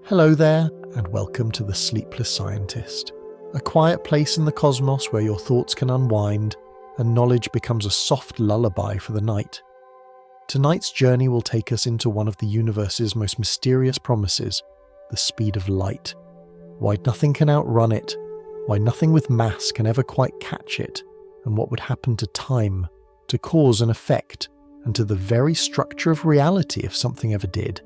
Hello there, and welcome to the Sleepless Scientist, a quiet place in the cosmos where your thoughts can unwind and knowledge becomes a soft lullaby for the night. Tonight's journey will take us into one of the universe's most mysterious promises, the speed of light. Why nothing can outrun it, why nothing with mass can ever quite catch it, and what would happen to time, to cause and effect, and to the very structure of reality if something ever did.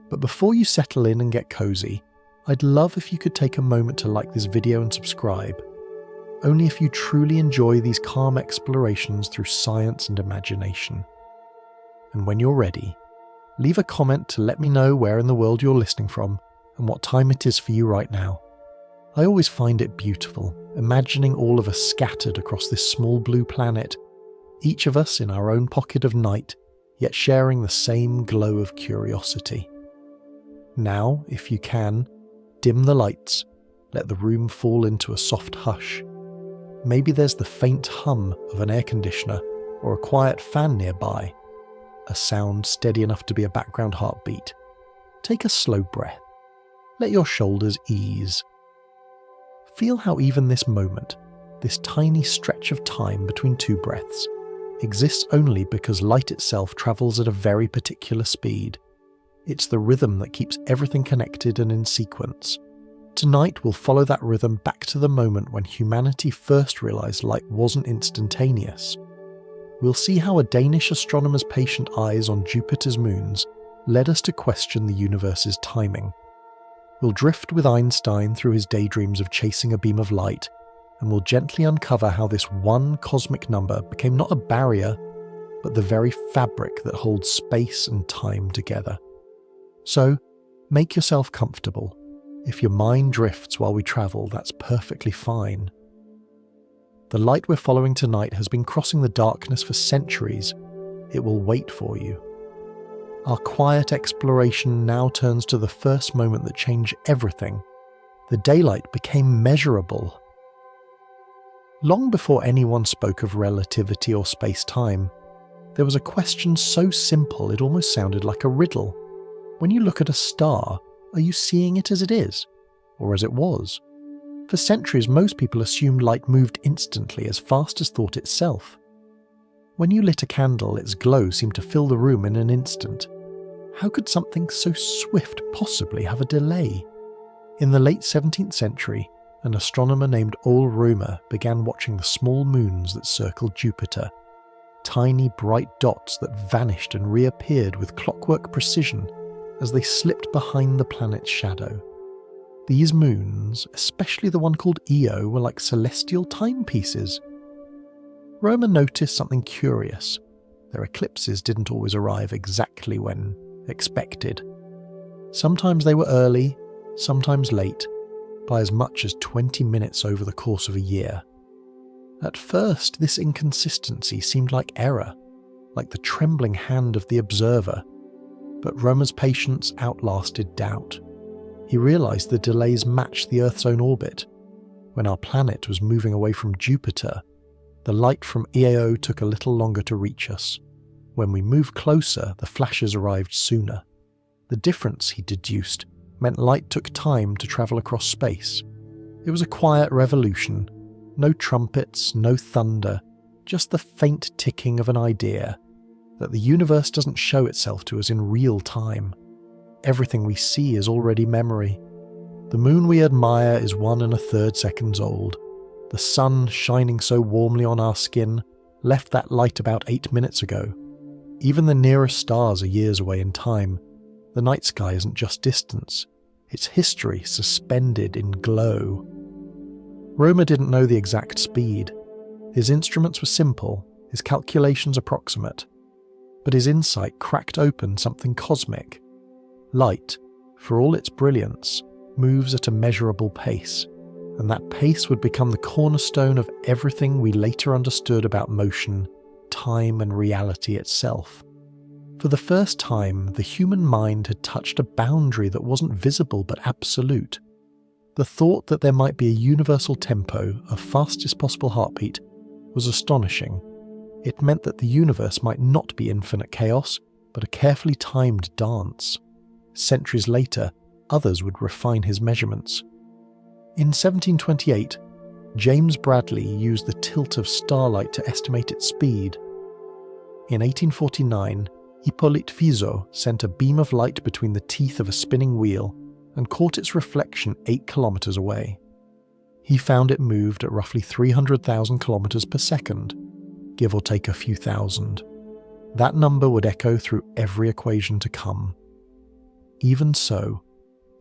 But before you settle in and get cozy, I'd love if you could take a moment to like this video and subscribe. Only if you truly enjoy these calm explorations through science and imagination. And when you're ready, leave a comment to let me know where in the world you're listening from and what time it is for you right now. I always find it beautiful, imagining all of us scattered across this small blue planet, each of us in our own pocket of night, yet sharing the same glow of curiosity. Now, if you can, dim the lights, let the room fall into a soft hush. Maybe there's the faint hum of an air conditioner or a quiet fan nearby, a sound steady enough to be a background heartbeat. Take a slow breath. Let your shoulders ease. Feel how even this moment, this tiny stretch of time between two breaths, exists only because light itself travels at a very particular speed. It's the rhythm that keeps everything connected and in sequence. Tonight we'll follow that rhythm back to the moment when humanity first realised light wasn't instantaneous. We'll see how a Danish astronomer's patient eyes on Jupiter's moons led us to question the universe's timing. We'll drift with Einstein through his daydreams of chasing a beam of light, and we'll gently uncover how this one cosmic number became not a barrier, but the very fabric that holds space and time together. So, make yourself comfortable. If your mind drifts while we travel, that's perfectly fine. The light we're following tonight has been crossing the darkness for centuries. It will wait for you. Our quiet exploration now turns to the first moment that changed everything. The daylight became measurable. Long before anyone spoke of relativity or space-time, there was a question so simple it almost sounded like a riddle. When you look at a star, are you seeing it as it is, or as it was? For centuries, most people assumed light moved instantly, as fast as thought itself. When you lit a candle, its glow seemed to fill the room in an instant. How could something so swift possibly have a delay? In the late 17th century, an astronomer named Ole Rømer began watching the small moons that circled Jupiter, tiny bright dots that vanished and reappeared with clockwork precision as they slipped behind the planet's shadow. These moons, especially the one called Io, were like celestial timepieces. Rømer noticed something curious. Their eclipses didn't always arrive exactly when expected. Sometimes they were early, sometimes late, by as much as 20 minutes over the course of a year. At first, this inconsistency seemed like error, like the trembling hand of the observer. But Rømer's patience outlasted doubt. He realised the delays matched the Earth's own orbit. When our planet was moving away from Jupiter, the light from Io took a little longer to reach us. When we moved closer, the flashes arrived sooner. The difference, he deduced, meant light took time to travel across space. It was a quiet revolution. No trumpets, no thunder, just the faint ticking of an idea. That the universe doesn't show itself to us in real time. Everything we see is already memory. The moon we admire is 1 1/3 seconds old. The sun, shining so warmly on our skin, left that light about 8 minutes ago. Even the nearest stars are years away in time. The night sky isn't just distance. It's history suspended in glow. Rømer didn't know the exact speed. His instruments were simple, his calculations approximate. But his insight cracked open something cosmic. Light, for all its brilliance, moves at a measurable pace, and that pace would become the cornerstone of everything we later understood about motion, time, and reality itself. For the first time, the human mind had touched a boundary that wasn't visible but absolute. The thought that there might be a universal tempo, a fastest possible heartbeat, was astonishing. It meant that the universe might not be infinite chaos, but a carefully timed dance. Centuries later, others would refine his measurements. In 1728, James Bradley used the tilt of starlight to estimate its speed. In 1849, Hippolyte Fizeau sent a beam of light between the teeth of a spinning wheel and caught its reflection 8 kilometers away. He found it moved at roughly 300,000 kilometers per second, give or take a few thousand. That number would echo through every equation to come. Even so,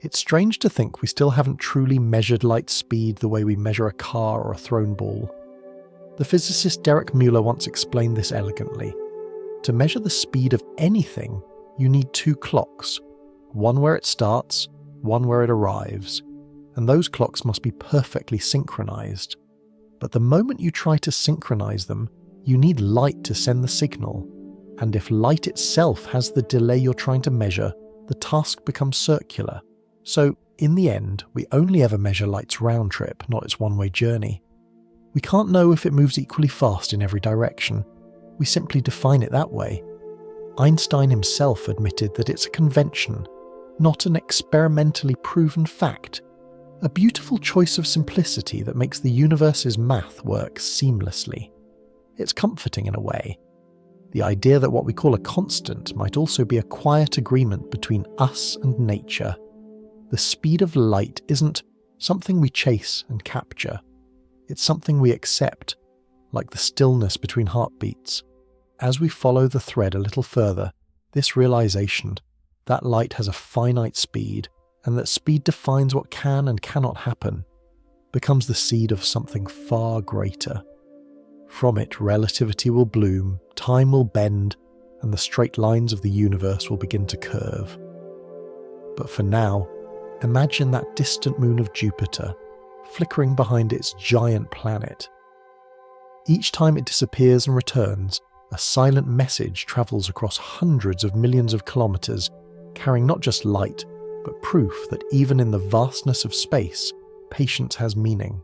it's strange to think we still haven't truly measured light speed the way we measure a car or a thrown ball. The physicist Derek Mueller once explained this elegantly. To measure the speed of anything, you need 2 clocks, one where it starts, one where it arrives, and those clocks must be perfectly synchronized. But the moment you try to synchronize them, you need light to send the signal, and if light itself has the delay you're trying to measure, the task becomes circular. So, in the end, we only ever measure light's round trip, not its one-way journey. We can't know if it moves equally fast in every direction. We simply define it that way. Einstein himself admitted that it's a convention, not an experimentally proven fact. A beautiful choice of simplicity that makes the universe's math work seamlessly. It's comforting in a way. The idea that what we call a constant might also be a quiet agreement between us and nature. The speed of light isn't something we chase and capture. It's something we accept, like the stillness between heartbeats. As we follow the thread a little further, this realization that light has a finite speed and that speed defines what can and cannot happen becomes the seed of something far greater. From it, relativity will bloom, time will bend, and the straight lines of the universe will begin to curve. But for now, imagine that distant moon of Jupiter, flickering behind its giant planet. Each time it disappears and returns, a silent message travels across hundreds of millions of kilometers, carrying not just light, but proof that even in the vastness of space, patience has meaning.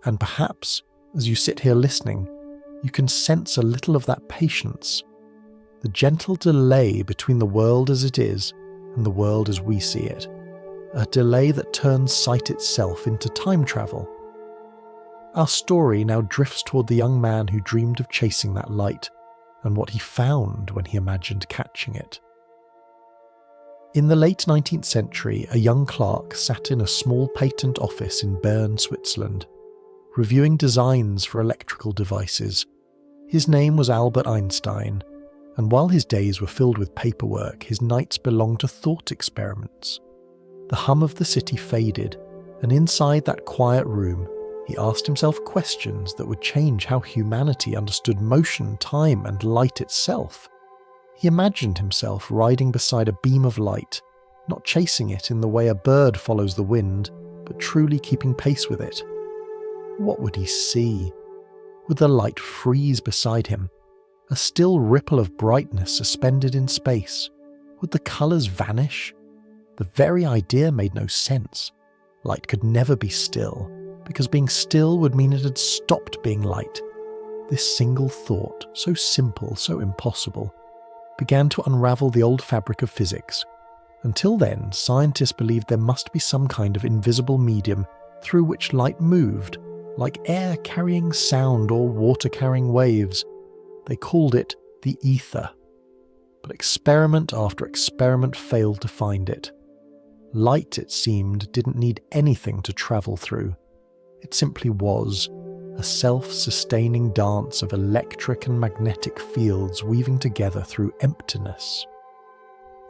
And perhaps, as you sit here listening, you can sense a little of that patience, the gentle delay between the world as it is and the world as we see it, a delay that turns sight itself into time travel. Our story now drifts toward the young man who dreamed of chasing that light, and what he found when he imagined catching it. In the late 19th century, a young clerk sat in a small patent office in Bern, Switzerland, reviewing designs for electrical devices. His name was Albert Einstein, and while his days were filled with paperwork, his nights belonged to thought experiments. The hum of the city faded, and inside that quiet room, he asked himself questions that would change how humanity understood motion, time, and light itself. He imagined himself riding beside a beam of light, not chasing it in the way a bird follows the wind, but truly keeping pace with it. What would he see? Would the light freeze beside him? A still ripple of brightness suspended in space? Would the colours vanish? The very idea made no sense. Light could never be still, because being still would mean it had stopped being light. This single thought, so simple, so impossible, began to unravel the old fabric of physics. Until then, scientists believed there must be some kind of invisible medium through which light moved, like air carrying sound or water carrying waves. They called it the ether. But experiment after experiment failed to find it. Light, it seemed, didn't need anything to travel through. It simply was, a self-sustaining dance of electric and magnetic fields weaving together through emptiness.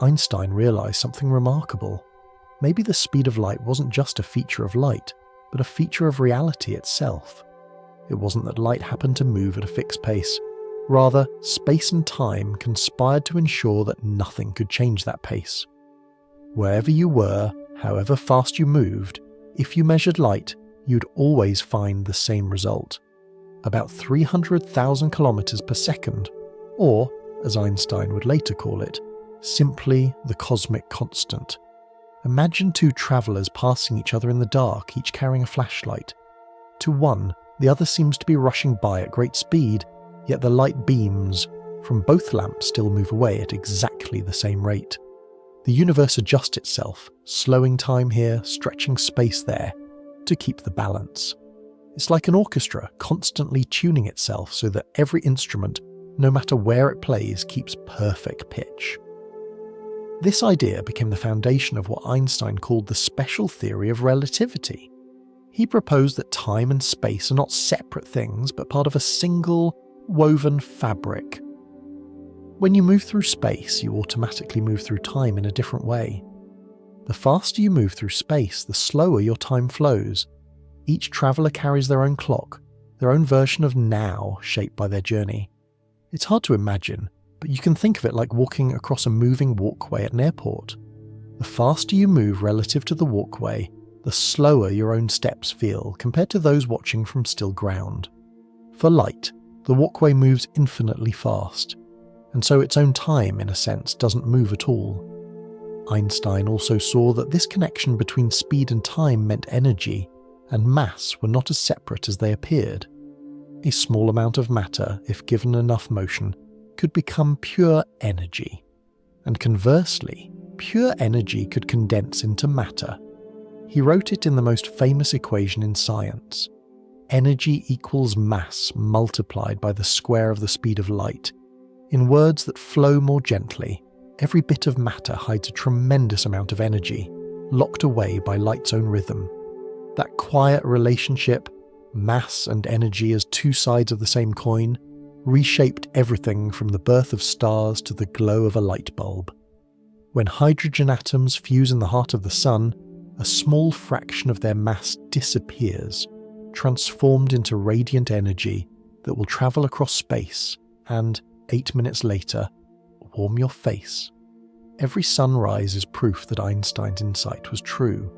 Einstein realized something remarkable. Maybe the speed of light wasn't just a feature of light, but a feature of reality itself. It wasn't that light happened to move at a fixed pace. Rather, space and time conspired to ensure that nothing could change that pace. Wherever you were, however fast you moved, if you measured light, you'd always find the same result. About 300,000 kilometers per second, or, as Einstein would later call it, simply the cosmic constant. Imagine two travelers passing each other in the dark, each carrying a flashlight. To one, the other seems to be rushing by at great speed, yet the light beams from both lamps still move away at exactly the same rate. The universe adjusts itself, slowing time here, stretching space there, to keep the balance. It's like an orchestra constantly tuning itself so that every instrument, no matter where it plays, keeps perfect pitch. This idea became the foundation of what Einstein called the special theory of relativity. He proposed that time and space are not separate things, but part of a single, woven fabric. When you move through space, you automatically move through time in a different way. The faster you move through space, the slower your time flows. Each traveller carries their own clock, their own version of now shaped by their journey. It's hard to imagine, but you can think of it like walking across a moving walkway at an airport. The faster you move relative to the walkway, the slower your own steps feel compared to those watching from still ground. For light, the walkway moves infinitely fast, and so its own time, in a sense, doesn't move at all. Einstein also saw that this connection between speed and time meant energy and mass were not as separate as they appeared. A small amount of matter, if given enough motion, could become pure energy. And conversely, pure energy could condense into matter. He wrote it in the most famous equation in science. Energy equals mass multiplied by the square of the speed of light. In words that flow more gently, every bit of matter hides a tremendous amount of energy, locked away by light's own rhythm. That quiet relationship, mass and energy as two sides of the same coin, reshaped everything from the birth of stars to the glow of a light bulb. When hydrogen atoms fuse in the heart of the sun, a small fraction of their mass disappears, transformed into radiant energy that will travel across space and, 8 minutes later, warm your face. Every sunrise is proof that Einstein's insight was true.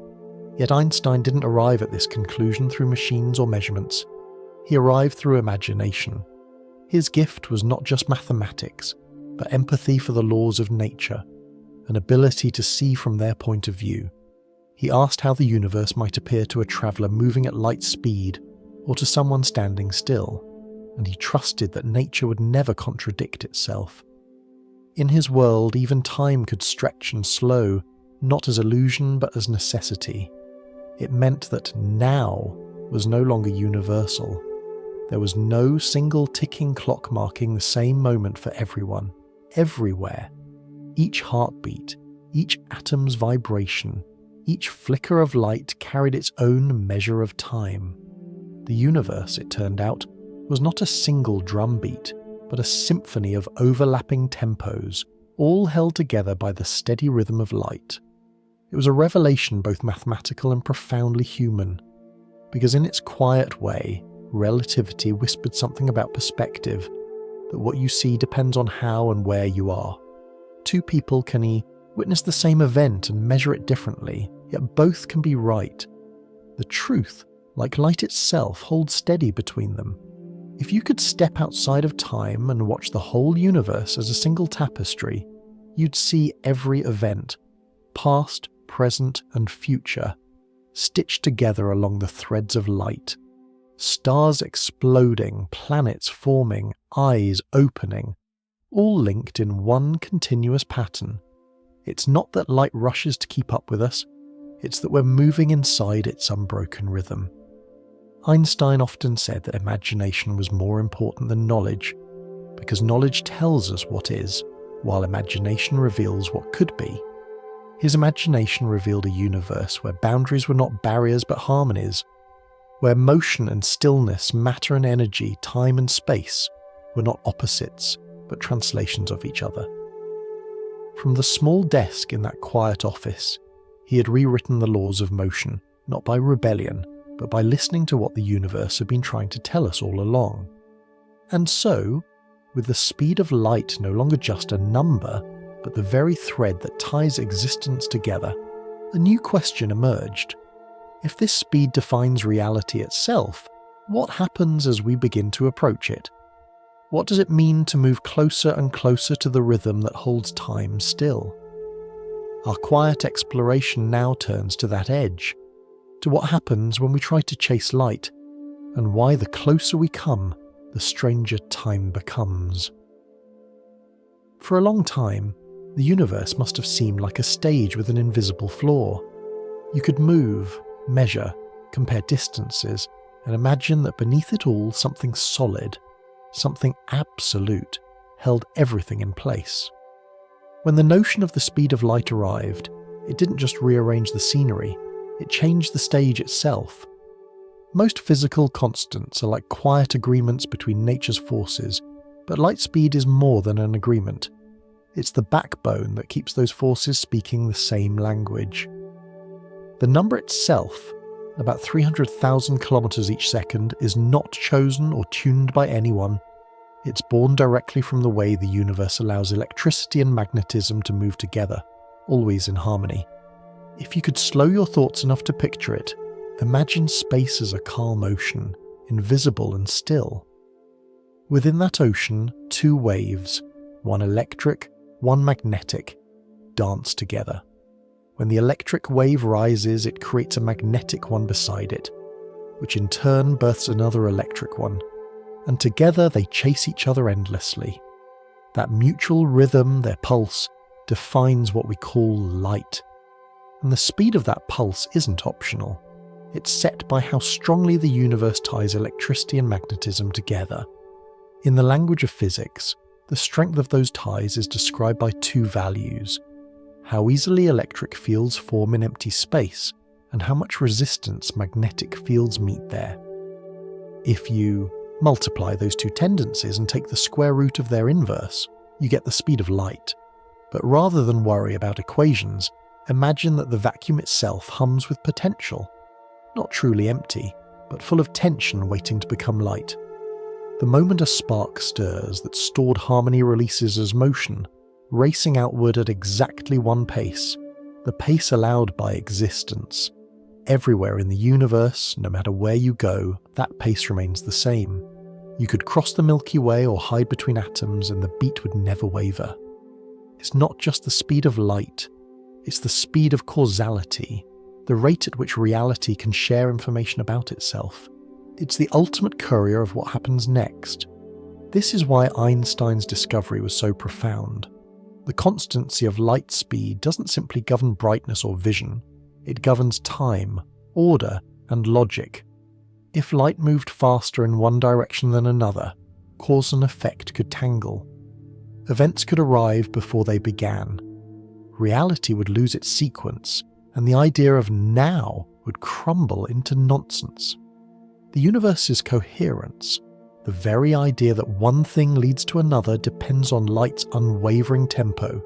Yet Einstein didn't arrive at this conclusion through machines or measurements. He arrived through imagination. His gift was not just mathematics, but empathy for the laws of nature, an ability to see from their point of view. He asked how the universe might appear to a traveller moving at light speed or to someone standing still, and he trusted that nature would never contradict itself. In his world, even time could stretch and slow, not as illusion but as necessity. It meant that now was no longer universal. There was no single ticking clock marking the same moment for everyone, everywhere. Each heartbeat, each atom's vibration, each flicker of light carried its own measure of time. The universe, it turned out, was not a single drumbeat, but a symphony of overlapping tempos, all held together by the steady rhythm of light. It was a revelation both mathematical and profoundly human, because in its quiet way, relativity whispered something about perspective, that what you see depends on how and where you are. Two people can witness the same event and measure it differently, yet both can be right. The truth, like light itself, holds steady between them. If you could step outside of time and watch the whole universe as a single tapestry, you'd see every event, past, present, and future, stitched together along the threads of light. Stars exploding, planets forming, eyes opening, all linked in one continuous pattern. It's not that light rushes to keep up with us, it's that we're moving inside its unbroken rhythm. Einstein often said that imagination was more important than knowledge, because knowledge tells us what is, while imagination reveals what could be. His imagination revealed a universe where boundaries were not barriers but harmonies, where motion and stillness, matter and energy, time and space were not opposites but translations of each other. From the small desk in that quiet office, he had rewritten the laws of motion, not by rebellion, but by listening to what the universe had been trying to tell us all along. And so, with the speed of light no longer just a number, but the very thread that ties existence together, a new question emerged. If this speed defines reality itself, what happens as we begin to approach it? What does it mean to move closer and closer to the rhythm that holds time still? Our quiet exploration now turns to that edge, to what happens when we try to chase light, and why the closer we come, the stranger time becomes. For a long time, The universe must have seemed like a stage with an invisible floor. You could move, measure, compare distances, and imagine that beneath it all something solid, something absolute, held everything in place. When the notion of the speed of light arrived, it didn't just rearrange the scenery, it changed the stage itself. Most physical constants are like quiet agreements between nature's forces, but light speed is more than an agreement. It's the backbone that keeps those forces speaking the same language. The number itself, about 300,000 kilometers each second, is not chosen or tuned by anyone. It's born directly from the way the universe allows electricity and magnetism to move together, always in harmony. If you could slow your thoughts enough to picture it, imagine space as a calm ocean, invisible and still. Within that ocean, two waves, one electric, one magnetic, dance together. When the electric wave rises, it creates a magnetic one beside it, which in turn births another electric one, and together they chase each other endlessly. That mutual rhythm, their pulse, defines what we call light. And the speed of that pulse isn't optional. It's set by how strongly the universe ties electricity and magnetism together. In the language of physics, the strength of those ties is described by two values: how easily electric fields form in empty space, and how much resistance magnetic fields meet there. If you multiply those two tendencies and take the square root of their inverse, you get the speed of light. But rather than worry about equations, imagine that the vacuum itself hums with potential, not truly empty, but full of tension waiting to become light. The moment a spark stirs, that stored harmony releases as motion, racing outward at exactly one pace, the pace allowed by existence. Everywhere in the universe, no matter where you go, that pace remains the same. You could cross the Milky Way or hide between atoms and the beat would never waver. It's not just the speed of light, it's the speed of causality, the rate at which reality can share information about itself. It's the ultimate courier of what happens next. This is why Einstein's discovery was so profound. The constancy of light speed doesn't simply govern brightness or vision, it governs time, order, and logic. If light moved faster in one direction than another, cause and effect could tangle. Events could arrive before they began. Reality would lose its sequence, and the idea of now would crumble into nonsense. The universe's coherence, the very idea that one thing leads to another, depends on light's unwavering tempo.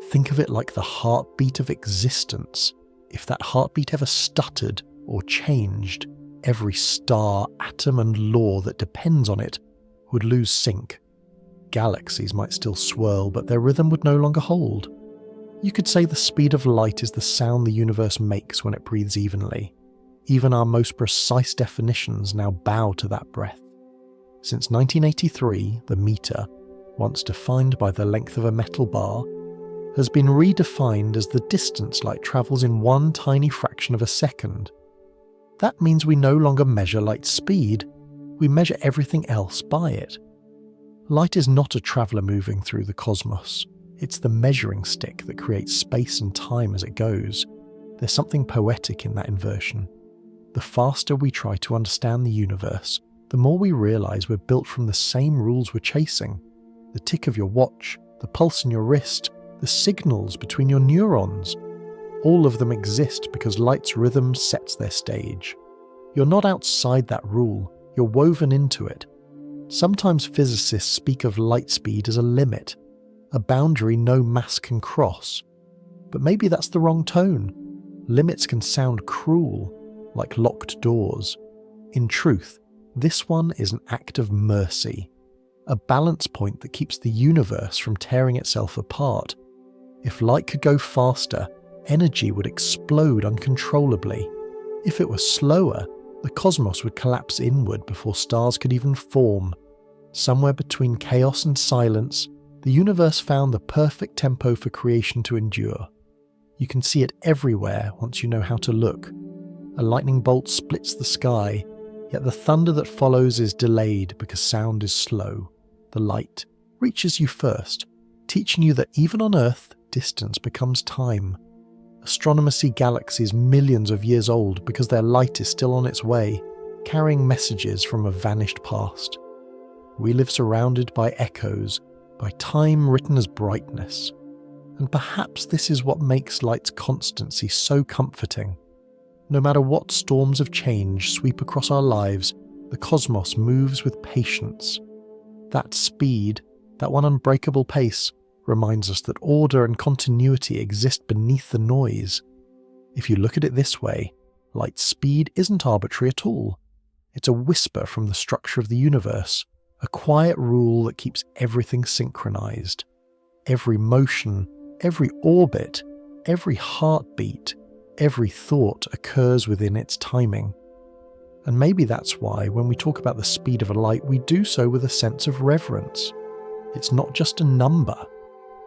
Think of it like the heartbeat of existence. If that heartbeat ever stuttered or changed, every star, atom and law that depends on it would lose sync. Galaxies might still swirl, but their rhythm would no longer hold. You could say the speed of light is the sound the universe makes when it breathes evenly. Even our most precise definitions now bow to that breath. Since 1983, the meter, once defined by the length of a metal bar, has been redefined as the distance light travels in one tiny fraction of a second. That means we no longer measure light's speed, we measure everything else by it. Light is not a traveller moving through the cosmos. It's the measuring stick that creates space and time as it goes. There's something poetic in that inversion. The faster we try to understand the universe, the more we realise we're built from the same rules we're chasing. The tick of your watch, the pulse in your wrist, the signals between your neurons. All of them exist because light's rhythm sets their stage. You're not outside that rule, you're woven into it. Sometimes physicists speak of light speed as a limit, a boundary no mass can cross. But maybe that's the wrong tone. Limits can sound cruel, like locked doors. In truth, this one is an act of mercy, a balance point that keeps the universe from tearing itself apart. If light could go faster, energy would explode uncontrollably. If it were slower, the cosmos would collapse inward before stars could even form. Somewhere between chaos and silence, the universe found the perfect tempo for creation to endure. You can see it everywhere once you know how to look. A lightning bolt splits the sky, yet the thunder that follows is delayed because sound is slow. The light reaches you first, teaching you that even on Earth, distance becomes time. Astronomers see galaxies millions of years old because their light is still on its way, carrying messages from a vanished past. We live surrounded by echoes, by time written as brightness. And perhaps this is what makes light's constancy so comforting. No matter what storms of change sweep across our lives, the cosmos moves with patience. That speed, that one unbreakable pace, reminds us that order and continuity exist beneath the noise. If you look at it this way, light's speed isn't arbitrary at all. It's a whisper from the structure of the universe, a quiet rule that keeps everything synchronized. Every motion, every orbit, every heartbeat, every thought occurs within its timing. And maybe that's why when we talk about the speed of a light, we do so with a sense of reverence. It's not just a number.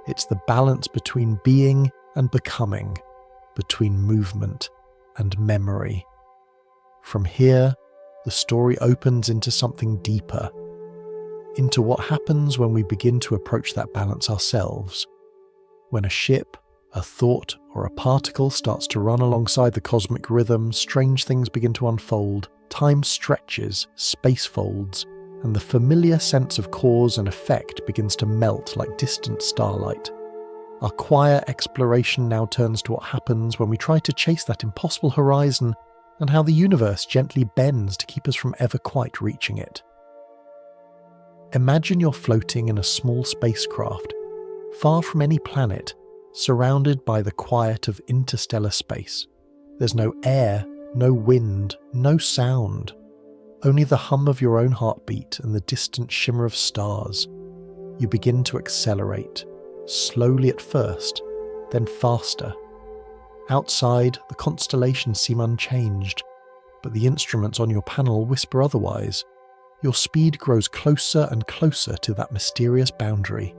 It's the balance between being and becoming, between movement and memory. From here, the story opens into something deeper, into what happens when we begin to approach that balance ourselves. When a ship, a thought, or a particle starts to run alongside the cosmic rhythm, strange things begin to unfold, time stretches, space folds, and the familiar sense of cause and effect begins to melt like distant starlight. Our quiet exploration now turns to what happens when we try to chase that impossible horizon, and how the universe gently bends to keep us from ever quite reaching it. Imagine you're floating in a small spacecraft, far from any planet, surrounded by the quiet of interstellar space. There's no air, no wind, no sound. Only the hum of your own heartbeat and the distant shimmer of stars. You begin to accelerate, slowly at first, then faster. Outside, the constellations seem unchanged, but the instruments on your panel whisper otherwise. Your speed grows closer and closer to that mysterious boundary,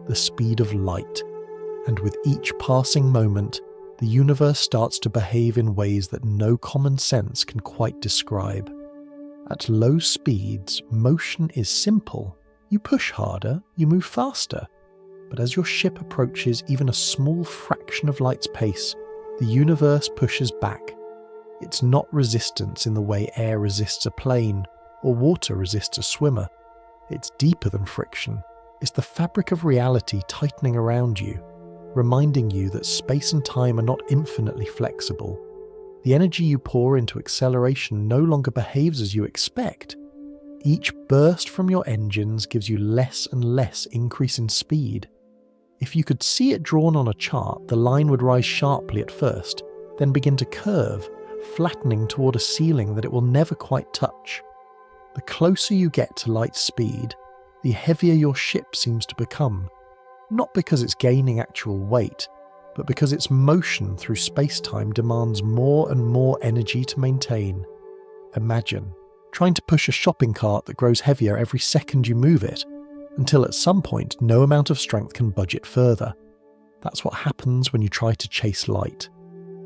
the speed of light. And with each passing moment, the universe starts to behave in ways that no common sense can quite describe. At low speeds, motion is simple. You push harder, you move faster. But as your ship approaches even a small fraction of light's pace, the universe pushes back. It's not resistance in the way air resists a plane, or water resists a swimmer. It's deeper than friction. It's the fabric of reality tightening around you, reminding you that space and time are not infinitely flexible. The energy you pour into acceleration no longer behaves as you expect. Each burst from your engines gives you less and less increase in speed. If you could see it drawn on a chart, the line would rise sharply at first, then begin to curve, flattening toward a ceiling that it will never quite touch. The closer you get to light speed, the heavier your ship seems to become, not because it's gaining actual weight, but because its motion through space-time demands more and more energy to maintain. Imagine trying to push a shopping cart that grows heavier every second you move it, until at some point no amount of strength can budge it further. That's what happens when you try to chase light.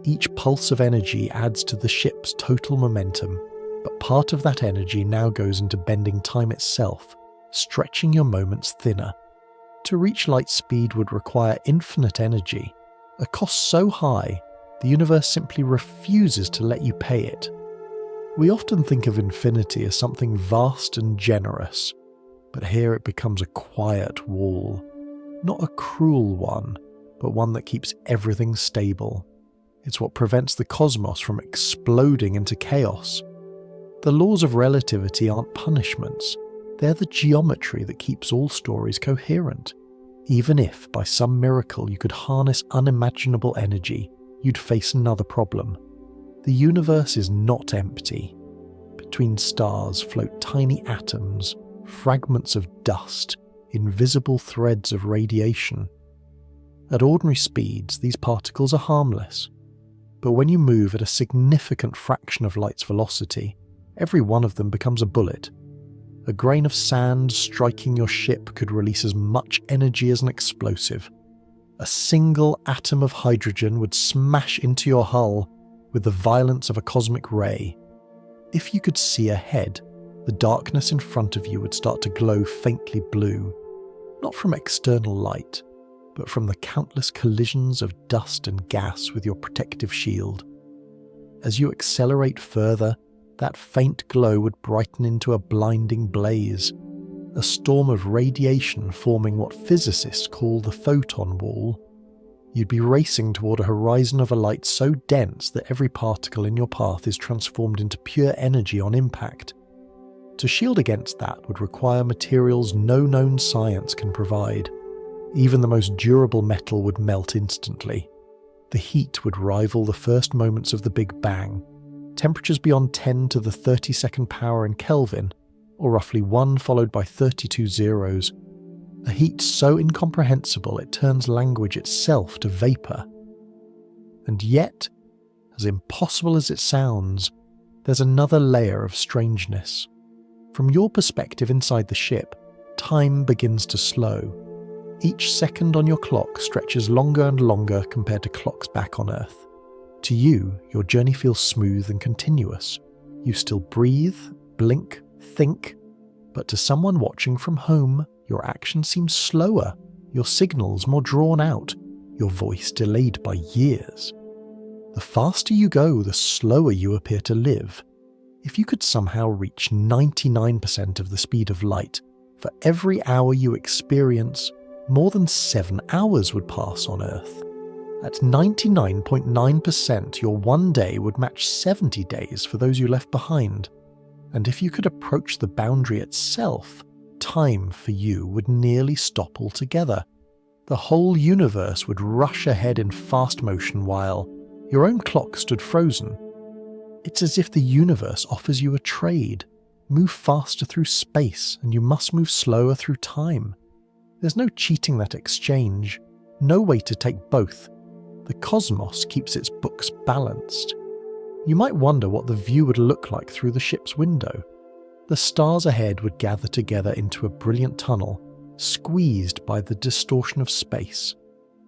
Each pulse of energy adds to the ship's total momentum, but part of that energy now goes into bending time itself, stretching your moments thinner. To reach light speed would require infinite energy, a cost so high the universe simply refuses to let you pay it. We often think of infinity as something vast and generous, but here it becomes a quiet wall. Not a cruel one, but one that keeps everything stable. It's what prevents the cosmos from exploding into chaos. The laws of relativity aren't punishments. They're the geometry that keeps all stories coherent. Even if, by some miracle, you could harness unimaginable energy, you'd face another problem. The universe is not empty. Between stars float tiny atoms, fragments of dust, invisible threads of radiation. At ordinary speeds, these particles are harmless. But when you move at a significant fraction of light's velocity, every one of them becomes a bullet. A grain of sand striking your ship could release as much energy as an explosive. A single atom of hydrogen would smash into your hull with the violence of a cosmic ray. If you could see ahead, the darkness in front of you would start to glow faintly blue, not from external light, but from the countless collisions of dust and gas with your protective shield. As you accelerate further, that faint glow would brighten into a blinding blaze, a storm of radiation forming what physicists call the photon wall. You'd be racing toward a horizon of a light so dense that every particle in your path is transformed into pure energy on impact. To shield against that would require materials no known science can provide. Even the most durable metal would melt instantly. The heat would rival the first moments of the Big Bang. Temperatures beyond 10 to the 32nd power in Kelvin, or roughly 1 followed by 32 zeros. A heat so incomprehensible it turns language itself to vapour. And yet, as impossible as it sounds, there's another layer of strangeness. From your perspective inside the ship, time begins to slow. Each second on your clock stretches longer and longer compared to clocks back on Earth. To you, your journey feels smooth and continuous. You still breathe, blink, think, but to someone watching from home, your action seems slower, your signals more drawn out, your voice delayed by years. The faster you go, the slower you appear to live. If you could somehow reach 99% of the speed of light, for every hour you experience, more than 7 hours would pass on Earth. At 99.9%, your one day would match 70 days for those you left behind. And if you could approach the boundary itself, time for you would nearly stop altogether. The whole universe would rush ahead in fast motion while your own clock stood frozen. It's as if the universe offers you a trade. Move faster through space and you must move slower through time. There's no cheating that exchange, no way to take both. The cosmos keeps its books balanced. You might wonder what the view would look like through the ship's window. The stars ahead would gather together into a brilliant tunnel, squeezed by the distortion of space.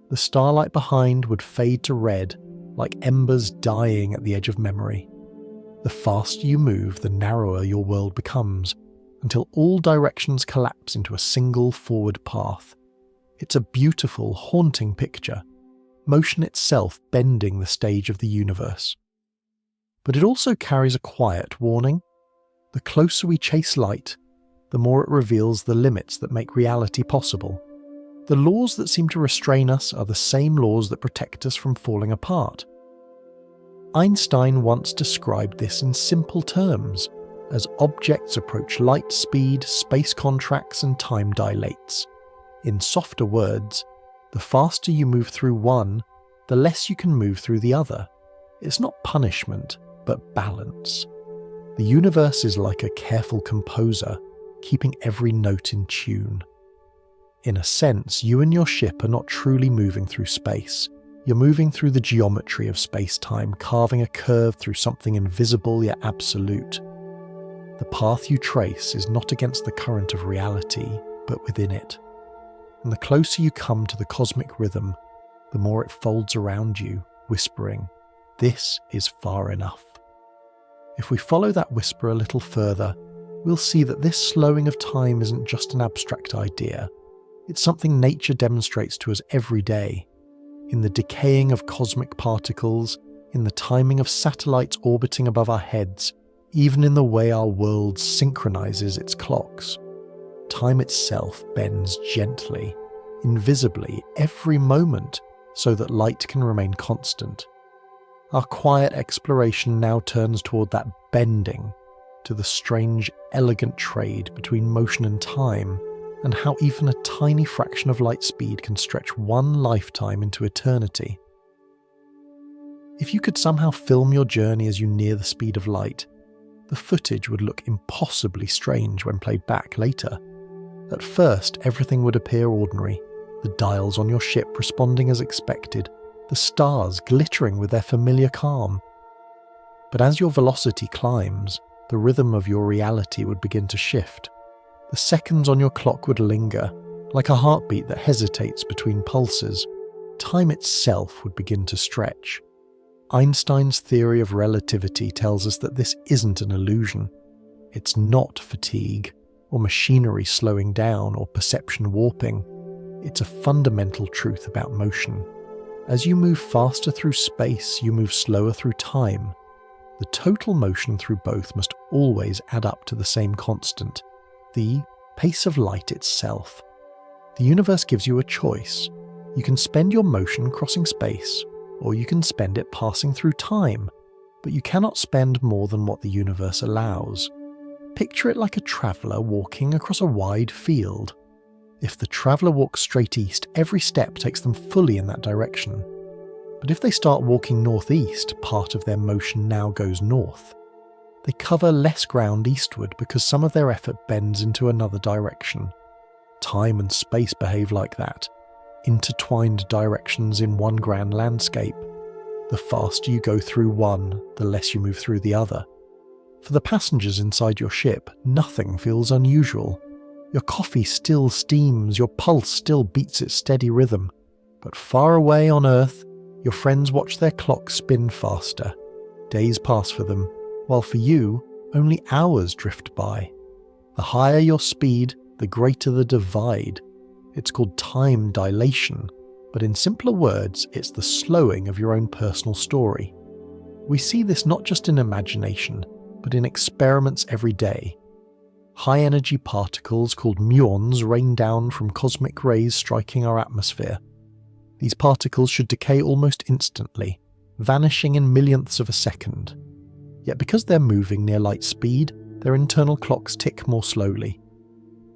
The starlight behind would fade to red, like embers dying at the edge of memory. The faster you move, the narrower your world becomes, until all directions collapse into a single forward path. It's a beautiful, haunting picture, motion itself bending the stage of the universe. But it also carries a quiet warning. The closer we chase light, the more it reveals the limits that make reality possible. The laws that seem to restrain us are the same laws that protect us from falling apart. Einstein once described this in simple terms. As objects approach light speed, space contracts and time dilates. In softer words, the faster you move through one, the less you can move through the other. It's not punishment, but balance. The universe is like a careful composer, keeping every note in tune. In a sense, you and your ship are not truly moving through space. You're moving through the geometry of space-time, carving a curve through something invisible yet absolute. The path you trace is not against the current of reality, but within it. And the closer you come to the cosmic rhythm, the more it folds around you, whispering, "This is far enough." If we follow that whisper a little further, we'll see that this slowing of time isn't just an abstract idea. It's something nature demonstrates to us every day. In the decaying of cosmic particles, in the timing of satellites orbiting above our heads, even in the way our world synchronizes its clocks. Time itself bends gently, invisibly, every moment, so that light can remain constant. Our quiet exploration now turns toward that bending, to the strange, elegant trade between motion and time, and how even a tiny fraction of light speed can stretch one lifetime into eternity. If you could somehow film your journey as you near the speed of light, the footage would look impossibly strange when played back later. At first, everything would appear ordinary, the dials on your ship responding as expected, the stars glittering with their familiar calm. But as your velocity climbs, the rhythm of your reality would begin to shift. The seconds on your clock would linger, like a heartbeat that hesitates between pulses. Time itself would begin to stretch. Einstein's theory of relativity tells us that this isn't an illusion. It's not fatigue, or machinery slowing down, or perception warping. It's a fundamental truth about motion. As you move faster through space, you move slower through time. The total motion through both must always add up to the same constant, the pace of light itself. The universe gives you a choice. You can spend your motion crossing space, or you can spend it passing through time, but you cannot spend more than what the universe allows. Picture it like a traveller walking across a wide field. If the traveller walks straight east, every step takes them fully in that direction. But if they start walking northeast, part of their motion now goes north. They cover less ground eastward because some of their effort bends into another direction. Time and space behave like that, intertwined directions in one grand landscape. The faster you go through one, the less you move through the other. For the passengers inside your ship, nothing feels unusual. Your coffee still steams, your pulse still beats its steady rhythm. But far away on Earth, your friends watch their clocks spin faster. Days pass for them, while for you, only hours drift by. The higher your speed, the greater the divide. It's called time dilation, but in simpler words, it's the slowing of your own personal story. We see this not just in imagination, but in experiments every day. High-energy particles called muons rain down from cosmic rays striking our atmosphere. These particles should decay almost instantly, vanishing in millionths of a second. Yet because they're moving near light speed, their internal clocks tick more slowly.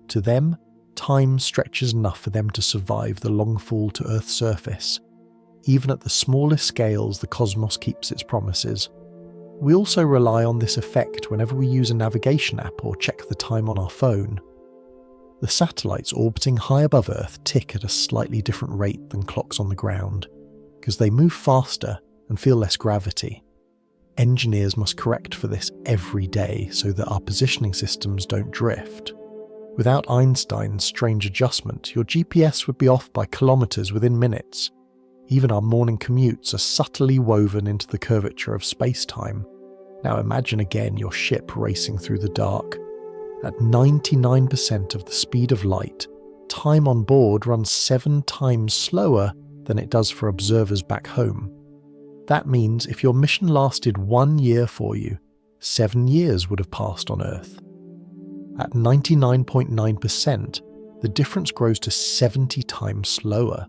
To them, time stretches enough for them to survive the long fall to Earth's surface. Even at the smallest scales, the cosmos keeps its promises. We also rely on this effect whenever we use a navigation app or check the time on our phone. The satellites orbiting high above Earth tick at a slightly different rate than clocks on the ground, because they move faster and feel less gravity. Engineers must correct for this every day so that our positioning systems don't drift. Without Einstein's strange adjustment, your GPS would be off by kilometers within minutes. Even our morning commutes are subtly woven into the curvature of space-time. Now imagine again your ship racing through the dark. At 99% of the speed of light, time on board runs 7 times slower than it does for observers back home. That means if your mission lasted 1 year for you, 7 years would have passed on Earth. At 99.9%, the difference grows to 70 times slower.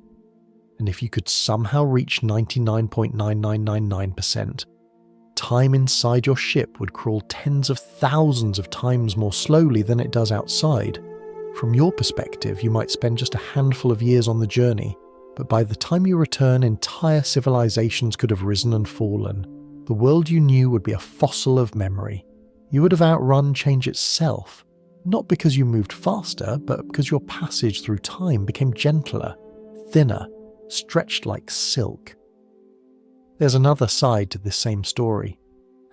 And if you could somehow reach 99.9999%, time inside your ship would crawl tens of thousands of times more slowly than it does outside. From your perspective, you might spend just a handful of years on the journey, but by the time you return, entire civilizations could have risen and fallen. The world you knew would be a fossil of memory. You would have outrun change itself, not because you moved faster, but because your passage through time became gentler, thinner, stretched like silk. There's another side to this same story.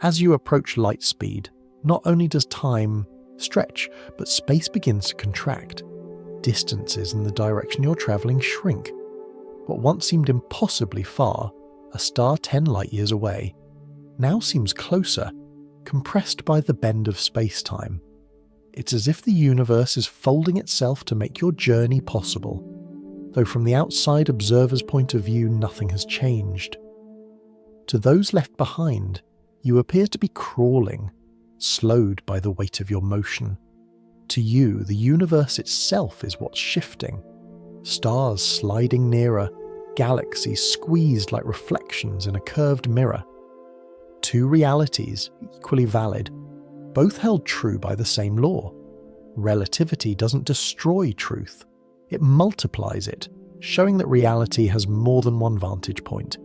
As you approach light speed, not only does time stretch, but space begins to contract. Distances in the direction you're traveling shrink. What once seemed impossibly far, a star 10 light-years away, now seems closer, compressed by the bend of space-time. It's as if the universe is folding itself to make your journey possible, though from the outside observer's point of view nothing has changed. To those left behind, you appear to be crawling, slowed by the weight of your motion. To you, the universe itself is what's shifting. Stars sliding nearer, galaxies squeezed like reflections in a curved mirror. Two realities, equally valid, both held true by the same law. Relativity doesn't destroy truth, it multiplies it, showing that reality has more than one vantage point.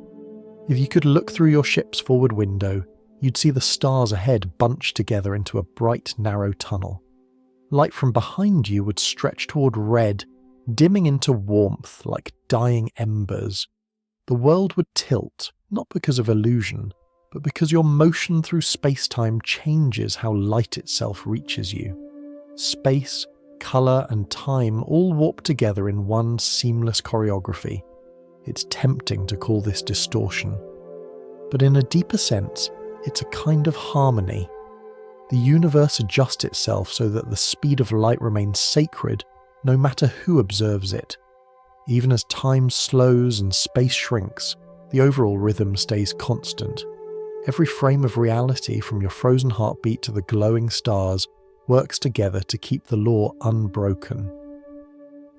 If you could look through your ship's forward window, you'd see the stars ahead bunched together into a bright, narrow tunnel. Light from behind you would stretch toward red, dimming into warmth like dying embers. The world would tilt, not because of illusion, but because your motion through space-time changes how light itself reaches you. Space, colour and time all warp together in one seamless choreography. It's tempting to call this distortion. But in a deeper sense, it's a kind of harmony. The universe adjusts itself so that the speed of light remains sacred, no matter who observes it. Even as time slows and space shrinks, the overall rhythm stays constant. Every frame of reality, from your frozen heartbeat to the glowing stars, works together to keep the law unbroken.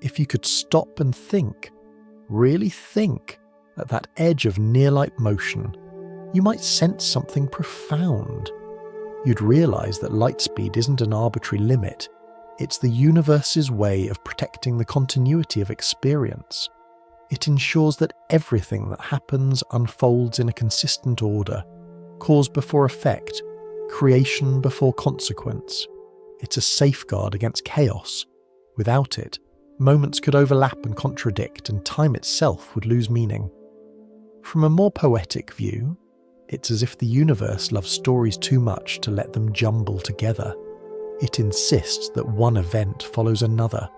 If you could stop and think, really think, at that edge of near-light motion, you might sense something profound. You'd realize that light speed isn't an arbitrary limit. It's the universe's way of protecting the continuity of experience. It ensures that everything that happens unfolds in a consistent order, cause before effect, creation before consequence. It's a safeguard against chaos. Without it, moments could overlap and contradict, and time itself would lose meaning. From a more poetic view, it's as if the universe loves stories too much to let them jumble together. It insists that one event follows another,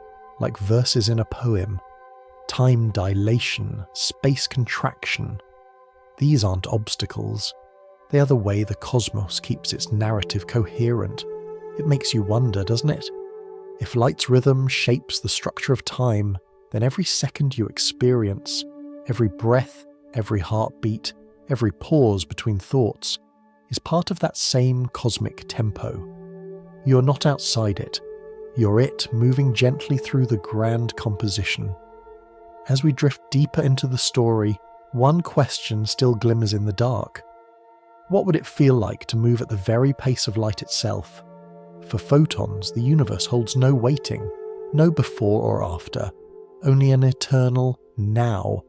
like verses in a poem. Time dilation, space contraction. These aren't obstacles. They are the way the cosmos keeps its narrative coherent. It makes you wonder, doesn't it? If light's rhythm shapes the structure of time, then every second you experience, every breath, every heartbeat, every pause between thoughts, is part of that same cosmic tempo. You're not outside it. You're it moving gently through the grand composition. As we drift deeper into the story, one question still glimmers in the dark. What would it feel like to move at the very pace of light itself? For photons, the universe holds no waiting, no before or after, only an eternal now.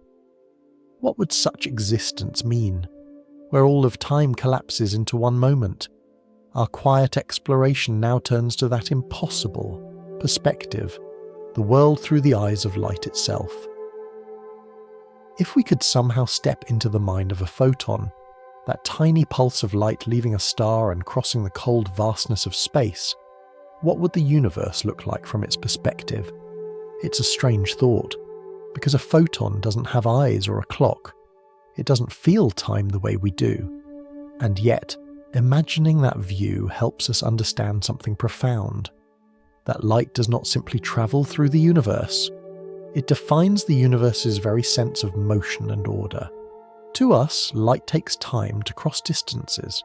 What would such existence mean, where all of time collapses into one moment? Our quiet exploration now turns to that impossible perspective, the world through the eyes of light itself. If we could somehow step into the mind of a photon, that tiny pulse of light leaving a star and crossing the cold vastness of space, what would the universe look like from its perspective? It's a strange thought, because a photon doesn't have eyes or a clock. It doesn't feel time the way we do. And yet, imagining that view helps us understand something profound. That light does not simply travel through the universe. It defines the universe's very sense of motion and order. To us, light takes time to cross distances.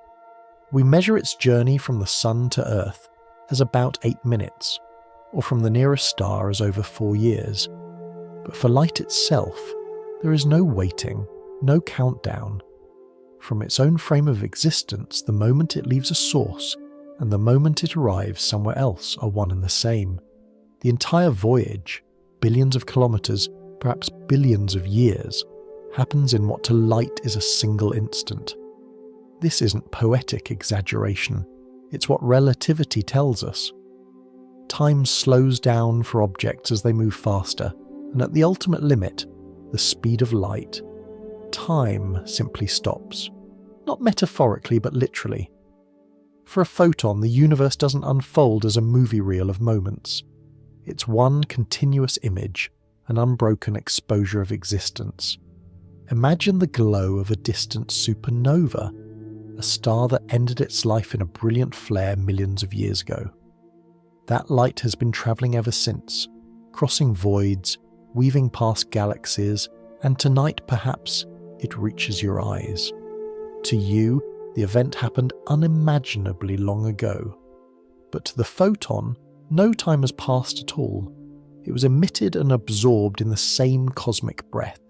We measure its journey from the sun to Earth as about 8 minutes, or from the nearest star as over 4 years. But for light itself, there is no waiting, no countdown. From its own frame of existence, the moment it leaves a source and the moment it arrives somewhere else are one and the same. The entire voyage, billions of kilometers, perhaps billions of years, happens in what to light is a single instant. This isn't poetic exaggeration, it's what relativity tells us. Time slows down for objects as they move faster, and at the ultimate limit, the speed of light, time simply stops. Not metaphorically, but literally. For a photon, the universe doesn't unfold as a movie reel of moments. It's one continuous image, an unbroken exposure of existence. Imagine the glow of a distant supernova, a star that ended its life in a brilliant flare millions of years ago. That light has been travelling ever since, crossing voids, weaving past galaxies, and tonight perhaps it reaches your eyes. To you, the event happened unimaginably long ago. But to the photon, no time has passed at all. It was emitted and absorbed in the same cosmic breath.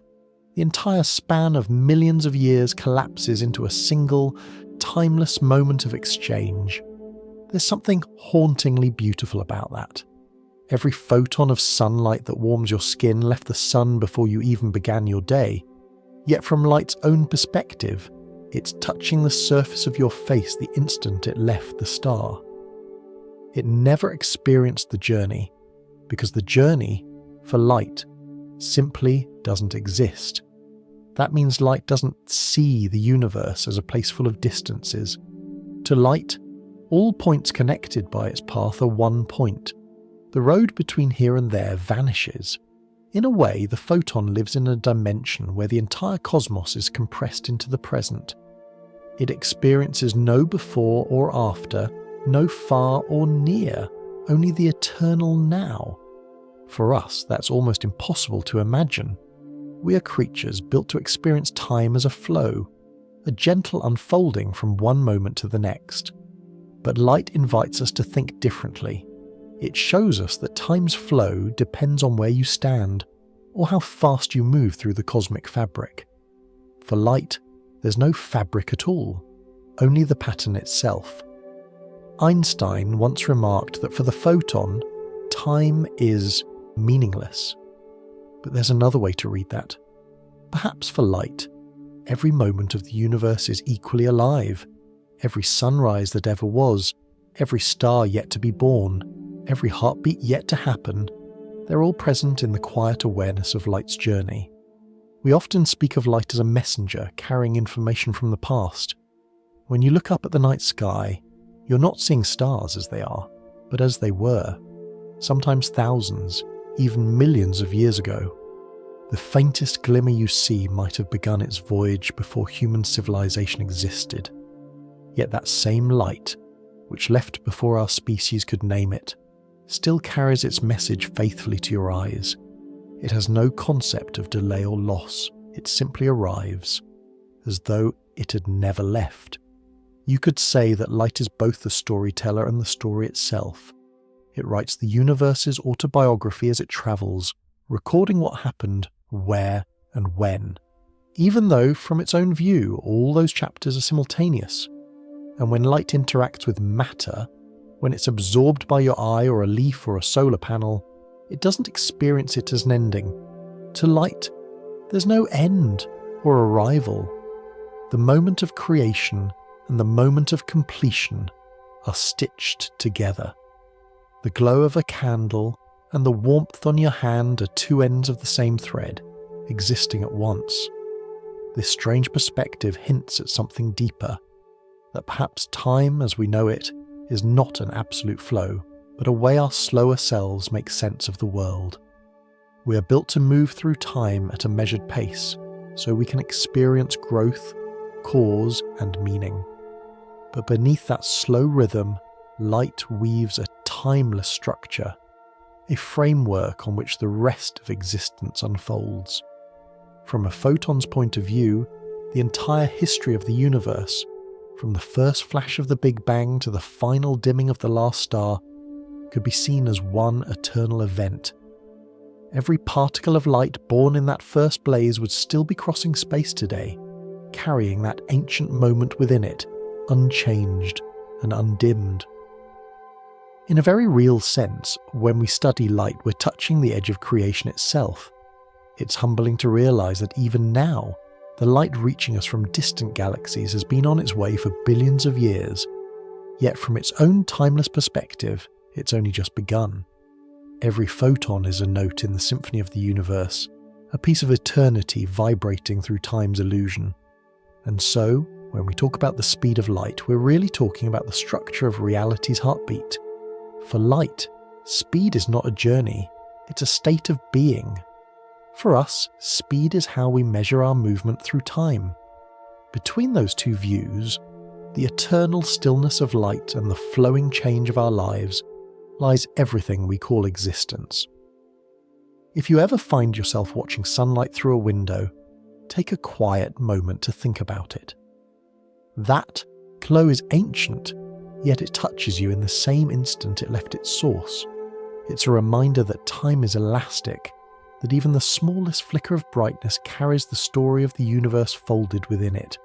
The entire span of millions of years collapses into a single, timeless moment of exchange. There's something hauntingly beautiful about that. Every photon of sunlight that warms your skin left the sun before you even began your day. Yet from light's own perspective, it's touching the surface of your face the instant it left the star. It never experienced the journey, because the journey, for light, simply doesn't exist. That means light doesn't see the universe as a place full of distances. To light, all points connected by its path are one point. The road between here and there vanishes. In a way, the photon lives in a dimension where the entire cosmos is compressed into the present. It experiences no before or after, no far or near, only the eternal now. For us, that's almost impossible to imagine. We are creatures built to experience time as a flow, a gentle unfolding from one moment to the next. But light invites us to think differently. It shows us that time's flow depends on where you stand, or how fast you move through the cosmic fabric. For light, there's no fabric at all, only the pattern itself. Einstein once remarked that for the photon, time is meaningless. But there's another way to read that. Perhaps for light, every moment of the universe is equally alive. Every sunrise that ever was, every star yet to be born, every heartbeat yet to happen, they're all present in the quiet awareness of light's journey. We often speak of light as a messenger carrying information from the past. When you look up at the night sky, you're not seeing stars as they are, but as they were, sometimes thousands, even millions of years ago. The faintest glimmer you see might have begun its voyage before human civilization existed. Yet that same light, which left before our species could name it, still carries its message faithfully to your eyes. It has no concept of delay or loss. It simply arrives, as though it had never left. You could say that light is both the storyteller and the story itself. It writes the universe's autobiography as it travels, recording what happened, where, and when, even though, from its own view, all those chapters are simultaneous. And when light interacts with matter, when it's absorbed by your eye or a leaf or a solar panel, it doesn't experience it as an ending. To light, there's no end or arrival. The moment of creation and the moment of completion are stitched together. The glow of a candle and the warmth on your hand are two ends of the same thread, existing at once. This strange perspective hints at something deeper, that perhaps time as we know it is not an absolute flow, but a way our slower selves make sense of the world. We are built to move through time at a measured pace, so we can experience growth, cause, and meaning. But beneath that slow rhythm, light weaves a timeless structure, a framework on which the rest of existence unfolds. From a photon's point of view, the entire history of the universe, from the first flash of the Big Bang to the final dimming of the last star, could be seen as one eternal event. Every particle of light born in that first blaze would still be crossing space today, carrying that ancient moment within it, unchanged and undimmed. In a very real sense, when we study light, we're touching the edge of creation itself. It's humbling to realize that even now, the light reaching us from distant galaxies has been on its way for billions of years, yet from its own timeless perspective, it's only just begun. Every photon is a note in the symphony of the universe, a piece of eternity vibrating through time's illusion. And so, when we talk about the speed of light, we're really talking about the structure of reality's heartbeat. For light, speed is not a journey, it's a state of being. For us, speed is how we measure our movement through time. Between those two views, the eternal stillness of light and the flowing change of our lives, lies everything we call existence. If you ever find yourself watching sunlight through a window, take a quiet moment to think about it. That glow is ancient, yet it touches you in the same instant it left its source. It's a reminder that time is elastic, that even the smallest flicker of brightness carries the story of the universe folded within it.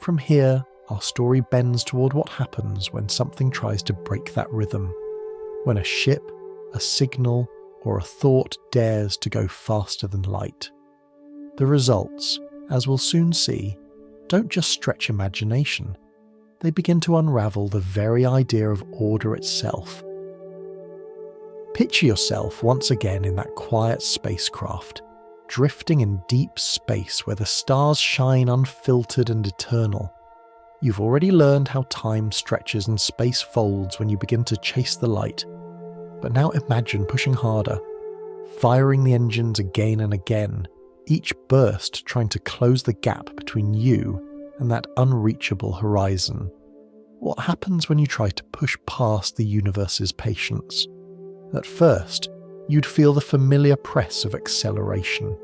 From here, our story bends toward what happens when something tries to break that rhythm. When a ship, a signal, or a thought dares to go faster than light. The results, as we'll soon see, don't just stretch imagination. They begin to unravel the very idea of order itself. Picture yourself once again in that quiet spacecraft, drifting in deep space where the stars shine unfiltered and eternal. You've already learned how time stretches and space folds when you begin to chase the light. But now imagine pushing harder, firing the engines again and again, each burst trying to close the gap between you and that unreachable horizon. What happens when you try to push past the universe's patience? At first, You'd feel the familiar press of acceleration.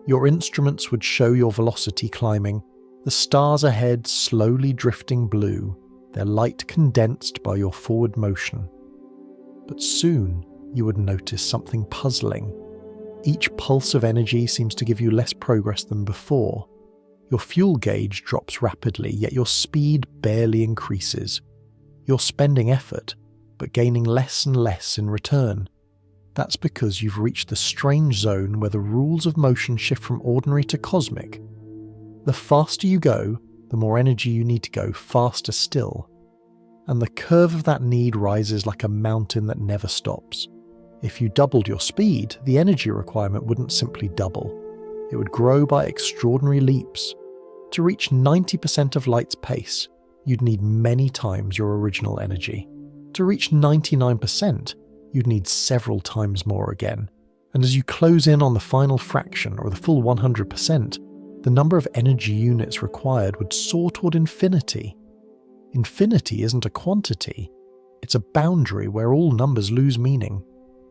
Your instruments would show your velocity climbing, the stars ahead slowly drifting blue, their light condensed by your forward motion. But soon you would notice something puzzling. Each pulse of energy seems to give you less progress than before. Your fuel gauge drops rapidly, yet your speed barely increases. You're spending effort, but gaining less and less in return. That's because you've reached the strange zone where the rules of motion shift from ordinary to cosmic. The faster you go, the more energy you need to go faster still. And the curve of that need rises like a mountain that never stops. If you doubled your speed, the energy requirement wouldn't simply double. It would grow by extraordinary leaps. To reach 90% of light's pace, you'd need many times your original energy. To reach 99%, you'd need several times more again. And as you close in on the final fraction, or the full 100%, the number of energy units required would soar toward infinity. Infinity isn't a quantity. It's a boundary where all numbers lose meaning.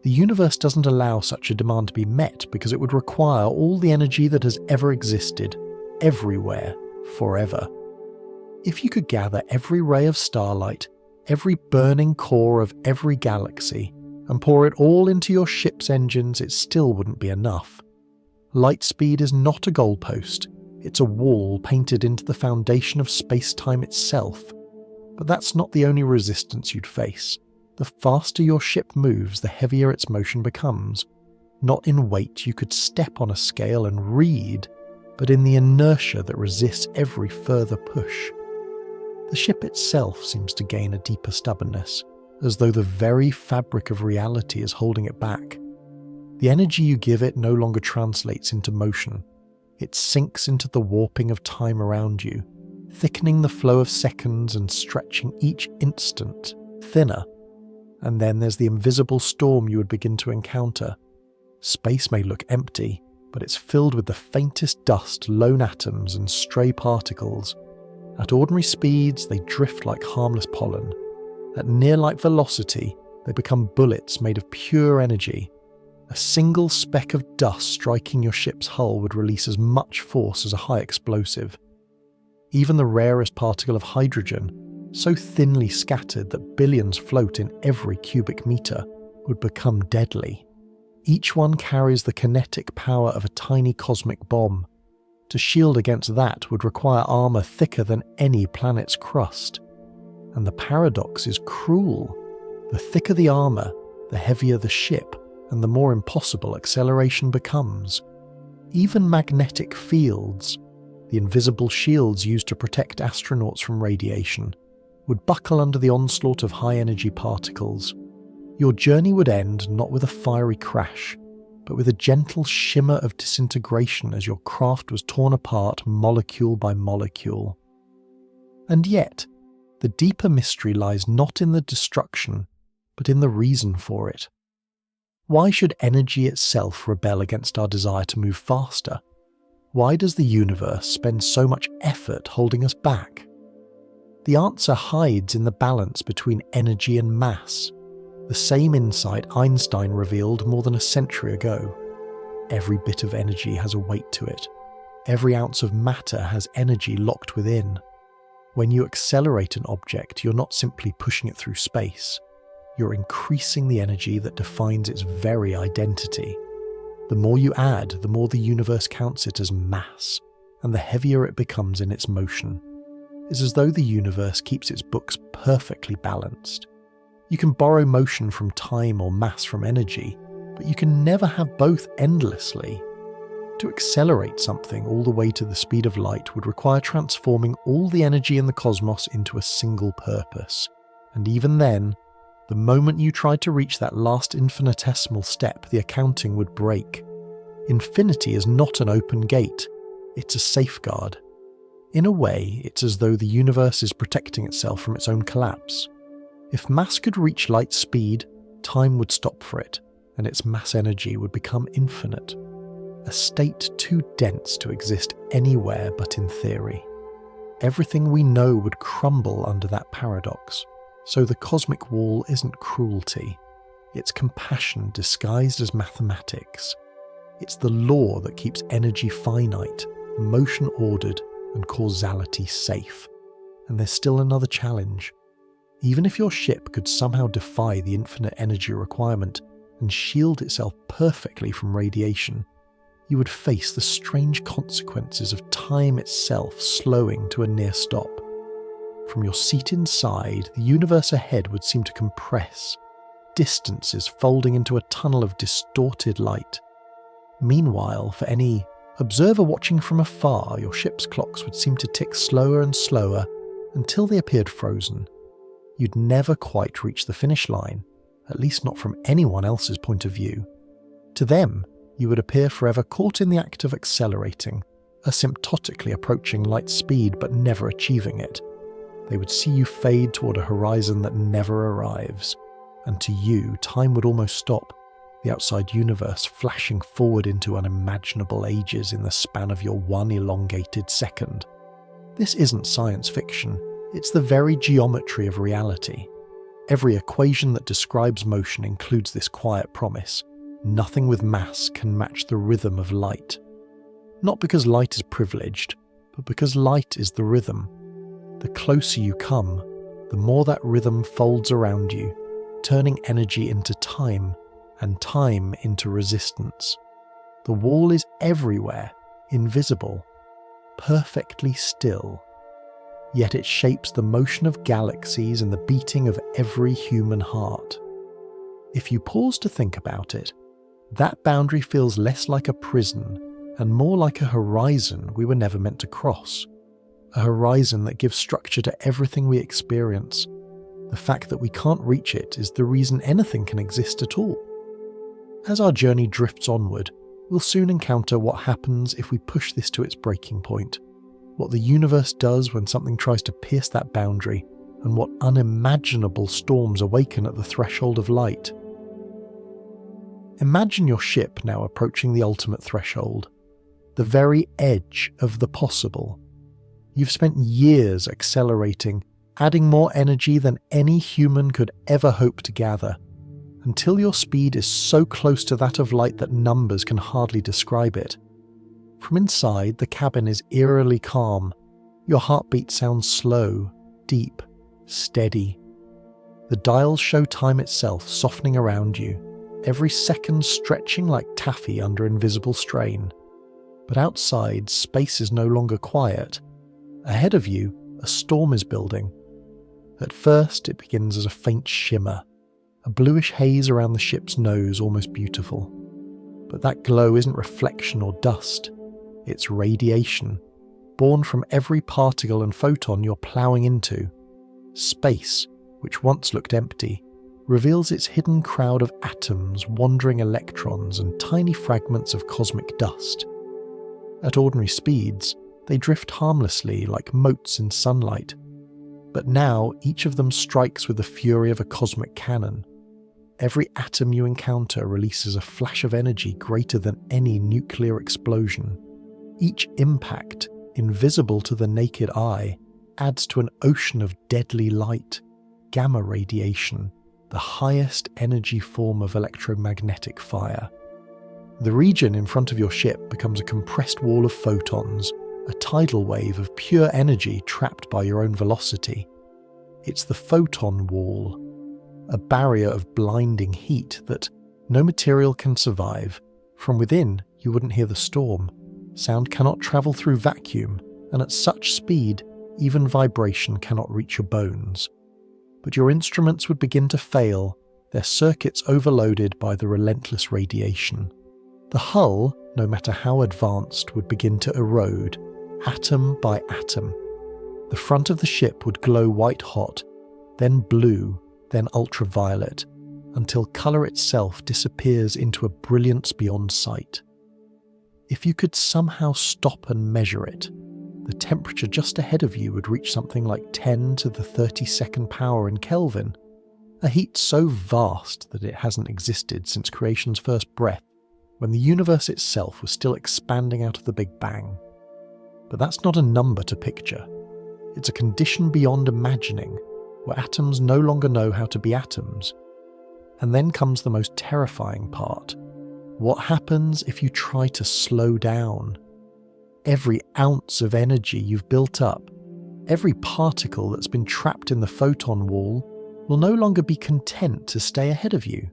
The universe doesn't allow such a demand to be met because it would require all the energy that has ever existed, everywhere, forever. If you could gather every ray of starlight, every burning core of every galaxy, and pour it all into your ship's engines, it still wouldn't be enough. Light speed is not a goalpost, it's a wall painted into the foundation of space-time itself. But that's not the only resistance you'd face. The faster your ship moves, the heavier its motion becomes. Not in weight you could step on a scale and read, but in the inertia that resists every further push. The ship itself seems to gain a deeper stubbornness, as though the very fabric of reality is holding it back. The energy you give it no longer translates into motion. It sinks into the warping of time around you, thickening the flow of seconds and stretching each instant thinner. And then there's the invisible storm you would begin to encounter. Space may look empty, but it's filled with the faintest dust, lone atoms, and stray particles. At ordinary speeds, they drift like harmless pollen. At near-light velocity, they become bullets made of pure energy. A single speck of dust striking your ship's hull would release as much force as a high explosive. Even the rarest particle of hydrogen, so thinly scattered that billions float in every cubic meter, would become deadly. Each one carries the kinetic power of a tiny cosmic bomb. To shield against that would require armor thicker than any planet's crust. And the paradox is cruel. The thicker the armor, the heavier the ship, and the more impossible acceleration becomes. Even magnetic fields, the invisible shields used to protect astronauts from radiation, would buckle under the onslaught of high-energy particles. Your journey would end not with a fiery crash, but with a gentle shimmer of disintegration as your craft was torn apart molecule by molecule. And yet, the deeper mystery lies not in the destruction, but in the reason for it. Why should energy itself rebel against our desire to move faster? Why does the universe spend so much effort holding us back? The answer hides in the balance between energy and mass, the same insight Einstein revealed more than a century ago. Every bit of energy has a weight to it. Every ounce of matter has energy locked within. When you accelerate an object, you're not simply pushing it through space. You're increasing the energy that defines its very identity. The more you add, the more the universe counts it as mass, and the heavier it becomes in its motion. It's as though the universe keeps its books perfectly balanced. You can borrow motion from time or mass from energy, but you can never have both endlessly. To accelerate something all the way to the speed of light would require transforming all the energy in the cosmos into a single purpose. And even then, the moment you tried to reach that last infinitesimal step, the accounting would break. Infinity is not an open gate, it's a safeguard. In a way, it's as though the universe is protecting itself from its own collapse. If mass could reach light speed, time would stop for it, and its mass energy would become infinite. A state too dense to exist anywhere but in theory. Everything we know would crumble under that paradox. So the cosmic wall isn't cruelty. It's compassion disguised as mathematics. It's the law that keeps energy finite, motion ordered, and causality safe. And there's still another challenge. Even if your ship could somehow defy the infinite energy requirement and shield itself perfectly from radiation, you would face the strange consequences of time itself slowing to a near stop. From your seat inside, the universe ahead would seem to compress, distances folding into a tunnel of distorted light. Meanwhile, for any observer watching from afar, your ship's clocks would seem to tick slower and slower until they appeared frozen. You'd never quite reach the finish line, at least not from anyone else's point of view. To them, you would appear forever caught in the act of accelerating, asymptotically approaching light speed but never achieving it. They would see you fade toward a horizon that never arrives, and to you, time would almost stop, the outside universe flashing forward into unimaginable ages in the span of your one elongated second. This isn't science fiction, it's the very geometry of reality. Every equation that describes motion includes this quiet promise: nothing with mass can match the rhythm of light. Not because light is privileged, but because light is the rhythm. The closer you come, the more that rhythm folds around you, turning energy into time, and time into resistance. The wall is everywhere, invisible, perfectly still. Yet it shapes the motion of galaxies and the beating of every human heart. If you pause to think about it, that boundary feels less like a prison and more like a horizon we were never meant to cross. A horizon that gives structure to everything we experience. The fact that we can't reach it is the reason anything can exist at all. As our journey drifts onward, we'll soon encounter what happens if we push this to its breaking point, what the universe does when something tries to pierce that boundary, and what unimaginable storms awaken at the threshold of light. Imagine your ship now approaching the ultimate threshold, the very edge of the possible. You've spent years accelerating, adding more energy than any human could ever hope to gather, until your speed is so close to that of light that numbers can hardly describe it. From inside, the cabin is eerily calm. Your heartbeat sounds slow, deep, steady. The dials show time itself softening around you, every second stretching like taffy under invisible strain. But outside, space is no longer quiet. Ahead of you, a storm is building. At first, it begins as a faint shimmer, a bluish haze around the ship's nose, almost beautiful. But that glow isn't reflection or dust. It's radiation, born from every particle and photon you're ploughing into. Space, which once looked empty, reveals its hidden crowd of atoms, wandering electrons, and tiny fragments of cosmic dust. At ordinary speeds, they drift harmlessly like motes in sunlight. But now, each of them strikes with the fury of a cosmic cannon. Every atom you encounter releases a flash of energy greater than any nuclear explosion. Each impact, invisible to the naked eye, adds to an ocean of deadly light, gamma radiation, the highest energy form of electromagnetic fire. The region in front of your ship becomes a compressed wall of photons, a tidal wave of pure energy trapped by your own velocity. It's the photon wall, a barrier of blinding heat that no material can survive. From within, you wouldn't hear the storm. Sound cannot travel through vacuum, and at such speed, even vibration cannot reach your bones. But your instruments would begin to fail, their circuits overloaded by the relentless radiation. The hull, no matter how advanced, would begin to erode, atom by atom. The front of the ship would glow white hot, then blue, then ultraviolet, until colour itself disappears into a brilliance beyond sight. If you could somehow stop and measure it, the temperature just ahead of you would reach something like 10 to the 32nd power in Kelvin, a heat so vast that it hasn't existed since creation's first breath, when the universe itself was still expanding out of the Big Bang. But that's not a number to picture. It's a condition beyond imagining, where atoms no longer know how to be atoms. And then comes the most terrifying part. What happens if you try to slow down? Every ounce of energy you've built up, every particle that's been trapped in the photon wall, will no longer be content to stay ahead of you.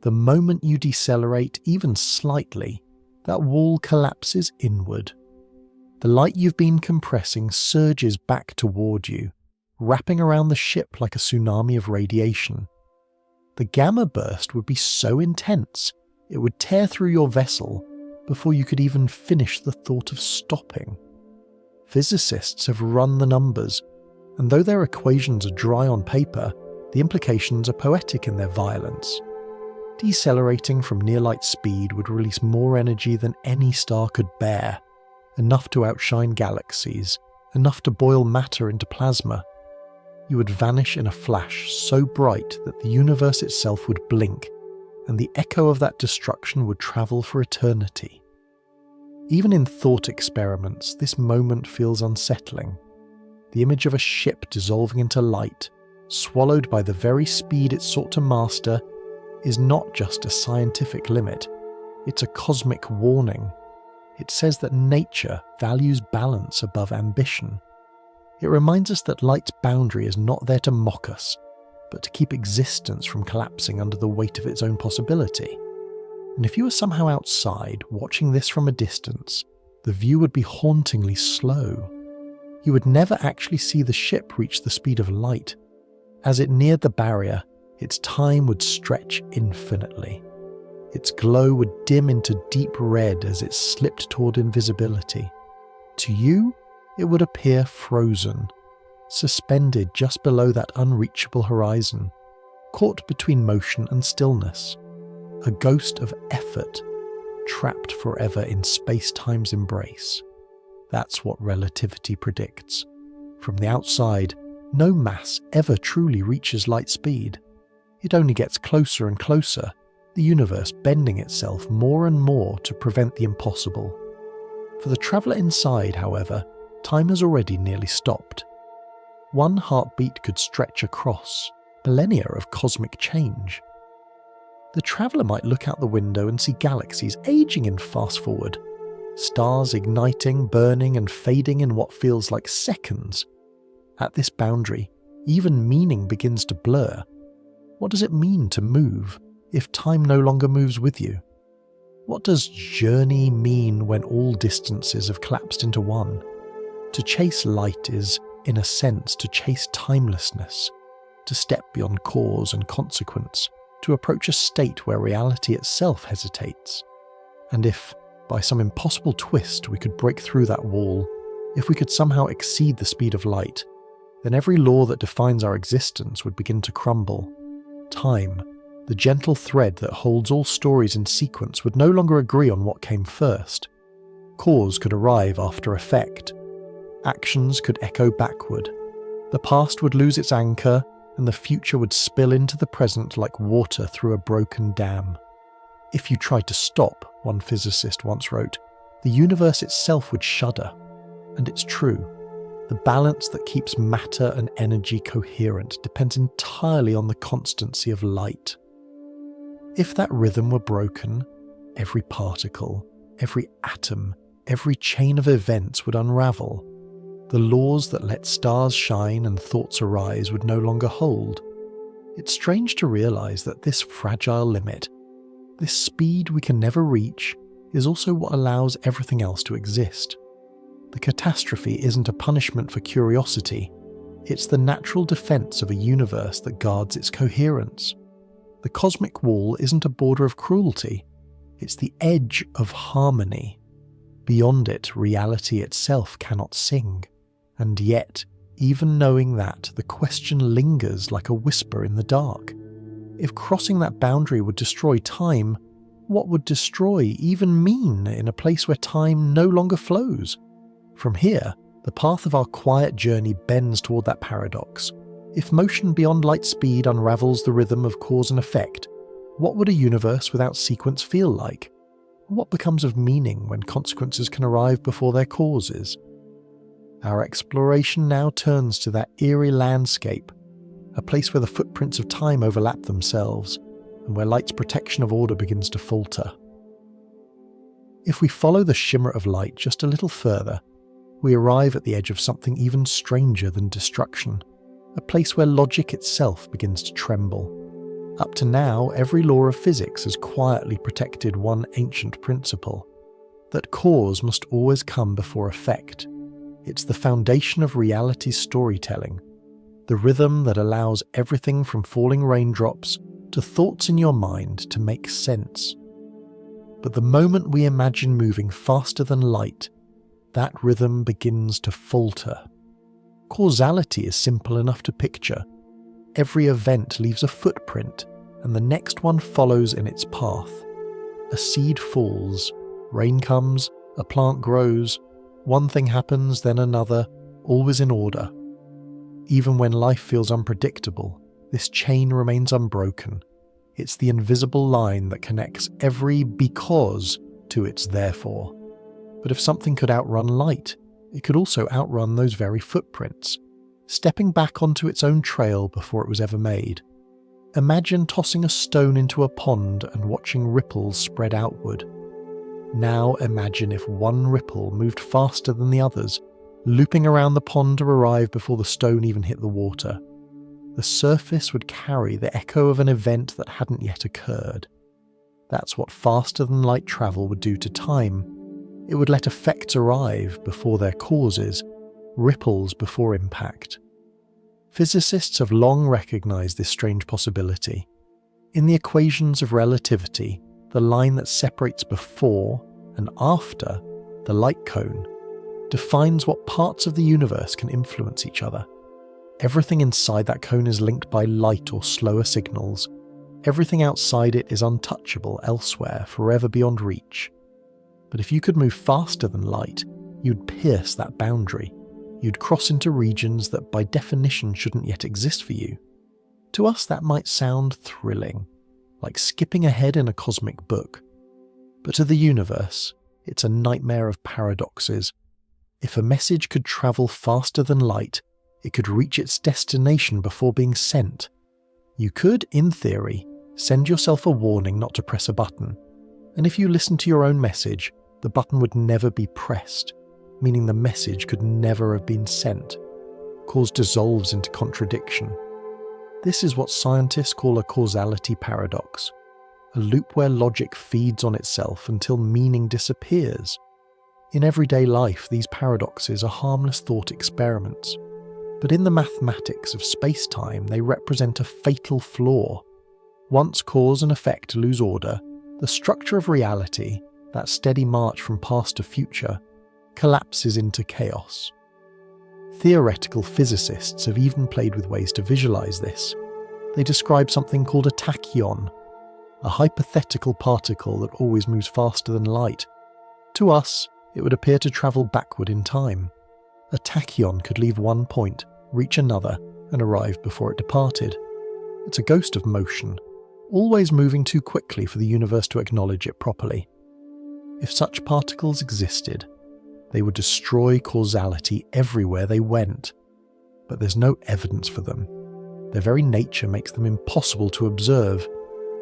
The moment you decelerate even slightly, that wall collapses inward. The light you've been compressing surges back toward you, wrapping around the ship like a tsunami of radiation. The gamma burst would be so intense, it would tear through your vessel before you could even finish the thought of stopping. Physicists have run the numbers, and though their equations are dry on paper, the implications are poetic in their violence. Decelerating from near-light speed would release more energy than any star could bear, enough to outshine galaxies, enough to boil matter into plasma. You would vanish in a flash so bright that the universe itself would blink, and the echo of that destruction would travel for eternity. Even in thought experiments, this moment feels unsettling. The image of a ship dissolving into light, swallowed by the very speed it sought to master, is not just a scientific limit, it's a cosmic warning. It says that nature values balance above ambition. It reminds us that light's boundary is not there to mock us, but to keep existence from collapsing under the weight of its own possibility. And if you were somehow outside, watching this from a distance, the view would be hauntingly slow. You would never actually see the ship reach the speed of light. As it neared the barrier, its time would stretch infinitely. Its glow would dim into deep red as it slipped toward invisibility. To you, it would appear frozen, suspended just below that unreachable horizon, caught between motion and stillness. A ghost of effort, trapped forever in space-time's embrace. That's what relativity predicts. From the outside, no mass ever truly reaches light speed. It only gets closer and closer, the universe bending itself more and more to prevent the impossible. For the traveller inside, however, time has already nearly stopped. One heartbeat could stretch across millennia of cosmic change. The traveller might look out the window and see galaxies aging in fast forward, stars igniting, burning and fading in what feels like seconds. At this boundary, even meaning begins to blur. What does it mean to move if time no longer moves with you? What does journey mean when all distances have collapsed into one? To chase light is, in a sense, to chase timelessness, to step beyond cause and consequence, to approach a state where reality itself hesitates. And if, by some impossible twist, we could break through that wall, if we could somehow exceed the speed of light, then every law that defines our existence would begin to crumble. Time, the gentle thread that holds all stories in sequence, would no longer agree on what came first. Cause could arrive after effect. Actions could echo backward. The past would lose its anchor, and the future would spill into the present like water through a broken dam. If you tried to stop, one physicist once wrote, the universe itself would shudder. And it's true. The balance that keeps matter and energy coherent depends entirely on the constancy of light. If that rhythm were broken, every particle, every atom, every chain of events would unravel. The laws that let stars shine and thoughts arise would no longer hold. It's strange to realize that this fragile limit, this speed we can never reach, is also what allows everything else to exist. The catastrophe isn't a punishment for curiosity, it's the natural defense of a universe that guards its coherence. The cosmic wall isn't a border of cruelty, it's the edge of harmony. Beyond it, reality itself cannot sing. And yet, even knowing that, the question lingers like a whisper in the dark. If crossing that boundary would destroy time, what would destroy even mean in a place where time no longer flows? From here, the path of our quiet journey bends toward that paradox. If motion beyond light speed unravels the rhythm of cause and effect, what would a universe without sequence feel like? What becomes of meaning when consequences can arrive before their causes? Our exploration now turns to that eerie landscape, a place where the footprints of time overlap themselves, and where light's protection of order begins to falter. If we follow the shimmer of light just a little further, we arrive at the edge of something even stranger than destruction, a place where logic itself begins to tremble. Up to now, every law of physics has quietly protected one ancient principle, that cause must always come before effect. It's the foundation of reality's storytelling, the rhythm that allows everything from falling raindrops to thoughts in your mind to make sense. But the moment we imagine moving faster than light, that rhythm begins to falter. Causality is simple enough to picture. Every event leaves a footprint, and the next one follows in its path. A seed falls, rain comes, a plant grows, one thing happens, then another, always in order. Even when life feels unpredictable, this chain remains unbroken. It's the invisible line that connects every because to its therefore. But if something could outrun light, it could also outrun those very footprints, stepping back onto its own trail before it was ever made. Imagine tossing a stone into a pond and watching ripples spread outward. Now imagine if one ripple moved faster than the others, looping around the pond to arrive before the stone even hit the water. The surface would carry the echo of an event that hadn't yet occurred. That's what faster-than-light travel would do to time. It would let effects arrive before their causes, ripples before impact. Physicists have long recognized this strange possibility. In the equations of relativity, the line that separates before and after the light cone defines what parts of the universe can influence each other. Everything inside that cone is linked by light or slower signals. Everything outside it is untouchable elsewhere, forever beyond reach. But if you could move faster than light, you'd pierce that boundary. You'd cross into regions that by definition shouldn't yet exist for you. To us that might sound thrilling, like skipping ahead in a cosmic book. But to the universe, it's a nightmare of paradoxes. If a message could travel faster than light, it could reach its destination before being sent. You could, in theory, send yourself a warning not to press a button. And if you listen to your own message, the button would never be pressed, meaning the message could never have been sent. Cause dissolves into contradiction. This is what scientists call a causality paradox, a loop where logic feeds on itself until meaning disappears. In everyday life, these paradoxes are harmless thought experiments. But in the mathematics of space-time, they represent a fatal flaw. Once cause and effect lose order, the structure of reality, that steady march from past to future, collapses into chaos. Theoretical physicists have even played with ways to visualize this. They describe something called a tachyon, a hypothetical particle that always moves faster than light. To us, it would appear to travel backward in time. A tachyon could leave one point, reach another, and arrive before it departed. It's a ghost of motion, always moving too quickly for the universe to acknowledge it properly. If such particles existed, they would destroy causality everywhere they went. But there's no evidence for them. Their very nature makes them impossible to observe,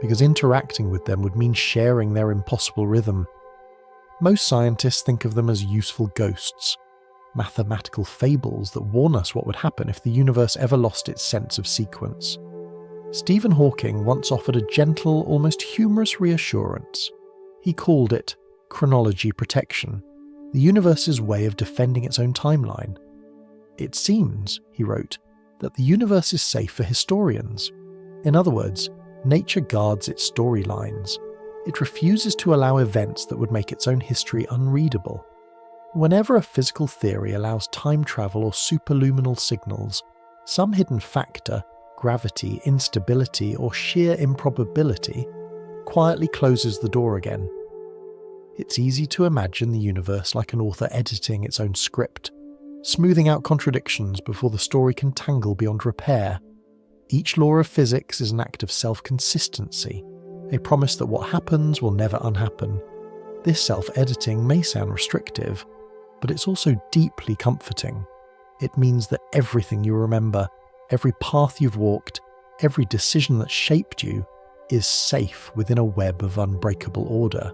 because interacting with them would mean sharing their impossible rhythm. Most scientists think of them as useful ghosts, mathematical fables that warn us what would happen if the universe ever lost its sense of sequence. Stephen Hawking once offered a gentle, almost humorous reassurance. He called it chronology protection, the universe's way of defending its own timeline. It seems, he wrote, that the universe is safe for historians. In other words, nature guards its storylines. It refuses to allow events that would make its own history unreadable. Whenever a physical theory allows time travel or superluminal signals, some hidden factor, gravity, instability, or sheer improbability, quietly closes the door again. It's easy to imagine the universe like an author editing its own script, smoothing out contradictions before the story can tangle beyond repair. Each law of physics is an act of self-consistency, a promise that what happens will never unhappen. This self-editing may sound restrictive, but it's also deeply comforting. It means that everything you remember, every path you've walked, every decision that shaped you, is safe within a web of unbreakable order.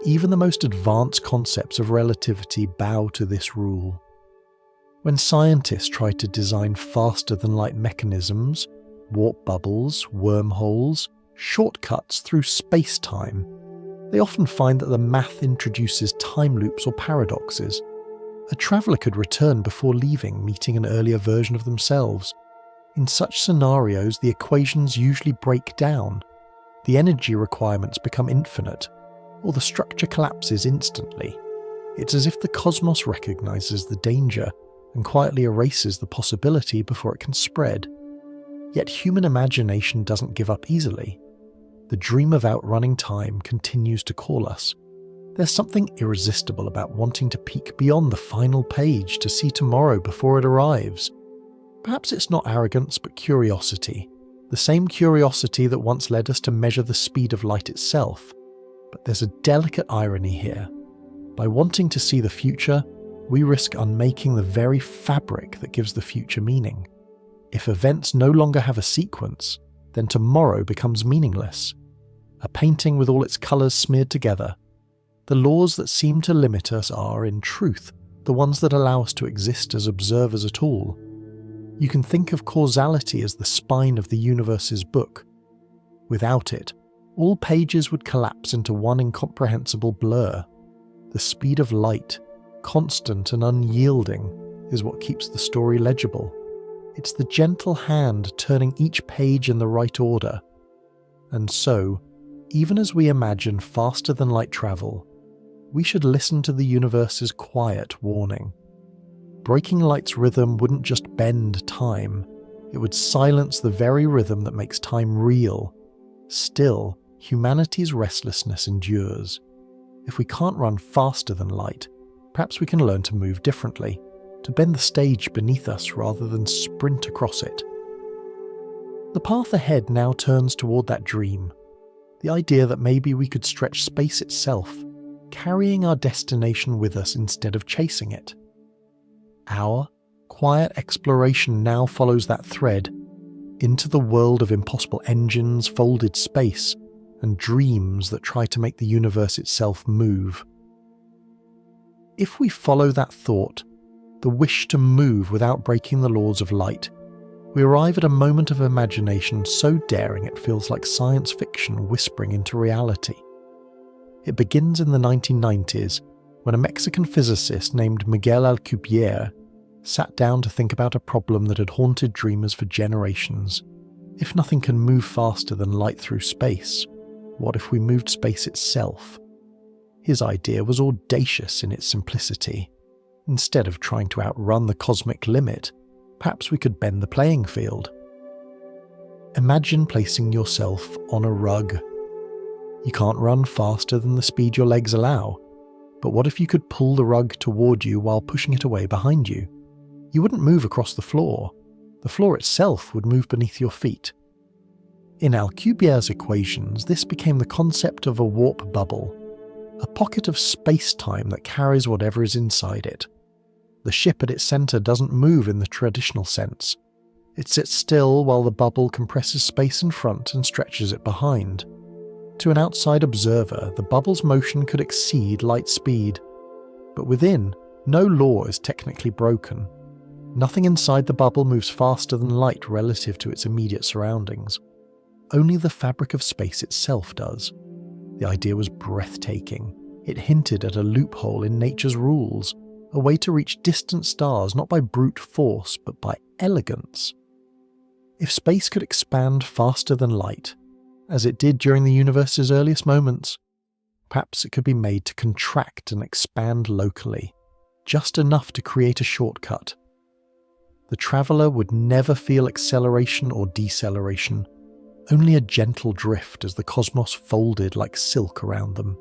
Even the most advanced concepts of relativity bow to this rule. When scientists try to design faster-than-light mechanisms, warp bubbles, wormholes, shortcuts through space-time, they often find that the math introduces time loops or paradoxes. A traveller could return before leaving, meeting an earlier version of themselves. In such scenarios, the equations usually break down, the energy requirements become infinite, or the structure collapses instantly. It's as if the cosmos recognizes the danger and quietly erases the possibility before it can spread. Yet human imagination doesn't give up easily. The dream of outrunning time continues to call us. There's something irresistible about wanting to peek beyond the final page to see tomorrow before it arrives. Perhaps it's not arrogance but curiosity, the same curiosity that once led us to measure the speed of light itself. But there's a delicate irony here. By wanting to see the future, we risk unmaking the very fabric that gives the future meaning. If events no longer have a sequence, then tomorrow becomes meaningless. A painting with all its colours smeared together. The laws that seem to limit us are, in truth, the ones that allow us to exist as observers at all. You can think of causality as the spine of the universe's book. Without it, all pages would collapse into one incomprehensible blur. The speed of light, constant and unyielding, is what keeps the story legible. It's the gentle hand turning each page in the right order. And so, even as we imagine faster-than-light travel, we should listen to the universe's quiet warning. Breaking light's rhythm wouldn't just bend time, it would silence the very rhythm that makes time real. Still, humanity's restlessness endures. If we can't run faster than light, perhaps we can learn to move differently, to bend the stage beneath us rather than sprint across it. The path ahead now turns toward that dream, the idea that maybe we could stretch space itself, carrying our destination with us instead of chasing it. Our quiet exploration now follows that thread into the world of impossible engines, folded space, and dreams that try to make the universe itself move. If we follow that thought, the wish to move without breaking the laws of light, we arrive at a moment of imagination so daring it feels like science fiction whispering into reality. It begins in the 1990s, when a Mexican physicist named Miguel Alcubierre sat down to think about a problem that had haunted dreamers for generations. If nothing can move faster than light through space, what if we moved space itself? His idea was audacious in its simplicity. Instead of trying to outrun the cosmic limit, perhaps we could bend the playing field. Imagine placing yourself on a rug. You can't run faster than the speed your legs allow, but what if you could pull the rug toward you while pushing it away behind you? You wouldn't move across the floor. The floor itself would move beneath your feet. In Alcubierre's equations, this became the concept of a warp bubble, a pocket of space-time that carries whatever is inside it. The ship at its centre doesn't move in the traditional sense. It sits still while the bubble compresses space in front and stretches it behind. To an outside observer, the bubble's motion could exceed light speed. But within, no law is technically broken. Nothing inside the bubble moves faster than light relative to its immediate surroundings. Only the fabric of space itself does. The idea was breathtaking. It hinted at a loophole in nature's rules, a way to reach distant stars not by brute force but by elegance. If space could expand faster than light, as it did during the universe's earliest moments, perhaps it could be made to contract and expand locally, just enough to create a shortcut. The traveller would never feel acceleration or deceleration, only a gentle drift as the cosmos folded like silk around them.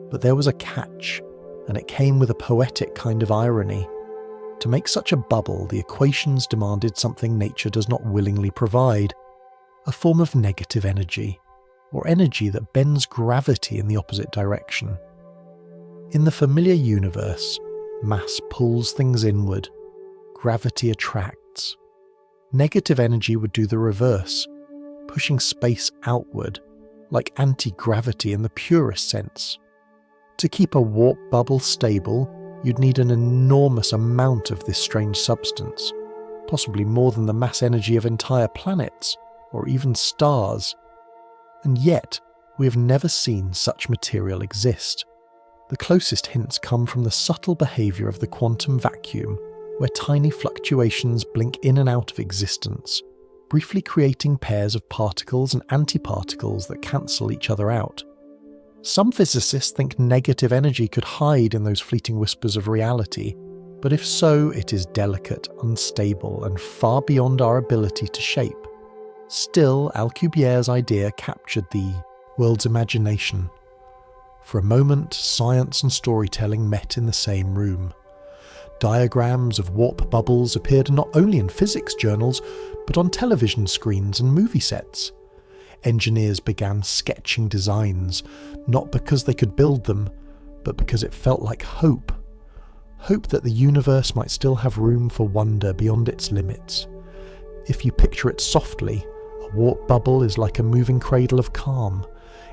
But there was a catch, and it came with a poetic kind of irony. To make such a bubble, the equations demanded something nature does not willingly provide, a form of negative energy, or energy that bends gravity in the opposite direction. In the familiar universe, mass pulls things inward, gravity attracts. Negative energy would do the reverse. pushing space outward, like anti-gravity in the purest sense. To keep a warp bubble stable, you'd need an enormous amount of this strange substance, possibly more than the mass energy of entire planets, or even stars. And yet, we have never seen such material exist. The closest hints come from the subtle behaviour of the quantum vacuum, where tiny fluctuations blink in and out of existence, briefly creating pairs of particles and antiparticles that cancel each other out. Some physicists think negative energy could hide in those fleeting whispers of reality, but if so, it is delicate, unstable, and far beyond our ability to shape. Still, Alcubierre's idea captured the world's imagination. For a moment, science and storytelling met in the same room. Diagrams of warp bubbles appeared not only in physics journals, but on television screens and movie sets. Engineers began sketching designs, not because they could build them, but because it felt like hope. Hope that the universe might still have room for wonder beyond its limits. If you picture it softly, a warp bubble is like a moving cradle of calm.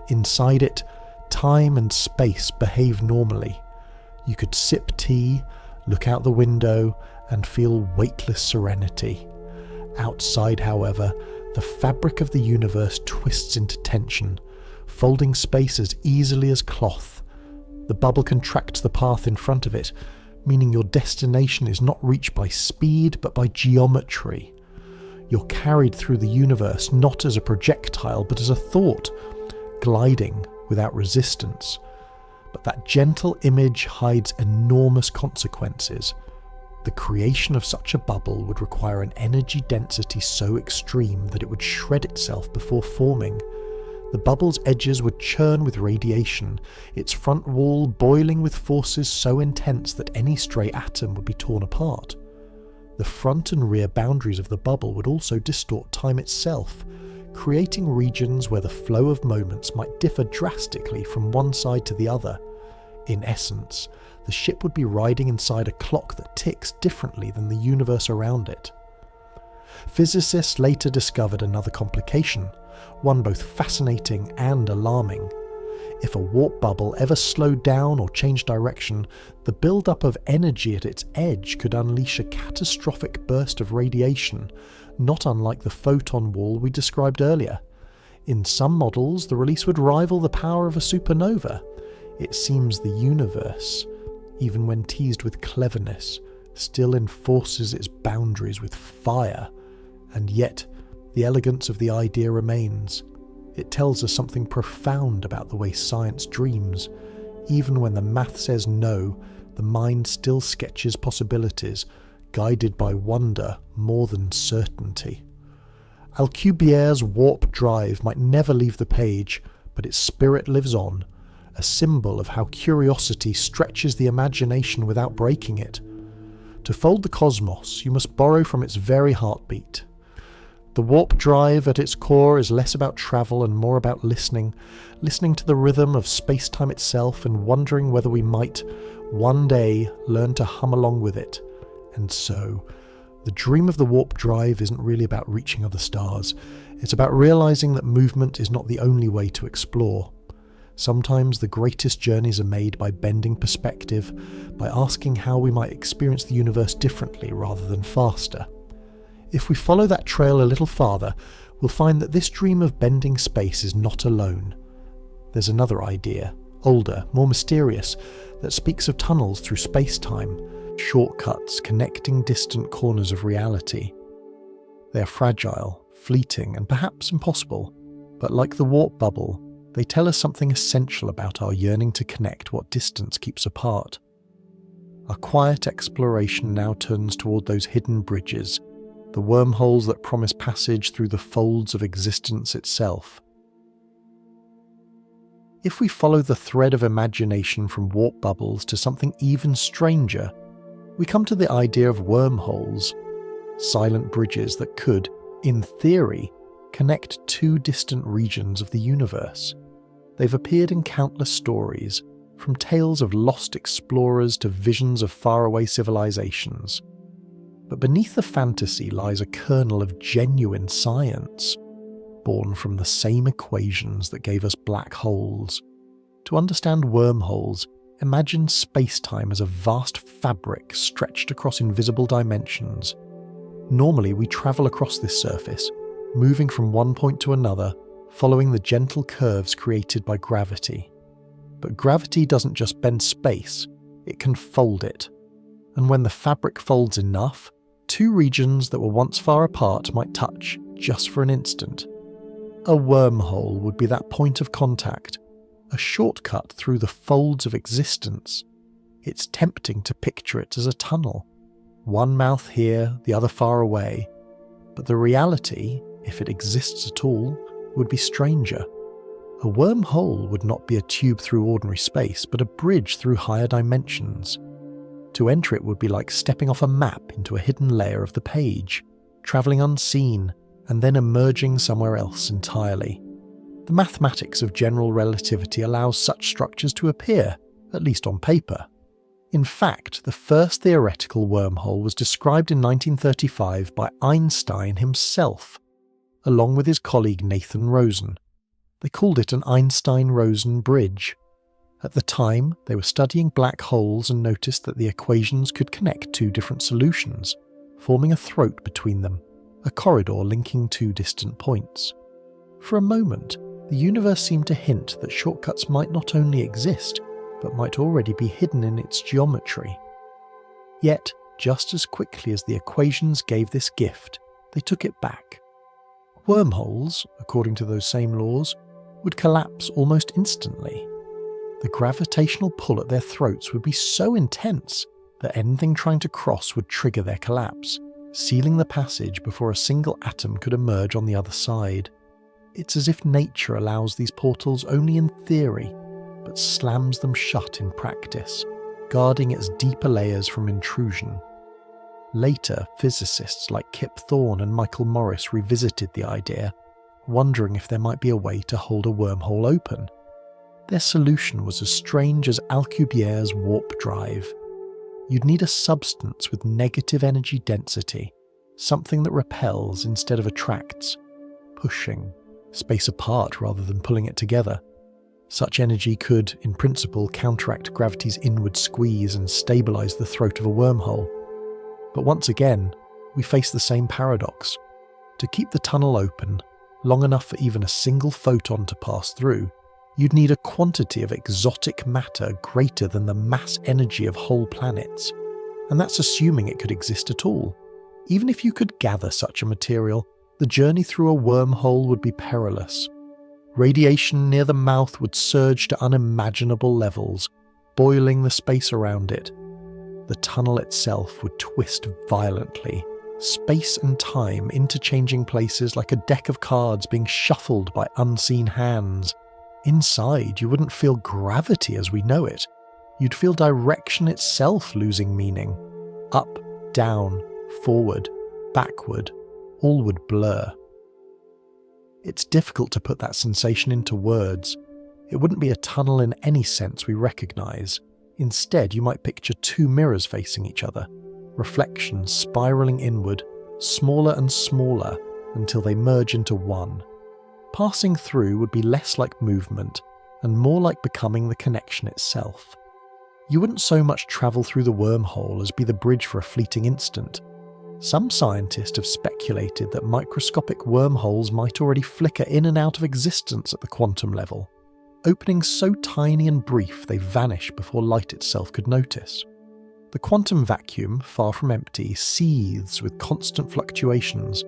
Inside it, time and space behave normally. You could sip tea, look out the window, and feel weightless serenity. Outside, however, the fabric of the universe twists into tension, folding space as easily as cloth. The bubble contracts the path in front of it, meaning your destination is not reached by speed but by geometry. You're carried through the universe not as a projectile but as a thought, gliding without resistance. But that gentle image hides enormous consequences. The creation of such a bubble would require an energy density so extreme that it would shred itself before forming. The bubble's edges would churn with radiation, its front wall boiling with forces so intense that any stray atom would be torn apart. The front and rear boundaries of the bubble would also distort time itself, creating regions where the flow of moments might differ drastically from one side to the other. In essence, the ship would be riding inside a clock that ticks differently than the universe around it. Physicists later discovered another complication, one both fascinating and alarming. If a warp bubble ever slowed down or changed direction, the build-up of energy at its edge could unleash a catastrophic burst of radiation, not unlike the photon wall we described earlier. In some models, the release would rival the power of a supernova. It seems the universe, even when teased with cleverness, still enforces its boundaries with fire, and yet the elegance of the idea remains. It tells us something profound about the way science dreams. Even when the math says no, the mind still sketches possibilities, guided by wonder more than certainty. Alcubierre's warp drive might never leave the page, but its spirit lives on, a symbol of how curiosity stretches the imagination without breaking it. To fold the cosmos, you must borrow from its very heartbeat. The warp drive at its core is less about travel and more about listening to the rhythm of space-time itself and wondering whether we might, one day, learn to hum along with it. And so, the dream of the warp drive isn't really about reaching other stars. It's about realizing that movement is not the only way to explore. Sometimes the greatest journeys are made by bending perspective, by asking how we might experience the universe differently rather than faster. If we follow that trail a little farther, we'll find that this dream of bending space is not alone. There's another idea, older, more mysterious, that speaks of tunnels through space-time, shortcuts connecting distant corners of reality. They are fragile, fleeting, and perhaps impossible, but like the warp bubble, they tell us something essential about our yearning to connect what distance keeps apart. Our quiet exploration now turns toward those hidden bridges, the wormholes that promise passage through the folds of existence itself. If we follow the thread of imagination from warp bubbles to something even stranger, we come to the idea of wormholes, silent bridges that could, in theory, connect two distant regions of the universe. They've appeared in countless stories, from tales of lost explorers to visions of faraway civilizations. But beneath the fantasy lies a kernel of genuine science. born from the same equations that gave us black holes. To understand wormholes, imagine space-time as a vast fabric stretched across invisible dimensions. Normally, we travel across this surface, moving from one point to another, following the gentle curves created by gravity. But gravity doesn't just bend space, it can fold it. And when the fabric folds enough, two regions that were once far apart might touch, just for an instant. A wormhole would be that point of contact, a shortcut through the folds of existence. It's tempting to picture it as a tunnel. One mouth here, the other far away. But the reality, if it exists at all, would be stranger. A wormhole would not be a tube through ordinary space, but a bridge through higher dimensions. To enter it would be like stepping off a map into a hidden layer of the page, travelling unseen, and then emerging somewhere else entirely. The mathematics of general relativity allows such structures to appear, at least on paper. In fact, the first theoretical wormhole was described in 1935 by Einstein himself, along with his colleague Nathan Rosen. They called it an Einstein-Rosen bridge. At the time, they were studying black holes and noticed that the equations could connect two different solutions, forming a throat between them, a corridor linking two distant points. For a moment, the universe seemed to hint that shortcuts might not only exist, but might already be hidden in its geometry. Yet, just as quickly as the equations gave this gift, they took it back. Wormholes, according to those same laws, would collapse almost instantly. The gravitational pull at their throats would be so intense that anything trying to cross would trigger their collapse, sealing the passage before a single atom could emerge on the other side. It's as if nature allows these portals only in theory, but slams them shut in practice, guarding its deeper layers from intrusion. Later, physicists like Kip Thorne and Michael Morris revisited the idea, wondering if there might be a way to hold a wormhole open. Their solution was as strange as Alcubierre's warp drive. You'd need a substance with negative energy density, something that repels instead of attracts, pushing space apart rather than pulling it together. Such energy could, in principle, counteract gravity's inward squeeze and stabilize the throat of a wormhole. But once again, we face the same paradox. To keep the tunnel open, long enough for even a single photon to pass through, you'd need a quantity of exotic matter greater than the mass energy of whole planets. And that's assuming it could exist at all. Even if you could gather such a material, the journey through a wormhole would be perilous. Radiation near the mouth would surge to unimaginable levels, boiling the space around it. The tunnel itself would twist violently, space and time interchanging places like a deck of cards being shuffled by unseen hands. Inside, you wouldn't feel gravity as we know it. You'd feel direction itself losing meaning. Up, down, forward, backward, all would blur. It's difficult to put that sensation into words. It wouldn't be a tunnel in any sense we recognise. Instead, you might picture two mirrors facing each other, reflections spiralling inward, smaller and smaller, until they merge into one. Passing through would be less like movement, and more like becoming the connection itself. You wouldn't so much travel through the wormhole as be the bridge for a fleeting instant. Some scientists have speculated that microscopic wormholes might already flicker in and out of existence at the quantum level, openings so tiny and brief they vanish before light itself could notice. The quantum vacuum, far from empty, seethes with constant fluctuations,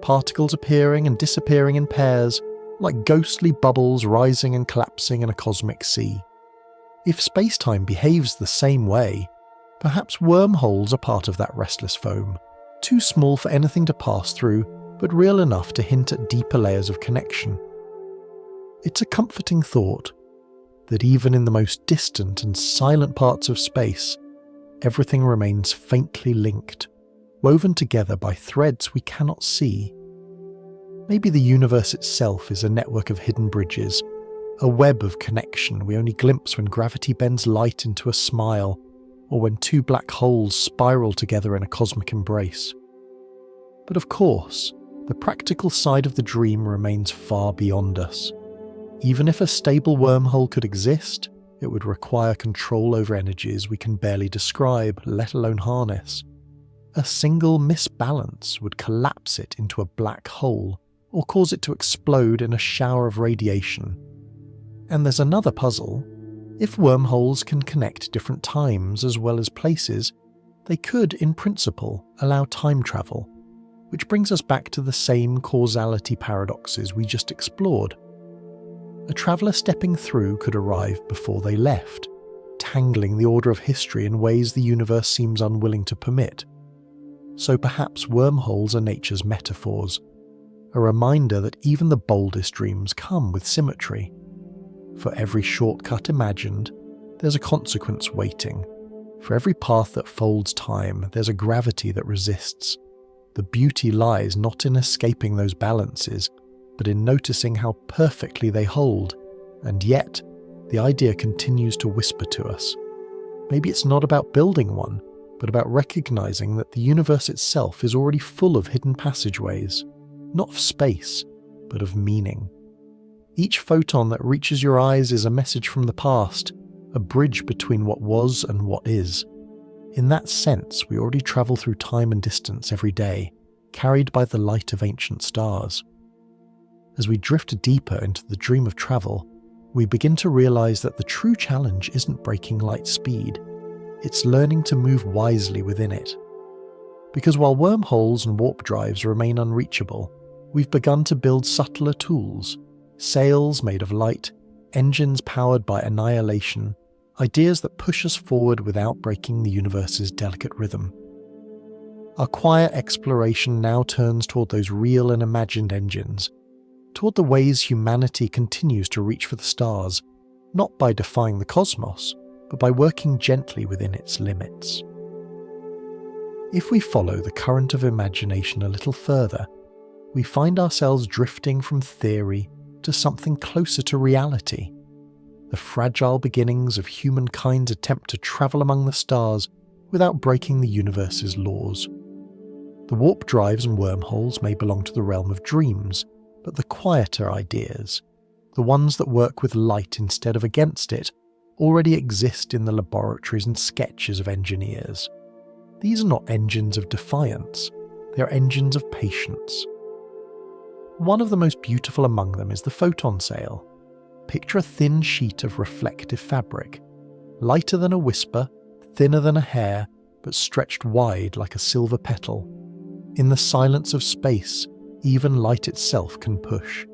particles appearing and disappearing in pairs, like ghostly bubbles rising and collapsing in a cosmic sea. If space-time behaves the same way, perhaps wormholes are part of that restless foam, too small for anything to pass through, but real enough to hint at deeper layers of connection. It's a comforting thought that even in the most distant and silent parts of space, everything remains faintly linked, woven together by threads we cannot see. Maybe the universe itself is a network of hidden bridges, a web of connection we only glimpse when gravity bends light into a smile, or when two black holes spiral together in a cosmic embrace. But of course, the practical side of the dream remains far beyond us. Even if a stable wormhole could exist, it would require control over energies we can barely describe, let alone harness. A single misbalance would collapse it into a black hole, or cause it to explode in a shower of radiation. And there's another puzzle. If wormholes can connect different times as well as places, they could, in principle, allow time travel, which brings us back to the same causality paradoxes we just explored. A traveller stepping through could arrive before they left, tangling the order of history in ways the universe seems unwilling to permit. So perhaps wormholes are nature's metaphors, a reminder that even the boldest dreams come with symmetry. For every shortcut imagined, there's a consequence waiting. For every path that folds time, there's a gravity that resists. The beauty lies not in escaping those balances, but in noticing how perfectly they hold. And yet, the idea continues to whisper to us. Maybe it's not about building one, but about recognizing that the universe itself is already full of hidden passageways, not of space, but of meaning. Each photon that reaches your eyes is a message from the past, a bridge between what was and what is. In that sense, we already travel through time and distance every day, carried by the light of ancient stars. As we drift deeper into the dream of travel, we begin to realize that the true challenge isn't breaking light speed, it's learning to move wisely within it. Because while wormholes and warp drives remain unreachable, we've begun to build subtler tools, sails made of light, engines powered by annihilation, ideas that push us forward without breaking the universe's delicate rhythm. Our quiet exploration now turns toward those real and imagined engines, toward the ways humanity continues to reach for the stars, not by defying the cosmos, but by working gently within its limits. If we follow the current of imagination a little further, we find ourselves drifting from theory to something closer to reality. The fragile beginnings of humankind's attempt to travel among the stars without breaking the universe's laws. The warp drives and wormholes may belong to the realm of dreams, but the quieter ideas, the ones that work with light instead of against it, already exist in the laboratories and sketches of engineers. These are not engines of defiance, they are engines of patience. One of the most beautiful among them is the photon sail. Picture a thin sheet of reflective fabric, lighter than a whisper, thinner than a hair, but stretched wide like a silver petal. In the silence of space, even light itself can push.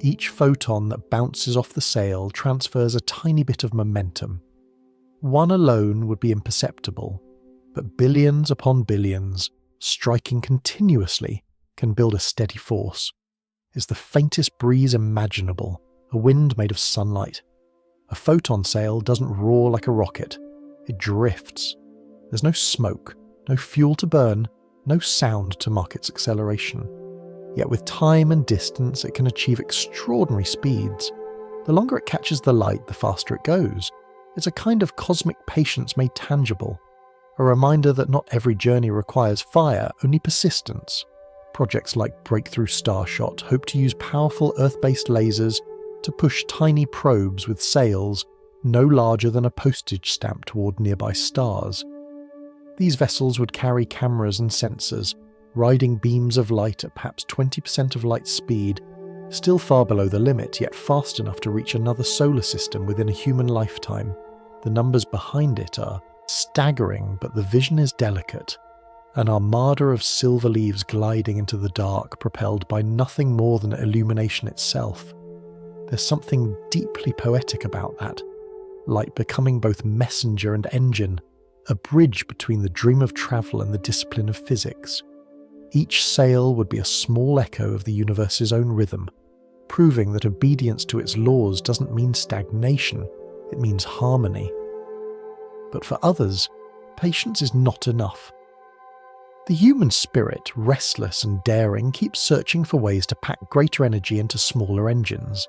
Each photon that bounces off the sail transfers a tiny bit of momentum. One alone would be imperceptible, but billions upon billions, striking continuously, can build a steady force. It's the faintest breeze imaginable, a wind made of sunlight. A photon sail doesn't roar like a rocket, it drifts. There's no smoke, no fuel to burn, no sound to mark its acceleration. Yet with time and distance it can achieve extraordinary speeds. The longer it catches the light, the faster it goes. It's a kind of cosmic patience made tangible, a reminder that not every journey requires fire, only persistence. Projects like Breakthrough Starshot hope to use powerful Earth-based lasers to push tiny probes with sails no larger than a postage stamp toward nearby stars. These vessels would carry cameras and sensors, riding beams of light at perhaps 20% of light speed, still far below the limit, yet fast enough to reach another solar system within a human lifetime. The numbers behind it are staggering, but the vision is delicate. An armada of silver leaves gliding into the dark, propelled by nothing more than illumination itself. There's something deeply poetic about that, light becoming both messenger and engine, a bridge between the dream of travel and the discipline of physics. Each sail would be a small echo of the universe's own rhythm, proving that obedience to its laws doesn't mean stagnation, it means harmony. But for others, patience is not enough. The human spirit, restless and daring, keeps searching for ways to pack greater energy into smaller engines.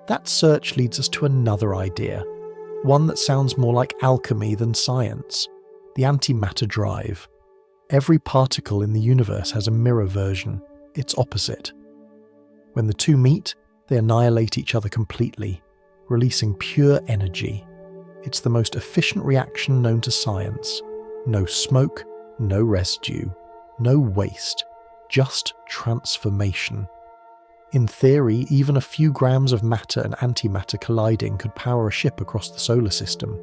That search leads us to another idea, one that sounds more like alchemy than science, the antimatter drive. Every particle in the universe has a mirror version, its opposite. When the two meet, they annihilate each other completely, releasing pure energy. It's the most efficient reaction known to science. No smoke, no residue, no waste, just transformation. In theory, even a few grams of matter and antimatter colliding could power a ship across the solar system.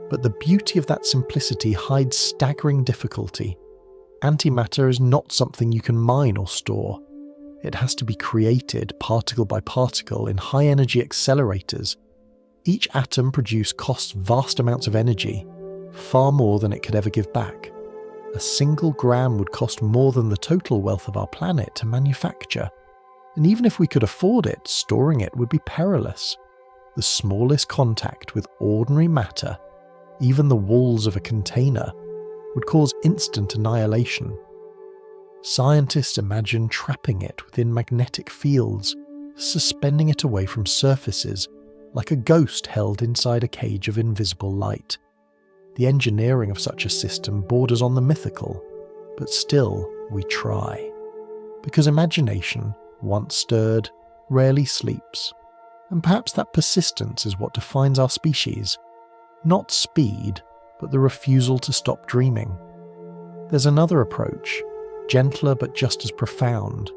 But the beauty of that simplicity hides staggering difficulty. Antimatter is not something you can mine or store. It has to be created particle by particle in high-energy accelerators. Each atom produced costs vast amounts of energy, far more than it could ever give back. A single gram would cost more than the total wealth of our planet to manufacture. And even if we could afford it, storing it would be perilous. The smallest contact with ordinary matter, even the walls of a container, would cause instant annihilation. Scientists imagine trapping it within magnetic fields, suspending it away from surfaces, like a ghost held inside a cage of invisible light. The engineering of such a system borders on the mythical, but still we try. Because imagination, once stirred, rarely sleeps. And perhaps that persistence is what defines our species. Not speed, but the refusal to stop dreaming. There's another approach, gentler but just as profound,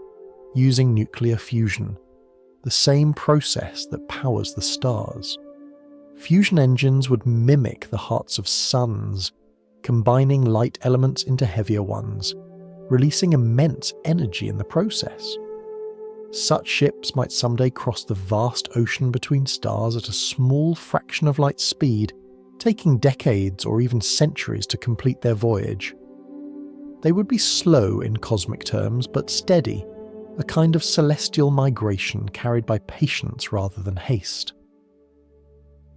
using nuclear fusion, the same process that powers the stars. Fusion engines would mimic the hearts of suns, combining light elements into heavier ones, releasing immense energy in the process. Such ships might someday cross the vast ocean between stars at a small fraction of light speed, taking decades or even centuries to complete their voyage. They would be slow in cosmic terms, but steady, a kind of celestial migration carried by patience rather than haste.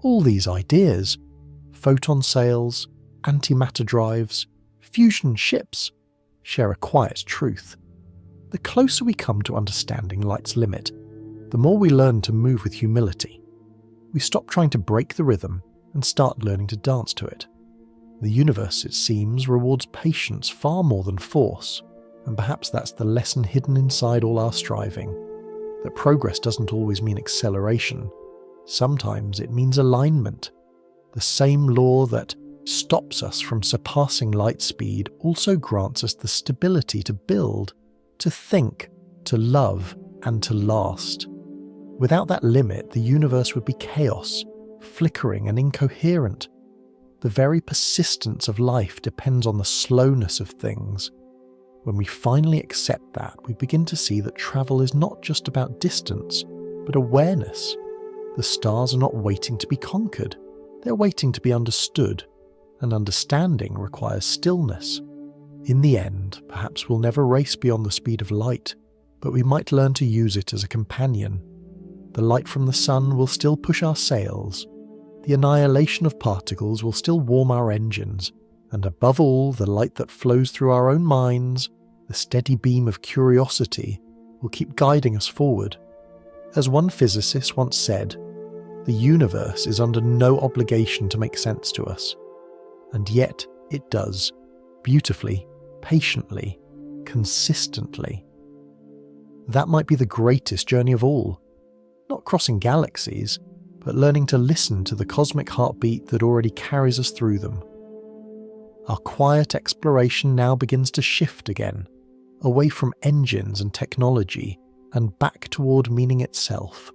All these ideas, photon sails, antimatter drives, fusion ships, share a quiet truth. The closer we come to understanding light's limit, the more we learn to move with humility. We stop trying to break the rhythm and start learning to dance to it. The universe, it seems, rewards patience far more than force, and perhaps that's the lesson hidden inside all our striving, that progress doesn't always mean acceleration. Sometimes it means alignment. The same law that stops us from surpassing light speed also grants us the stability to build, to think, to love, and to last. Without that limit, the universe would be chaos, flickering and incoherent. The very persistence of life depends on the slowness of things. When we finally accept that, we begin to see that travel is not just about distance, but awareness. The stars are not waiting to be conquered, they're waiting to be understood, and understanding requires stillness. In the end, perhaps we'll never race beyond the speed of light, but we might learn to use it as a companion. The light from the sun will still push our sails, the annihilation of particles will still warm our engines, and above all, the light that flows through our own minds, the steady beam of curiosity, will keep guiding us forward. As one physicist once said, the universe is under no obligation to make sense to us, and yet it does, beautifully, patiently, consistently. That might be the greatest journey of all, not crossing galaxies, but learning to listen to the cosmic heartbeat that already carries us through them. Our quiet exploration now begins to shift again, away from engines and technology, and back toward meaning itself,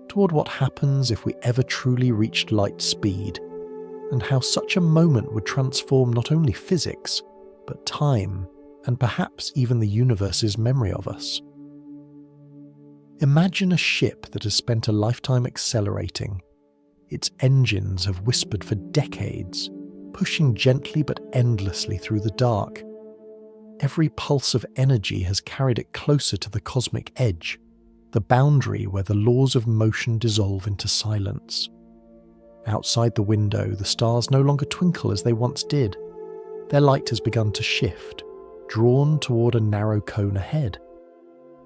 toward what happens if we ever truly reached light speed, and how such a moment would transform not only physics, but time, and perhaps even the universe's memory of us. Imagine a ship that has spent a lifetime accelerating. Its engines have whispered for decades, pushing gently but endlessly through the dark. Every pulse of energy has carried it closer to the cosmic edge, the boundary where the laws of motion dissolve into silence. Outside the window, the stars no longer twinkle as they once did. Their light has begun to shift, drawn toward a narrow cone ahead.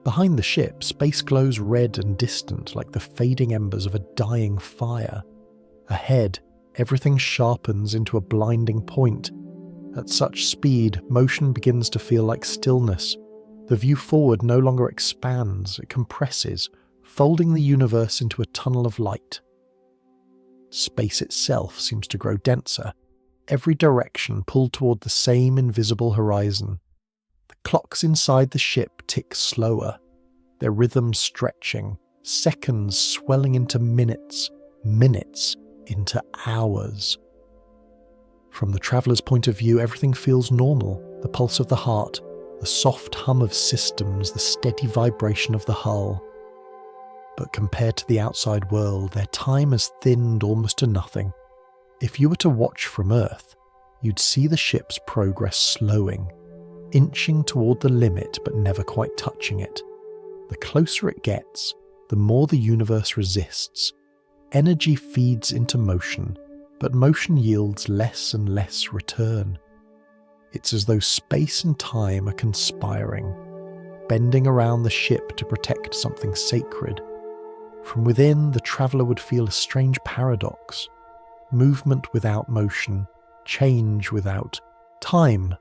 Behind the ship, space glows red and distant like the fading embers of a dying fire. Ahead, everything sharpens into a blinding point. At such speed, motion begins to feel like stillness, The view forward no longer expands, it compresses, folding the universe into a tunnel of light. Space itself seems to grow denser, every direction pulled toward the same invisible horizon. The clocks inside the ship tick slower, their rhythms stretching, seconds swelling into minutes, minutes into hours. From the traveller's point of view, everything feels normal, the pulse of the heart, the soft hum of systems, the steady vibration of the hull. But compared to the outside world, their time has thinned almost to nothing. If you were to watch from Earth, you'd see the ship's progress slowing, inching toward the limit but never quite touching it. The closer it gets, the more the universe resists. Energy feeds into motion, but motion yields less and less return. It's as though space and time are conspiring, bending around the ship to protect something sacred. From within, the traveller would feel a strange paradox. Movement without motion, change without time.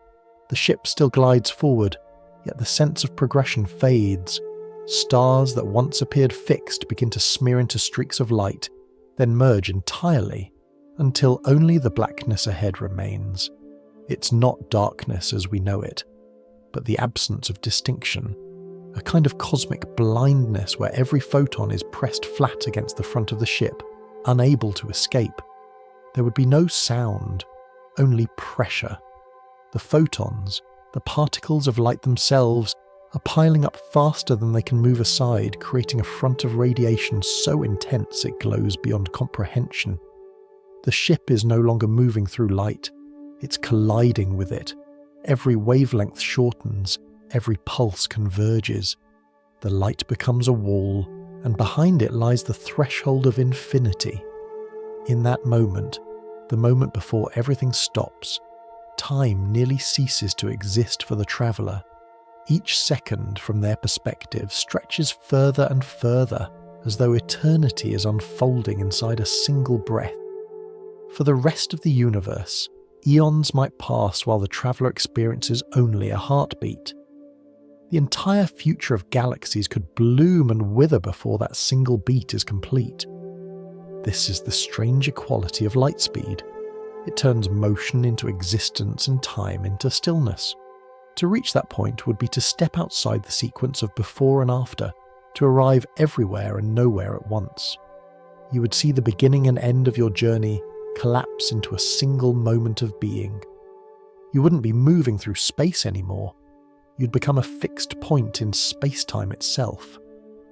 The ship still glides forward, yet the sense of progression fades. Stars that once appeared fixed begin to smear into streaks of light, then merge entirely, until only the blackness ahead remains. It's not darkness as we know it, but the absence of distinction, a kind of cosmic blindness where every photon is pressed flat against the front of the ship, unable to escape. There would be no sound, only pressure. The photons, the particles of light themselves, are piling up faster than they can move aside, creating a front of radiation so intense it glows beyond comprehension. The ship is no longer moving through light, it's colliding with it. Every wavelength shortens, every pulse converges. The light becomes a wall, and behind it lies the threshold of infinity. In that moment, the moment before everything stops, time nearly ceases to exist for the traveller. Each second, from their perspective, stretches further and further, as though eternity is unfolding inside a single breath. For the rest of the universe, eons might pass while the traveller experiences only a heartbeat. The entire future of galaxies could bloom and wither before that single beat is complete. This is the strange equality of light speed. It turns motion into existence and time into stillness. To reach that point would be to step outside the sequence of before and after, to arrive everywhere and nowhere at once. You would see the beginning and end of your journey collapse into a single moment of being. You wouldn't be moving through space anymore. You'd become a fixed point in space-time itself,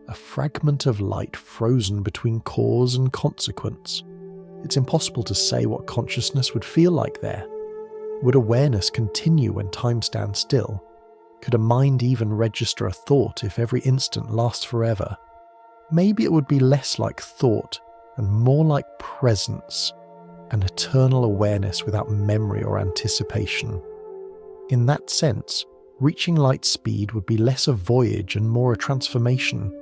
a fragment of light frozen between cause and consequence. It's impossible to say what consciousness would feel like there. Would awareness continue when time stands still? Could a mind even register a thought if every instant lasts forever? Maybe it would be less like thought and more like presence, an eternal awareness without memory or anticipation. In that sense, reaching light speed would be less a voyage and more a transformation,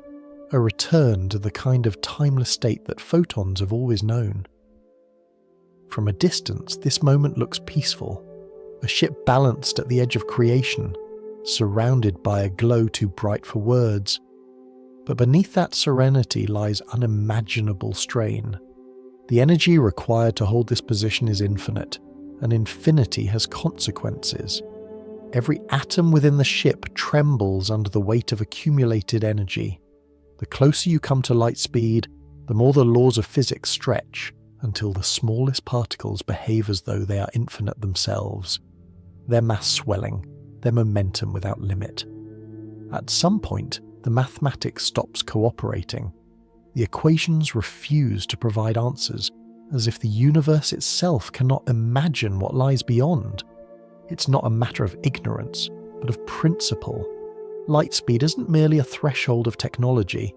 a return to the kind of timeless state that photons have always known. From a distance, this moment looks peaceful, a ship balanced at the edge of creation, surrounded by a glow too bright for words. But beneath that serenity lies unimaginable strain. The energy required to hold this position is infinite, and infinity has consequences. Every atom within the ship trembles under the weight of accumulated energy. The closer you come to light speed, the more the laws of physics stretch, until the smallest particles behave as though they are infinite themselves, their mass swelling, their momentum without limit. At some point, the mathematics stops cooperating. The equations refuse to provide answers, as if the universe itself cannot imagine what lies beyond. It's not a matter of ignorance, but of principle. Light speed isn't merely a threshold of technology,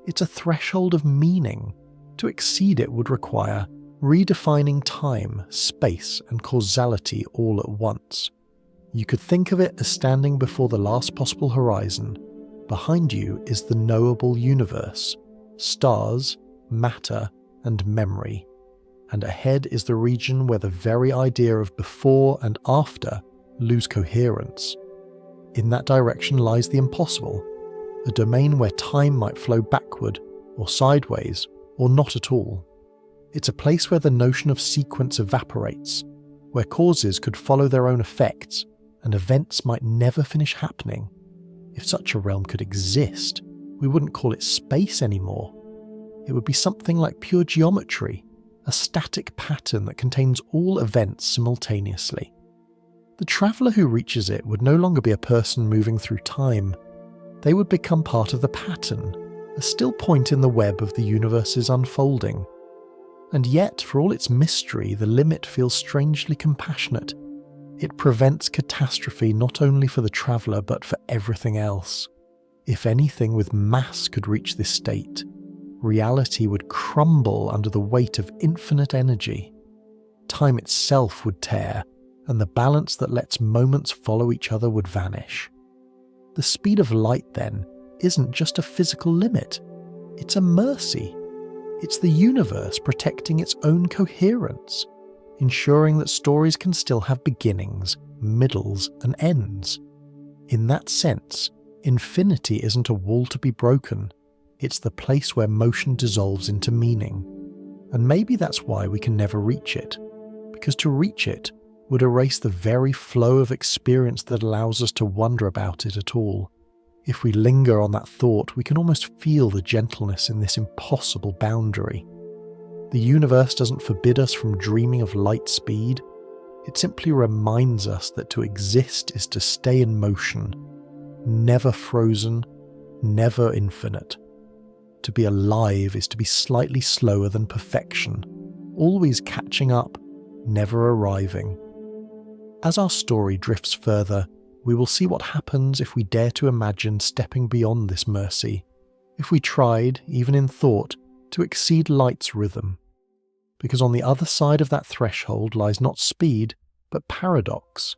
it's a threshold of meaning. To exceed it would require redefining time, space, and causality all at once. You could think of it as standing before the last possible horizon. Behind you is the knowable universe, stars, matter, and memory. And ahead is the region where the very idea of before and after lose coherence. In that direction lies the impossible, a domain where time might flow backward or sideways or not at all. It's a place where the notion of sequence evaporates, where causes could follow their own effects and events might never finish happening. If such a realm could exist, we wouldn't call it space anymore. It would be something like pure geometry, a static pattern that contains all events simultaneously. The traveller who reaches it would no longer be a person moving through time. They would become part of the pattern, a still point in the web of the universe's unfolding. And yet, for all its mystery, the limit feels strangely compassionate. It prevents catastrophe not only for the traveller but for everything else. If anything with mass could reach this state, reality would crumble under the weight of infinite energy. Time itself would tear, and the balance that lets moments follow each other would vanish. The speed of light, then, isn't just a physical limit. It's a mercy. It's the universe protecting its own coherence, ensuring that stories can still have beginnings, middles, and ends. In that sense, infinity isn't a wall to be broken. It's the place where motion dissolves into meaning. And maybe that's why we can never reach it, because to reach it would erase the very flow of experience that allows us to wonder about it at all. If we linger on that thought, we can almost feel the gentleness in this impossible boundary. The universe doesn't forbid us from dreaming of light speed. It simply reminds us that to exist is to stay in motion, never frozen, never infinite. To be alive is to be slightly slower than perfection, always catching up, never arriving. As our story drifts further, we will see what happens if we dare to imagine stepping beyond this mercy, if we tried, even in thought, to exceed light's rhythm. Because on the other side of that threshold lies not speed, but paradox,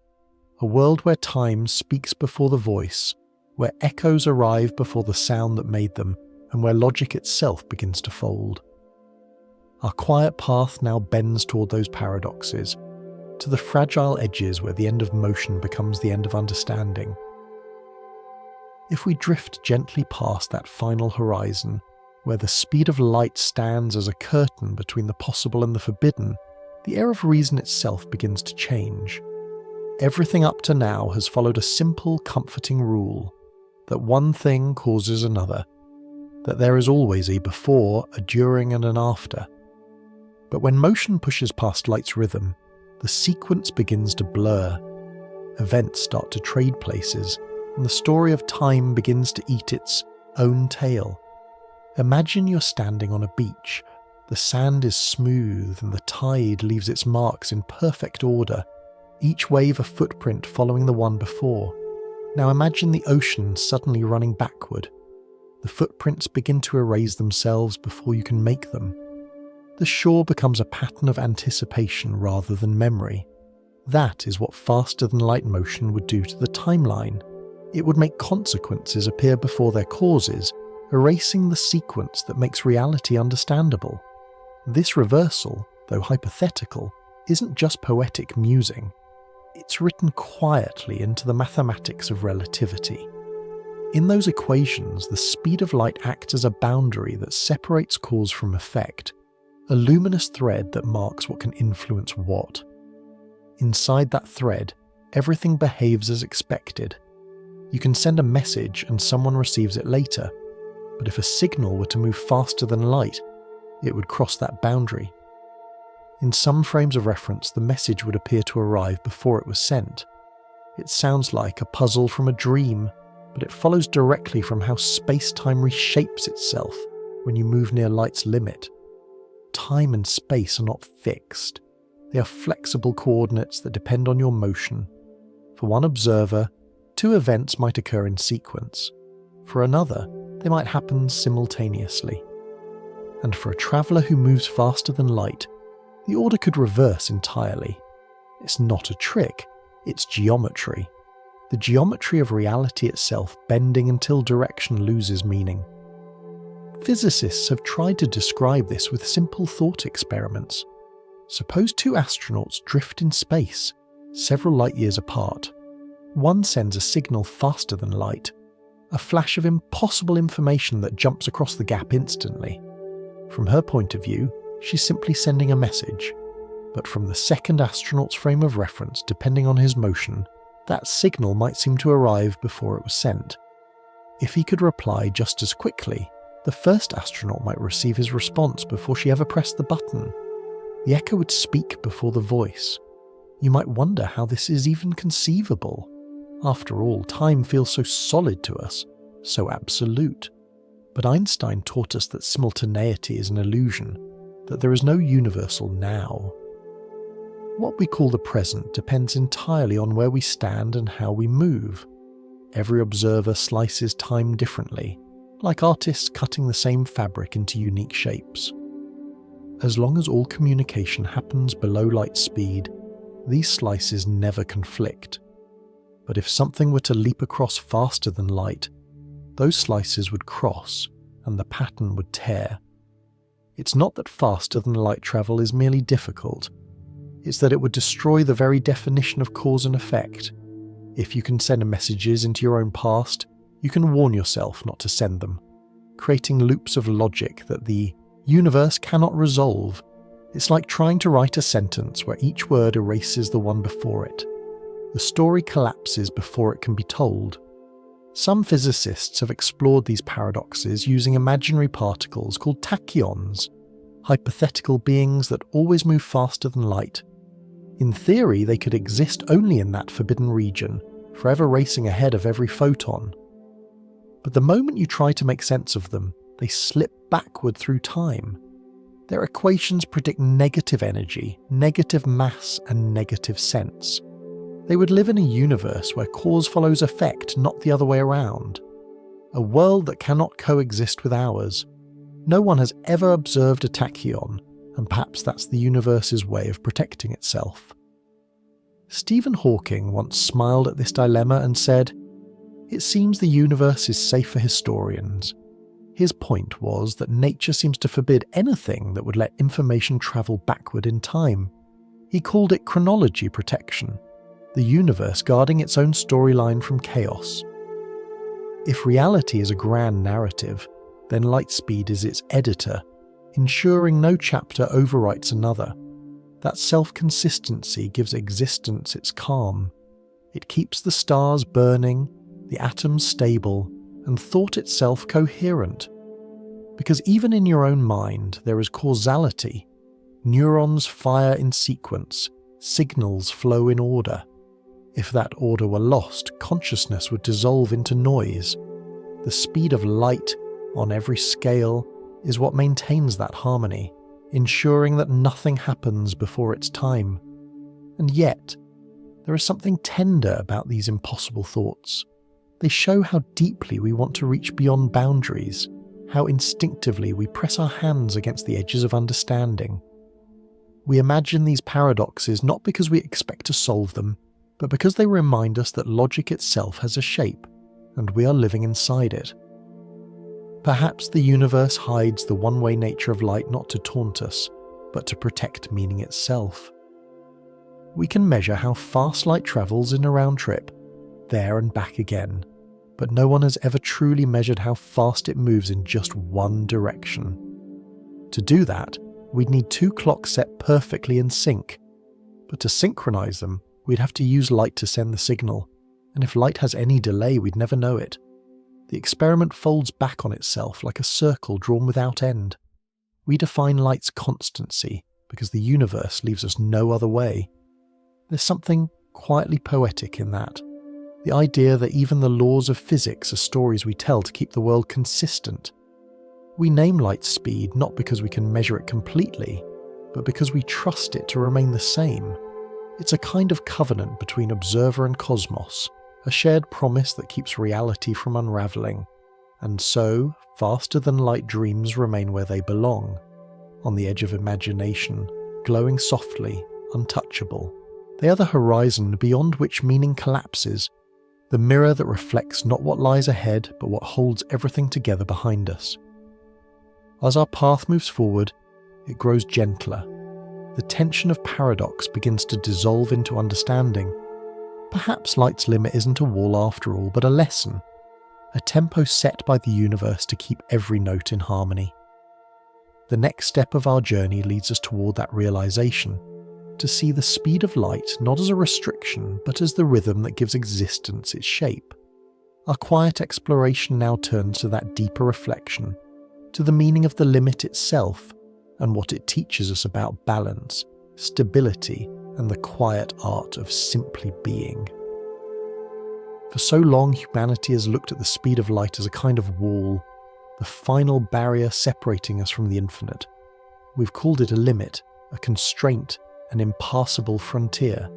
a world where time speaks before the voice, where echoes arrive before the sound that made them, and where logic itself begins to fold. Our quiet path now bends toward those paradoxes, to the fragile edges where the end of motion becomes the end of understanding. If we drift gently past that final horizon, where the speed of light stands as a curtain between the possible and the forbidden, the air of reason itself begins to change. Everything up to now has followed a simple, comforting rule, that one thing causes another, that there is always a before, a during, and an after. But when motion pushes past light's rhythm, the sequence begins to blur. Events start to trade places, and the story of time begins to eat its own tail. Imagine you're standing on a beach. The sand is smooth and the tide leaves its marks in perfect order, each wave a footprint following the one before. Now imagine the ocean suddenly running backward. The footprints begin to erase themselves before you can make them. The shore becomes a pattern of anticipation rather than memory. That is what faster-than-light motion would do to the timeline. It would make consequences appear before their causes, erasing the sequence that makes reality understandable. This reversal, though hypothetical, isn't just poetic musing. It's written quietly into the mathematics of relativity. In those equations, the speed of light acts as a boundary that separates cause from effect, a luminous thread that marks what can influence what. Inside that thread, everything behaves as expected. You can send a message and someone receives it later, but if a signal were to move faster than light, it would cross that boundary. In some frames of reference, the message would appear to arrive before it was sent. It sounds like a puzzle from a dream, but it follows directly from how space-time reshapes itself when you move near light's limit. Time and space are not fixed. They are flexible coordinates that depend on your motion. For one observer, two events might occur in sequence. For another, they might happen simultaneously. And for a traveller who moves faster than light, the order could reverse entirely. It's not a trick, it's geometry. The geometry of reality itself bending until direction loses meaning. Physicists have tried to describe this with simple thought experiments. Suppose two astronauts drift in space, several light years apart. One sends a signal faster than light, a flash of impossible information that jumps across the gap instantly. From her point of view, she's simply sending a message. But from the second astronaut's frame of reference, depending on his motion, that signal might seem to arrive before it was sent. If he could reply just as quickly, the first astronaut might receive his response before she ever pressed the button. The echo would speak before the voice. You might wonder how this is even conceivable. After all, time feels so solid to us, so absolute. But Einstein taught us that simultaneity is an illusion, that there is no universal now. What we call the present depends entirely on where we stand and how we move. Every observer slices time differently, like artists cutting the same fabric into unique shapes. As long as all communication happens below light speed, these slices never conflict. But if something were to leap across faster than light, those slices would cross and the pattern would tear. It's not that faster than light travel is merely difficult, it's that it would destroy the very definition of cause and effect. If you can send messages into your own past, you can warn yourself not to send them, creating loops of logic that the universe cannot resolve. It's like trying to write a sentence where each word erases the one before it. The story collapses before it can be told. Some physicists have explored these paradoxes using imaginary particles called tachyons, hypothetical beings that always move faster than light. In theory, they could exist only in that forbidden region, forever racing ahead of every photon. But the moment you try to make sense of them, they slip backward through time. Their equations predict negative energy, negative mass, and negative sense. They would live in a universe where cause follows effect, not the other way around. A world that cannot coexist with ours. No one has ever observed a tachyon, and perhaps that's the universe's way of protecting itself. Stephen Hawking once smiled at this dilemma and said, "It seems the universe is safe for historians." His point was that nature seems to forbid anything that would let information travel backward in time. He called it chronology protection, the universe guarding its own storyline from chaos. If reality is a grand narrative, then light speed is its editor, ensuring no chapter overwrites another. That self-consistency gives existence its calm. It keeps the stars burning, the atoms stable, and thought itself coherent. Because even in your own mind there is causality. Neurons fire in sequence, signals flow in order. If that order were lost, consciousness would dissolve into noise. The speed of light, on every scale, is what maintains that harmony, ensuring that nothing happens before its time. And yet, there is something tender about these impossible thoughts. They show how deeply we want to reach beyond boundaries, how instinctively we press our hands against the edges of understanding. We imagine these paradoxes not because we expect to solve them, but because they remind us that logic itself has a shape, and we are living inside it. Perhaps the universe hides the one-way nature of light not to taunt us, but to protect meaning itself. We can measure how fast light travels in a round trip, there and back again, but no one has ever truly measured how fast it moves in just one direction. To do that, we'd need two clocks set perfectly in sync, but to synchronize them, we'd have to use light to send the signal, and if light has any delay, we'd never know it. The experiment folds back on itself like a circle drawn without end. We define light's constancy because the universe leaves us no other way. There's something quietly poetic in that. The idea that even the laws of physics are stories we tell to keep the world consistent. We name light's speed not because we can measure it completely, but because we trust it to remain the same. It's a kind of covenant between observer and cosmos, a shared promise that keeps reality from unraveling. And so, faster than light dreams remain where they belong, on the edge of imagination, glowing softly, untouchable. They are the horizon beyond which meaning collapses, the mirror that reflects not what lies ahead, but what holds everything together behind us. As our path moves forward, it grows gentler. The tension of paradox begins to dissolve into understanding. Perhaps light's limit isn't a wall after all, but a lesson, a tempo set by the universe to keep every note in harmony. The next step of our journey leads us toward that realization, to see the speed of light not as a restriction, but as the rhythm that gives existence its shape. Our quiet exploration now turns to that deeper reflection, to the meaning of the limit itself, and what it teaches us about balance, stability, and the quiet art of simply being. For so long, humanity has looked at the speed of light as a kind of wall, the final barrier separating us from the infinite. We've called it a limit, a constraint, an impassable frontier.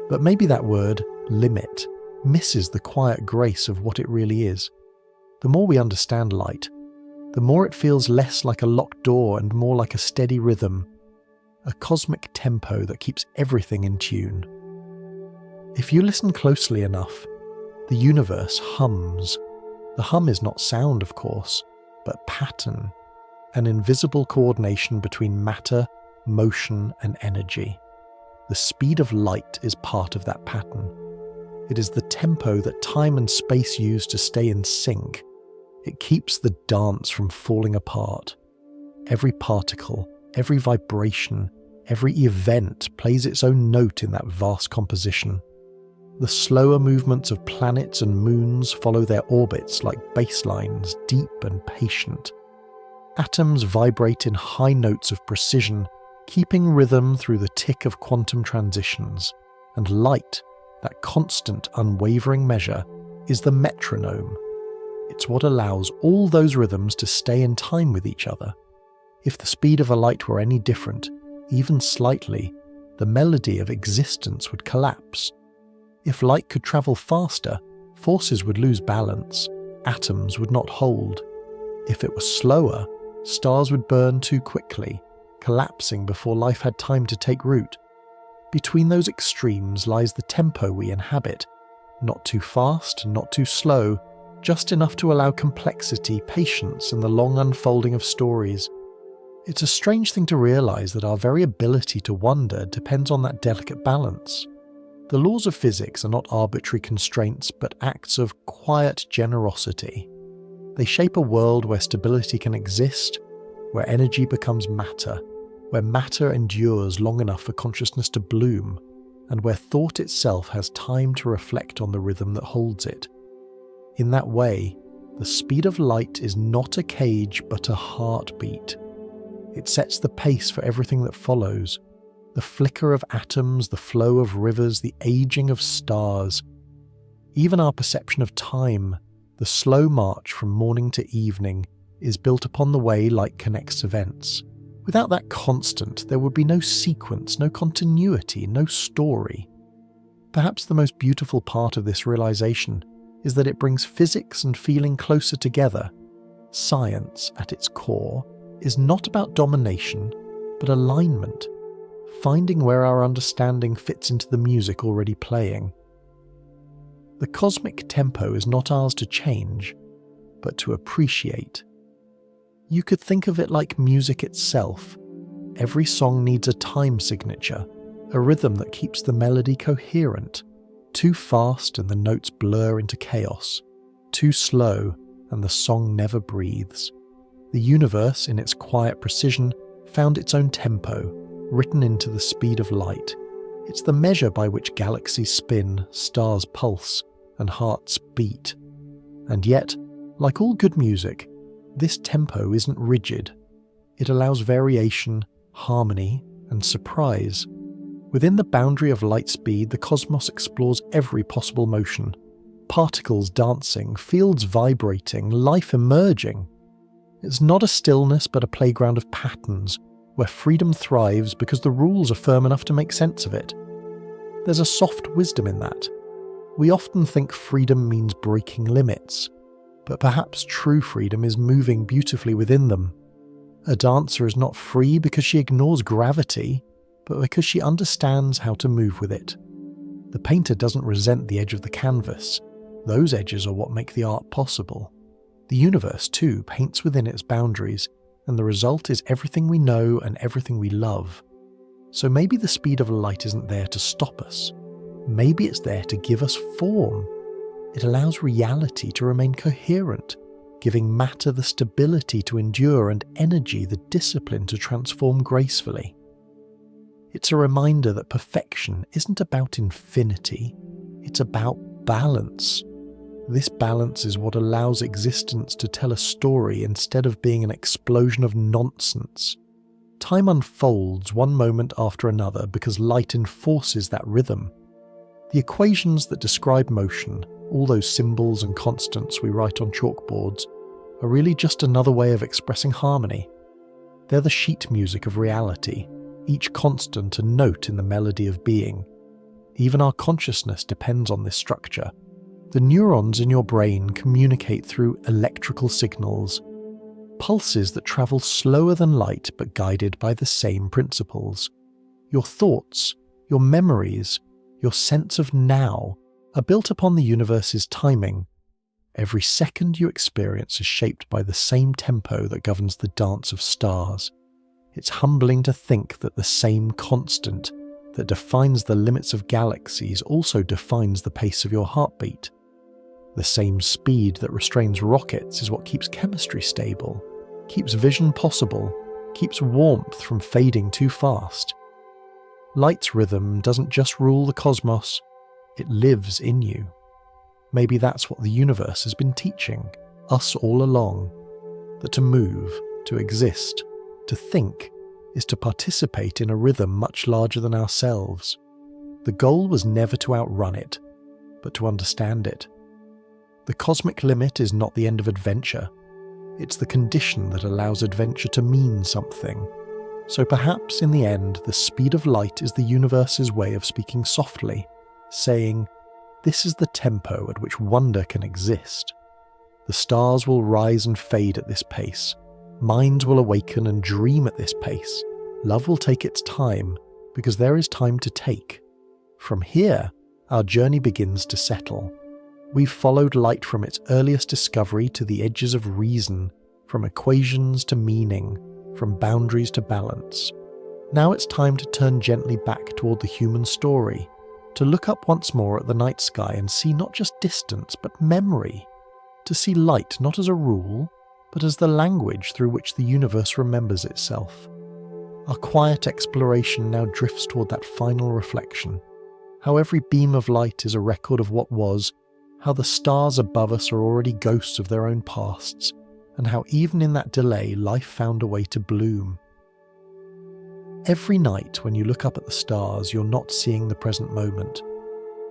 But maybe that word, limit, misses the quiet grace of what it really is. The more we understand light, the more it feels less like a locked door and more like a steady rhythm, a cosmic tempo that keeps everything in tune. If you listen closely enough, the universe hums. The hum is not sound, of course, but pattern, an invisible coordination between matter, motion, and energy. The speed of light is part of that pattern. It is the tempo that time and space use to stay in sync. It keeps the dance from falling apart. Every particle, every vibration, every event plays its own note in that vast composition. The slower movements of planets and moons follow their orbits like basslines, deep and patient. Atoms vibrate in high notes of precision, keeping rhythm through the tick of quantum transitions. And light, that constant, unwavering measure, is the metronome. It's what allows all those rhythms to stay in time with each other. If the speed of a light were any different, even slightly, the melody of existence would collapse. If light could travel faster, forces would lose balance, atoms would not hold. If it was slower, stars would burn too quickly, collapsing before life had time to take root. Between those extremes lies the tempo we inhabit, not too fast, not too slow, just enough to allow complexity, patience, and the long unfolding of stories. It's a strange thing to realize that our very ability to wonder depends on that delicate balance. The laws of physics are not arbitrary constraints, but acts of quiet generosity. They shape a world where stability can exist, where energy becomes matter, where matter endures long enough for consciousness to bloom, and where thought itself has time to reflect on the rhythm that holds it. In that way, the speed of light is not a cage but a heartbeat. It sets the pace for everything that follows. The flicker of atoms, the flow of rivers, the aging of stars. Even our perception of time, the slow march from morning to evening, is built upon the way light connects events. Without that constant, there would be no sequence, no continuity, no story. Perhaps the most beautiful part of this realization is that it brings physics and feeling closer together. Science, at its core, is not about domination, but alignment, finding where our understanding fits into the music already playing. The cosmic tempo is not ours to change, but to appreciate. You could think of it like music itself. Every song needs a time signature, a rhythm that keeps the melody coherent. Too fast and the notes blur into chaos. Too slow and the song never breathes. The universe, in its quiet precision, found its own tempo, written into the speed of light. It's the measure by which galaxies spin, stars pulse, and hearts beat. And yet, like all good music, this tempo isn't rigid. It allows variation, harmony, and surprise. Within the boundary of light speed, the cosmos explores every possible motion. Particles dancing, fields vibrating, life emerging. It's not a stillness but a playground of patterns, where freedom thrives because the rules are firm enough to make sense of it. There's a soft wisdom in that. We often think freedom means breaking limits, but perhaps true freedom is moving beautifully within them. A dancer is not free because she ignores gravity, but because she understands how to move with it. The painter doesn't resent the edge of the canvas. Those edges are what make the art possible. The universe, too, paints within its boundaries, and the result is everything we know and everything we love. So maybe the speed of light isn't there to stop us. Maybe it's there to give us form. It allows reality to remain coherent, giving matter the stability to endure and energy the discipline to transform gracefully. It's a reminder that perfection isn't about infinity, it's about balance. This balance is what allows existence to tell a story instead of being an explosion of nonsense. Time unfolds one moment after another because light enforces that rhythm. The equations that describe motion, all those symbols and constants we write on chalkboards, are really just another way of expressing harmony. They're the sheet music of reality, each constant a note in the melody of being. Even our consciousness depends on this structure. The neurons in your brain communicate through electrical signals, pulses that travel slower than light but guided by the same principles. Your thoughts, your memories, your sense of now are built upon the universe's timing. Every second you experience is shaped by the same tempo that governs the dance of stars. It's humbling to think that the same constant that defines the limits of galaxies also defines the pace of your heartbeat. The same speed that restrains rockets is what keeps chemistry stable, keeps vision possible, keeps warmth from fading too fast. Light's rhythm doesn't just rule the cosmos, it lives in you. Maybe that's what the universe has been teaching us all along, that to move, to exist, to think, is to participate in a rhythm much larger than ourselves. The goal was never to outrun it, but to understand it. The cosmic limit is not the end of adventure. It's the condition that allows adventure to mean something. So perhaps in the end, the speed of light is the universe's way of speaking softly, saying, "This is the tempo at which wonder can exist. The stars will rise and fade at this pace. Minds will awaken and dream at this pace. Love will take its time, because there is time to take. From here, our journey begins to settle. We've followed light from its earliest discovery to the edges of reason, from equations to meaning, from boundaries to balance. Now it's time to turn gently back toward the human story, to look up once more at the night sky and see not just distance, but memory. To see light not as a rule, but as the language through which the universe remembers itself. Our quiet exploration now drifts toward that final reflection. How every beam of light is a record of what was, how the stars above us are already ghosts of their own pasts, and how even in that delay life found a way to bloom. Every night when you look up at the stars, you're not seeing the present moment.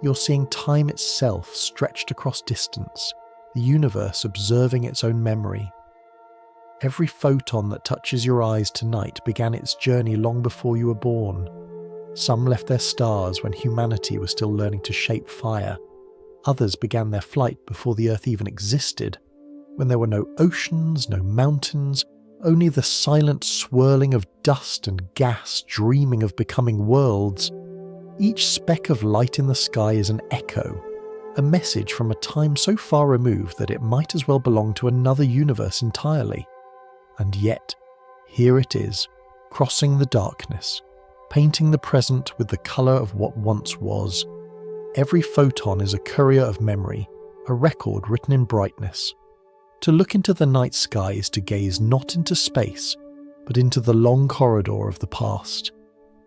You're seeing time itself stretched across distance, the universe observing its own memory. Every photon that touches your eyes tonight began its journey long before you were born. Some left their stars when humanity was still learning to shape fire. Others began their flight before the Earth even existed, when there were no oceans, no mountains, only the silent swirling of dust and gas dreaming of becoming worlds. Each speck of light in the sky is an echo, a message from a time so far removed that it might as well belong to another universe entirely. And yet, here it is, crossing the darkness, painting the present with the colour of what once was. Every photon is a courier of memory, a record written in brightness. To look into the night sky is to gaze not into space, but into the long corridor of the past.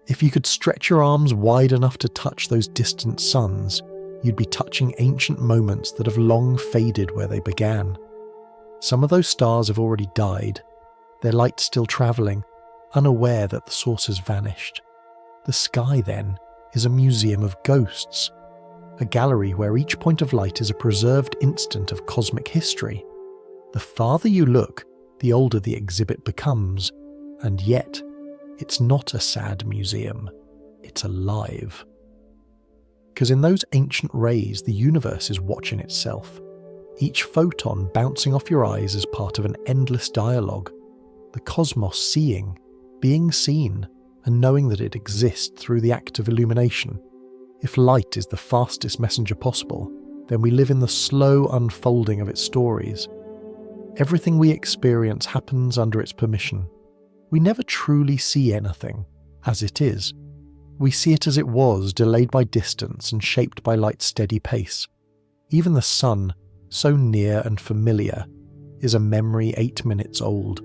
If you could stretch your arms wide enough to touch those distant suns, you'd be touching ancient moments that have long faded where they began. Some of those stars have already died, their light still travelling, unaware that the source has vanished. The sky, then, is a museum of ghosts, a gallery where each point of light is a preserved instant of cosmic history. The farther you look, the older the exhibit becomes, and yet, it's not a sad museum, it's alive. Because in those ancient rays, the universe is watching itself. Each photon bouncing off your eyes is part of an endless dialogue. The cosmos seeing, being seen, and knowing that it exists through the act of illumination. If light is the fastest messenger possible, then we live in the slow unfolding of its stories. Everything we experience happens under its permission. We never truly see anything, as it is. We see it as it was, delayed by distance and shaped by light's steady pace. Even the sun, so near and familiar, is a memory 8 minutes old.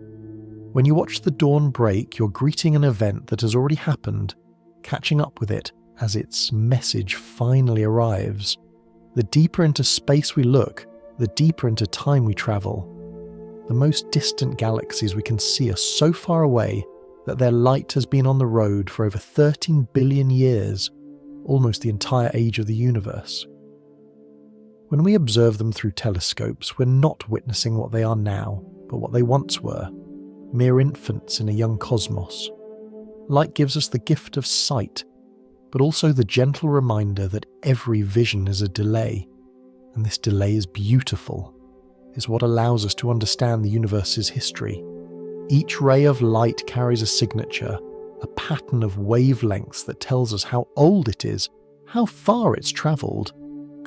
When you watch the dawn break, you're greeting an event that has already happened, catching up with it as its message finally arrives. The deeper into space we look, the deeper into time we travel. The most distant galaxies we can see are so far away that their light has been on the road for over 13 billion years, almost the entire age of the universe. When we observe them through telescopes, we're not witnessing what they are now, but what they once were, mere infants in a young cosmos. Light gives us the gift of sight, but also the gentle reminder that every vision is a delay, and this delay is beautiful, is what allows us to understand the universe's history. Each ray of light carries a signature, a pattern of wavelengths that tells us how old it is, how far it's travelled,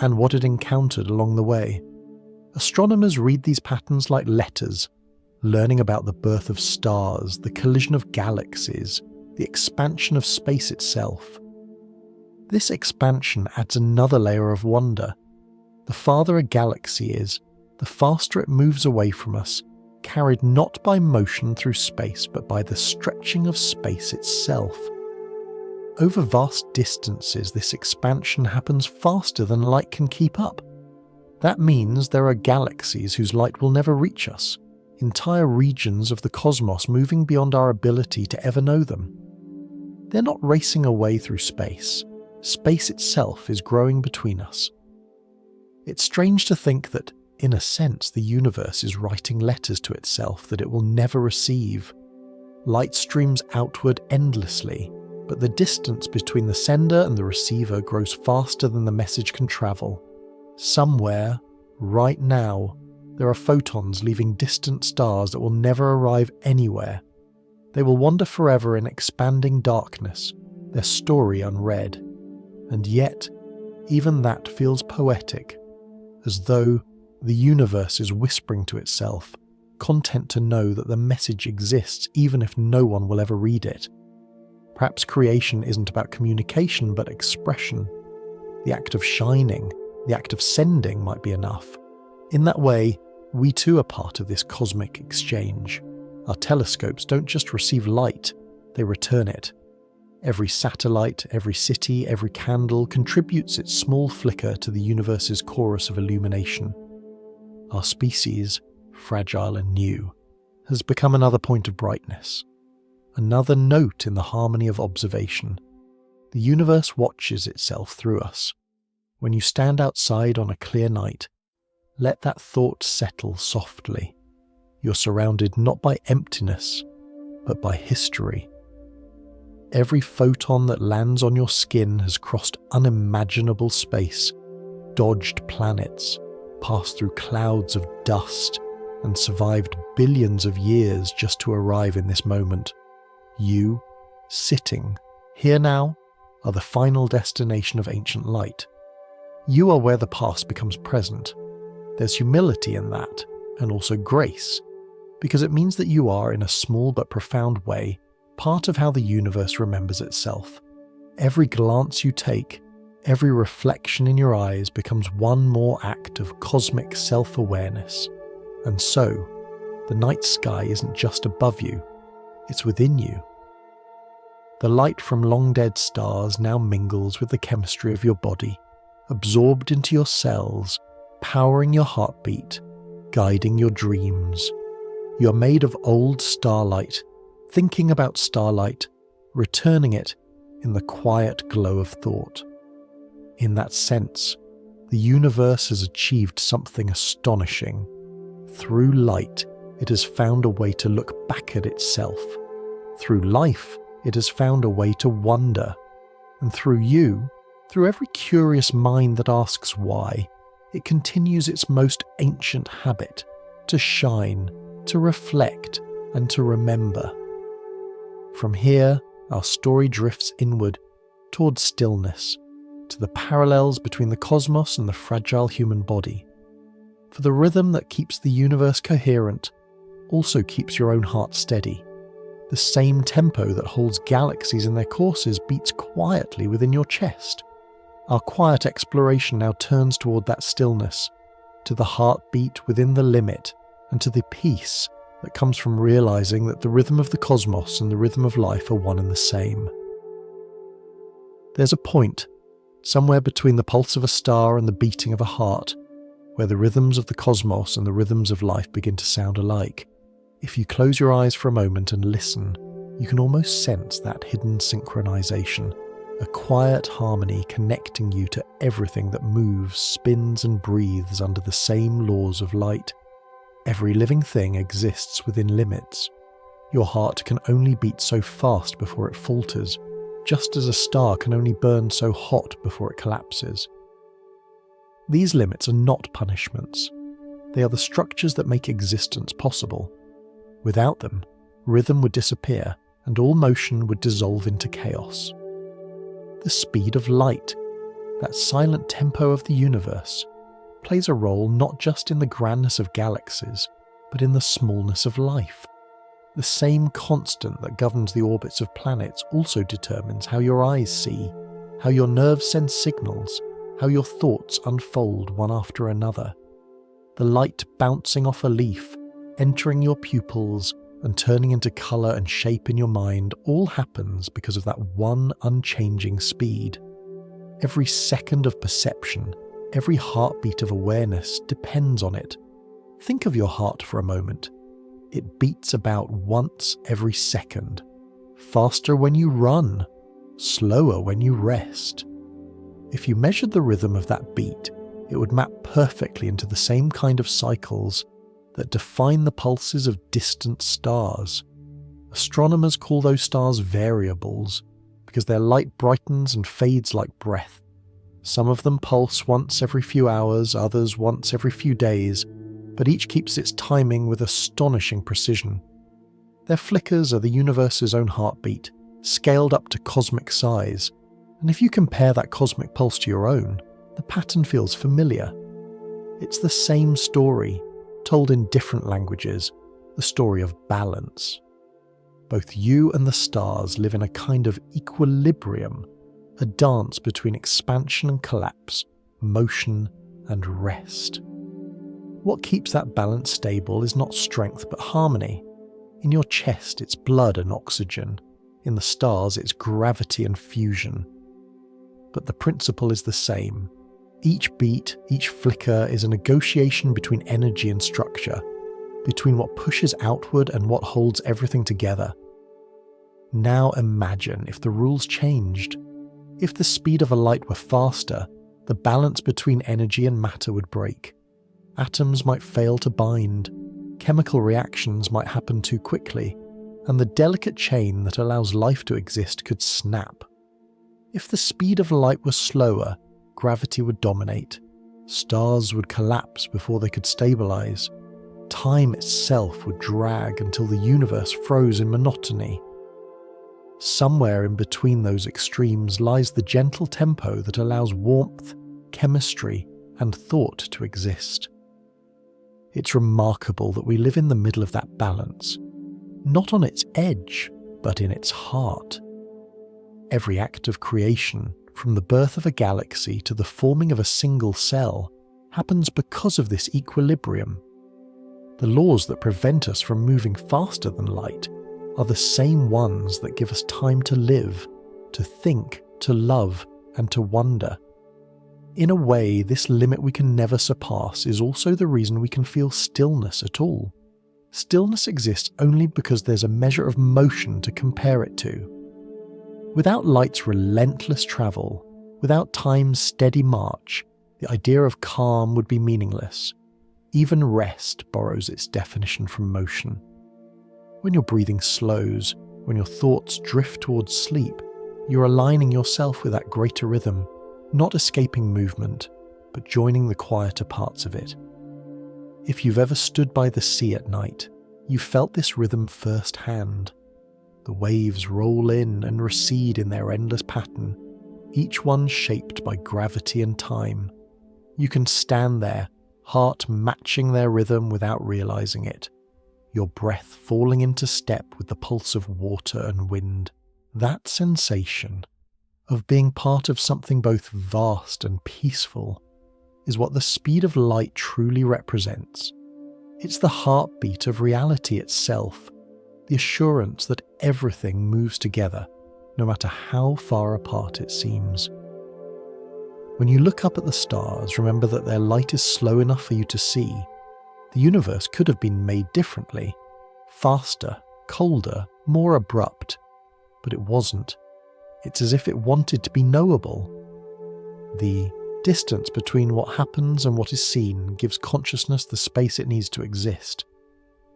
and what it encountered along the way. Astronomers read these patterns like letters, learning about the birth of stars, the collision of galaxies, the expansion of space itself. This expansion adds another layer of wonder. The farther a galaxy is, the faster it moves away from us, carried not by motion through space but by the stretching of space itself. Over vast distances, this expansion happens faster than light can keep up. That means there are galaxies whose light will never reach us, entire regions of the cosmos moving beyond our ability to ever know them. They're not racing away through space. Space itself is growing between us. It's strange to think that, in a sense, the universe is writing letters to itself that it will never receive. Light streams outward endlessly, but the distance between the sender and the receiver grows faster than the message can travel. Somewhere, right now, there are photons leaving distant stars that will never arrive anywhere. They will wander forever in expanding darkness, their story unread. And yet, even that feels poetic, as though the universe is whispering to itself, content to know that the message exists even if no one will ever read it. Perhaps creation isn't about communication but expression. The act of shining, the act of sending might be enough. In that way, we too are part of this cosmic exchange. Our telescopes don't just receive light, they return it. Every satellite, every city, every candle contributes its small flicker to the universe's chorus of illumination. Our species, fragile and new, has become another point of brightness, another note in the harmony of observation. The universe watches itself through us. When you stand outside on a clear night, let that thought settle softly. You're surrounded not by emptiness, but by history. Every photon that lands on your skin has crossed unimaginable space, dodged planets, passed through clouds of dust, and survived billions of years just to arrive in this moment. You, sitting here now, are the final destination of ancient light. You are where the past becomes present. There's humility in that, and also grace, because it means that you are, in a small but profound way, part of how the universe remembers itself. Every glance you take, every reflection in your eyes becomes one more act of cosmic self-awareness. And so, the night sky isn't just above you, it's within you. The light from long-dead stars now mingles with the chemistry of your body, absorbed into your cells, powering your heartbeat, guiding your dreams. You're made of old starlight, thinking about starlight, returning it in the quiet glow of thought. In that sense, the universe has achieved something astonishing. Through light, it has found a way to look back at itself. Through life, it has found a way to wonder. And through you, through every curious mind that asks why, it continues its most ancient habit, to shine, to reflect, and to remember. From here, our story drifts inward, towards stillness, to the parallels between the cosmos and the fragile human body. For the rhythm that keeps the universe coherent also keeps your own heart steady. The same tempo that holds galaxies in their courses beats quietly within your chest. Our quiet exploration now turns toward that stillness, to the heartbeat within the limit, and to the peace that comes from realizing that the rhythm of the cosmos and the rhythm of life are one and the same. There's a point, somewhere between the pulse of a star and the beating of a heart, where the rhythms of the cosmos and the rhythms of life begin to sound alike. If you close your eyes for a moment and listen, you can almost sense that hidden synchronization, a quiet harmony connecting you to everything that moves, spins and breathes under the same laws of light. Every living thing exists within limits. Your heart can only beat so fast before it falters, just as a star can only burn so hot before it collapses. These limits are not punishments. They are the structures that make existence possible. Without them, rhythm would disappear and all motion would dissolve into chaos. The speed of light, that silent tempo of the universe, plays a role not just in the grandness of galaxies, but in the smallness of life. The same constant that governs the orbits of planets also determines how your eyes see, how your nerves send signals, how your thoughts unfold one after another. The light bouncing off a leaf, entering your pupils, and turning into colour and shape in your mind all happens because of that one unchanging speed. Every second of perception, every heartbeat of awareness depends on it. Think of your heart for a moment. It beats about once every second. Faster when you run, slower when you rest. If you measured the rhythm of that beat, it would map perfectly into the same kind of cycles that define the pulses of distant stars. Astronomers call those stars variables because their light brightens and fades like breath. Some of them pulse once every few hours, others once every few days, but each keeps its timing with astonishing precision. Their flickers are the universe's own heartbeat, scaled up to cosmic size, and if you compare that cosmic pulse to your own, the pattern feels familiar. It's the same story, told in different languages, the story of balance. Both you and the stars live in a kind of equilibrium, a dance between expansion and collapse, motion and rest. What keeps that balance stable is not strength but harmony. In your chest it's blood and oxygen, in the stars it's gravity and fusion. But the principle is the same. Each beat, each flicker is a negotiation between energy and structure, between what pushes outward and what holds everything together. Now imagine if the rules changed. If the speed of a light were faster, the balance between energy and matter would break. Atoms might fail to bind, chemical reactions might happen too quickly, and the delicate chain that allows life to exist could snap. If the speed of light was slower, gravity would dominate. Stars would collapse before they could stabilize. Time itself would drag until the universe froze in monotony. Somewhere in between those extremes lies the gentle tempo that allows warmth, chemistry, and thought to exist. It's remarkable that we live in the middle of that balance, not on its edge, but in its heart. Every act of creation, from the birth of a galaxy to the forming of a single cell, happens because of this equilibrium. The laws that prevent us from moving faster than light are the same ones that give us time to live, to think, to love, and to wonder. In a way, this limit we can never surpass is also the reason we can feel stillness at all. Stillness exists only because there's a measure of motion to compare it to. Without light's relentless travel, without time's steady march, the idea of calm would be meaningless. Even rest borrows its definition from motion. When your breathing slows, when your thoughts drift towards sleep, you're aligning yourself with that greater rhythm, not escaping movement, but joining the quieter parts of it. If you've ever stood by the sea at night, you've felt this rhythm firsthand. The waves roll in and recede in their endless pattern, each one shaped by gravity and time. You can stand there, heart matching their rhythm without realizing it. your breath falling into step with the pulse of water and wind. That sensation of being part of something both vast and peaceful is what the speed of light truly represents. It's the heartbeat of reality itself, the assurance that everything moves together, no matter how far apart it seems. When you look up at the stars, remember that their light is slow enough for you to see. The universe could have been made differently, faster, colder, more abrupt, but it wasn't. It's as if it wanted to be knowable. The distance between what happens and what is seen gives consciousness the space it needs to exist.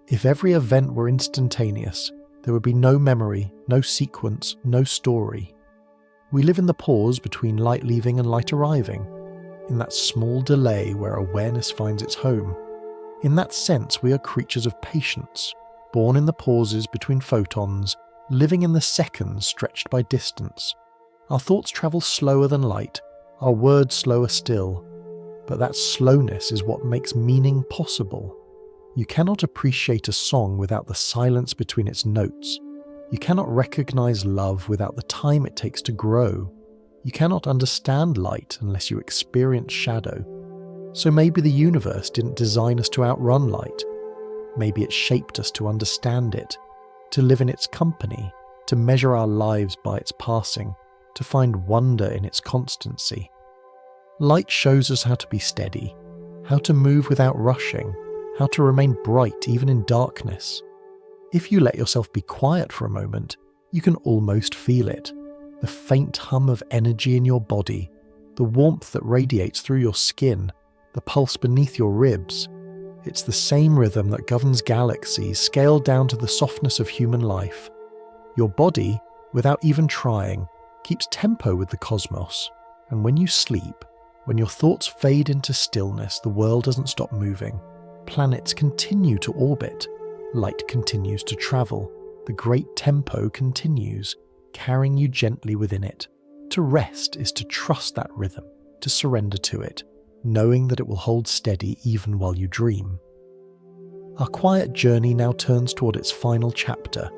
If every event were instantaneous, there would be no memory, no sequence, no story. We live in the pause between light leaving and light arriving, in that small delay where awareness finds its home. In that sense, we are creatures of patience, born in the pauses between photons, living in the seconds stretched by distance. Our thoughts travel slower than light, our words slower still, but that slowness is what makes meaning possible. You cannot appreciate a song without the silence between its notes. You cannot recognize love without the time it takes to grow. You cannot understand light unless you experience shadow. So maybe the universe didn't design us to outrun light. Maybe it shaped us to understand it, to live in its company, to measure our lives by its passing, to find wonder in its constancy. Light shows us how to be steady, how to move without rushing, how to remain bright even in darkness. If you let yourself be quiet for a moment, you can almost feel it. The faint hum of energy in your body, the warmth that radiates through your skin, the pulse beneath your ribs. It's the same rhythm that governs galaxies scaled down to the softness of human life. Your body, without even trying, keeps tempo with the cosmos. And when you sleep, when your thoughts fade into stillness, the world doesn't stop moving. Planets continue to orbit. Light continues to travel. The great tempo continues, carrying you gently within it. To rest is to trust that rhythm, to surrender to it, knowing that it will hold steady even while you dream. Our quiet journey now turns toward its final chapter.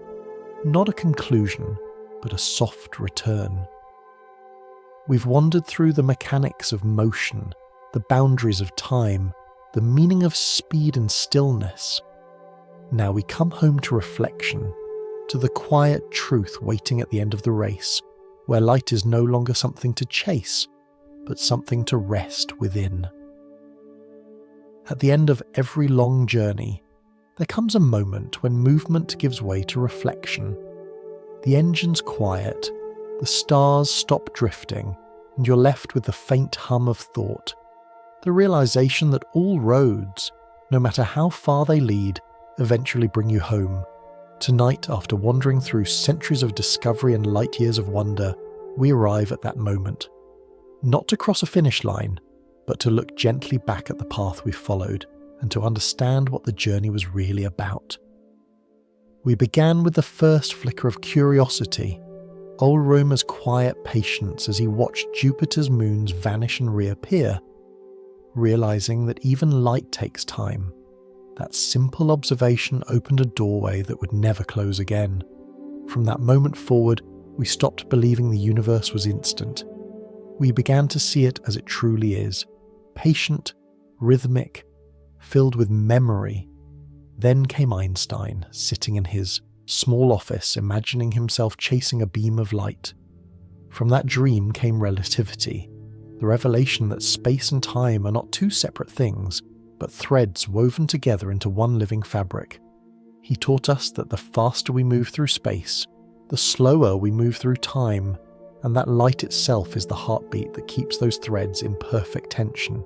Not a conclusion, but a soft return. We've wandered through the mechanics of motion, the boundaries of time, the meaning of speed and stillness. Now we come home to reflection, to the quiet truth waiting at the end of the race, where light is no longer something to chase, but something to rest within. At the end of every long journey, there comes a moment when movement gives way to reflection. The engine's quiet, the stars stop drifting, and you're left with the faint hum of thought. The realization that all roads, no matter how far they lead, eventually bring you home. Tonight, after wandering through centuries of discovery and light years of wonder, we arrive at that moment. Not to cross a finish line, but to look gently back at the path we followed and to understand what the journey was really about. We began with the first flicker of curiosity, Ole Rømer's quiet patience as he watched Jupiter's moons vanish and reappear, realizing that even light takes time. That simple observation opened a doorway that would never close again. From that moment forward, we stopped believing the universe was instant. We began to see it as it truly is, patient, rhythmic, filled with memory. Then came Einstein, sitting in his small office, imagining himself chasing a beam of light. From that dream came relativity, the revelation that space and time are not two separate things, but threads woven together into one living fabric. He taught us that the faster we move through space, the slower we move through time, and that light itself is the heartbeat that keeps those threads in perfect tension.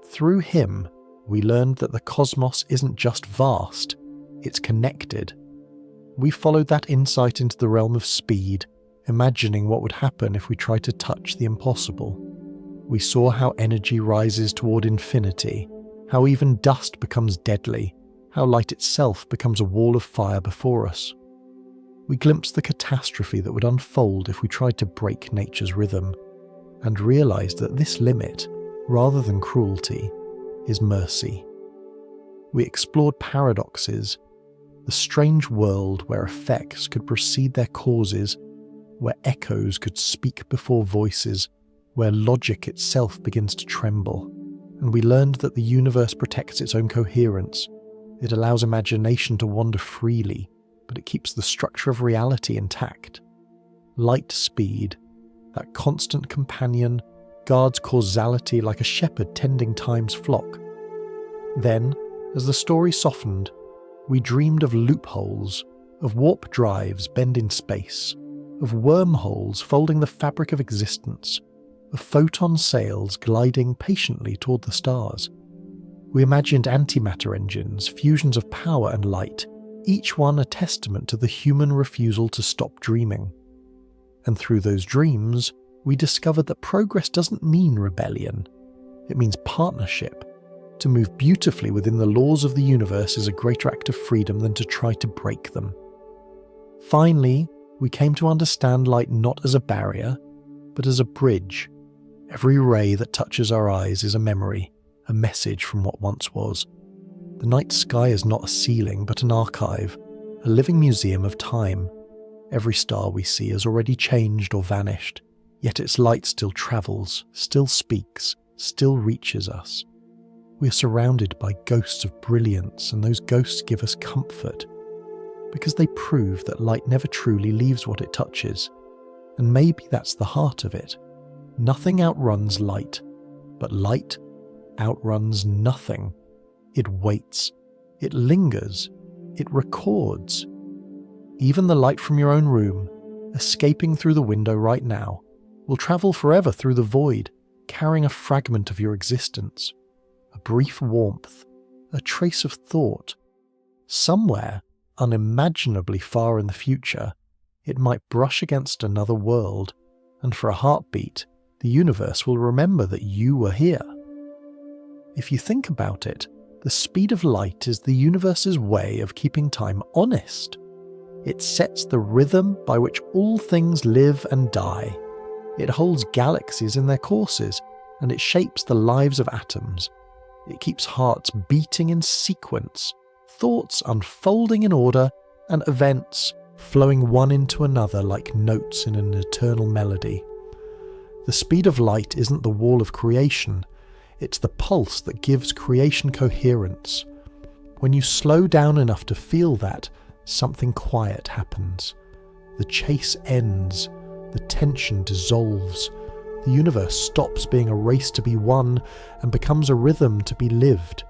Through him, we learned that the cosmos isn't just vast, it's connected. We followed that insight into the realm of speed, imagining what would happen if we tried to touch the impossible. We saw how energy rises toward infinity, how even dust becomes deadly, how light itself becomes a wall of fire before us. We glimpsed the catastrophe that would unfold if we tried to break nature's rhythm, and realized that this limit, rather than cruelty, is mercy. We explored paradoxes, the strange world where effects could precede their causes, where echoes could speak before voices, where logic itself begins to tremble. And we learned that the universe protects its own coherence. It allows imagination to wander freely, but it keeps the structure of reality intact. Light speed, that constant companion, guards causality like a shepherd tending time's flock. Then, as the story softened, we dreamed of loopholes, of warp drives bending space, of wormholes folding the fabric of existence, of photon sails gliding patiently toward the stars. We imagined antimatter engines, fusions of power and light, each one a testament to the human refusal to stop dreaming. And through those dreams, we discovered that progress doesn't mean rebellion. It means partnership. To move beautifully within the laws of the universe is a greater act of freedom than to try to break them. Finally, we came to understand light not as a barrier, but as a bridge. Every ray that touches our eyes is a memory, a message from what once was. The night sky is not a ceiling, but an archive, a living museum of time. Every star we see has already changed or vanished, yet its light still travels, still speaks, still reaches us. We are surrounded by ghosts of brilliance, and those ghosts give us comfort, because they prove that light never truly leaves what it touches. And maybe that's the heart of it. Nothing outruns light, but light outruns nothing. It waits, it lingers, it records. Even the light from your own room, escaping through the window right now, will travel forever through the void, carrying a fragment of your existence. A brief warmth, a trace of thought. Somewhere, unimaginably far in the future, it might brush against another world, and for a heartbeat, the universe will remember that you were here. If you think about it, the speed of light is the universe's way of keeping time honest. It sets the rhythm by which all things live and die. It holds galaxies in their courses, and it shapes the lives of atoms. It keeps hearts beating in sequence, thoughts unfolding in order, and events flowing one into another like notes in an eternal melody. The speed of light isn't the wall of creation, it's the pulse that gives creation coherence. When you slow down enough to feel that, something quiet happens. The chase ends, the tension dissolves. The universe stops being a race to be won and becomes a rhythm to be lived.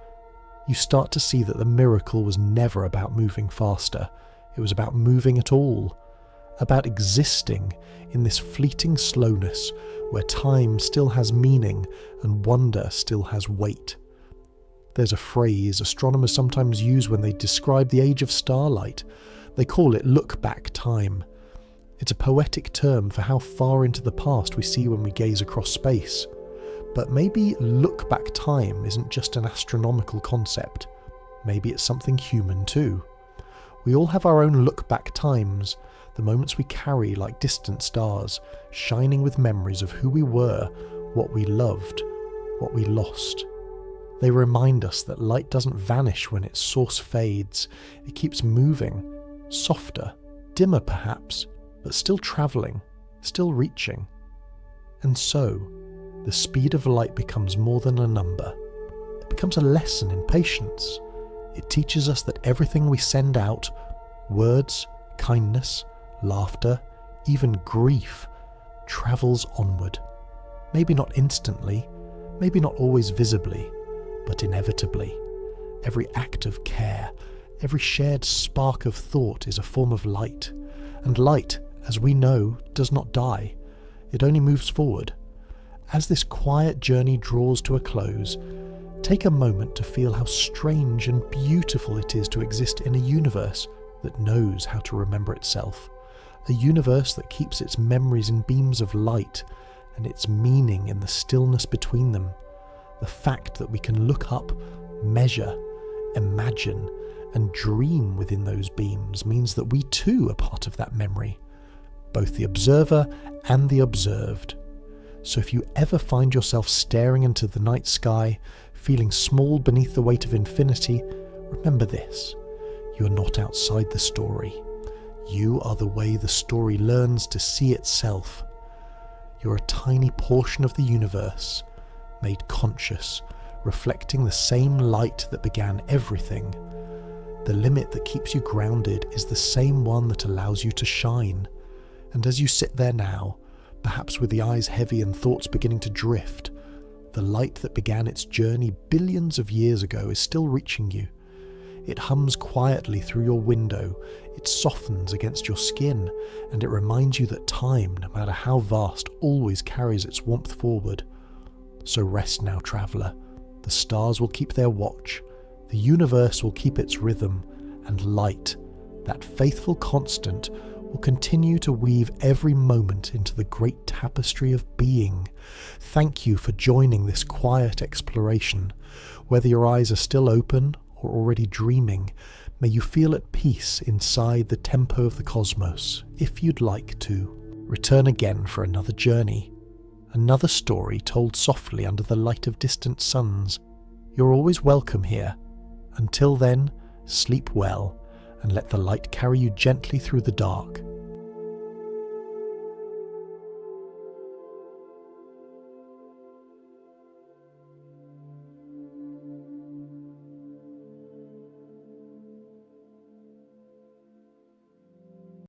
You start to see that the miracle was never about moving faster. It was about moving at all. About existing in this fleeting slowness where time still has meaning and wonder still has weight. There's a phrase astronomers sometimes use when they describe the age of starlight. They call it look-back time. It's a poetic term for how far into the past we see when we gaze across space. But maybe look-back time isn't just an astronomical concept. Maybe it's something human too. We all have our own look-back times, the moments we carry like distant stars, shining with memories of who we were, what we loved, what we lost. They remind us that light doesn't vanish when its source fades. It keeps moving, softer, dimmer perhaps, but still travelling, still reaching. And so, the speed of light becomes more than a number. It becomes a lesson in patience. It teaches us that everything we send out, words, kindness, laughter, even grief, travels onward. Maybe not instantly, maybe not always visibly, but inevitably. Every act of care, every shared spark of thought is a form of light. And light, as we know, does not die. It only moves forward. As this quiet journey draws to a close, take a moment to feel how strange and beautiful it is to exist in a universe that knows how to remember itself. A universe that keeps its memories in beams of light and its meaning in the stillness between them. The fact that we can look up, measure, imagine, and dream within those beams means that we too are part of that memory, both the observer and the observed. So if you ever find yourself staring into the night sky, feeling small beneath the weight of infinity, remember this. You are not outside the story. You are the way the story learns to see itself. You're a tiny portion of the universe, made conscious, reflecting the same light that began everything. The limit that keeps you grounded is the same one that allows you to shine. And as you sit there now, perhaps with the eyes heavy and thoughts beginning to drift, the light that began its journey billions of years ago is still reaching you. It hums quietly through your window, it softens against your skin, and it reminds you that time, no matter how vast, always carries its warmth forward. So rest now, traveller. The stars will keep their watch, the universe will keep its rhythm, and light, that faithful constant, will continue to weave every moment into the great tapestry of being. Thank you for joining this quiet exploration. Whether your eyes are still open or already dreaming, may you feel at peace inside the tempo of the cosmos. If you'd like to, return again for another journey, another story told softly under the light of distant suns. You're always welcome here. Until then, sleep well and let the light carry you gently through the dark.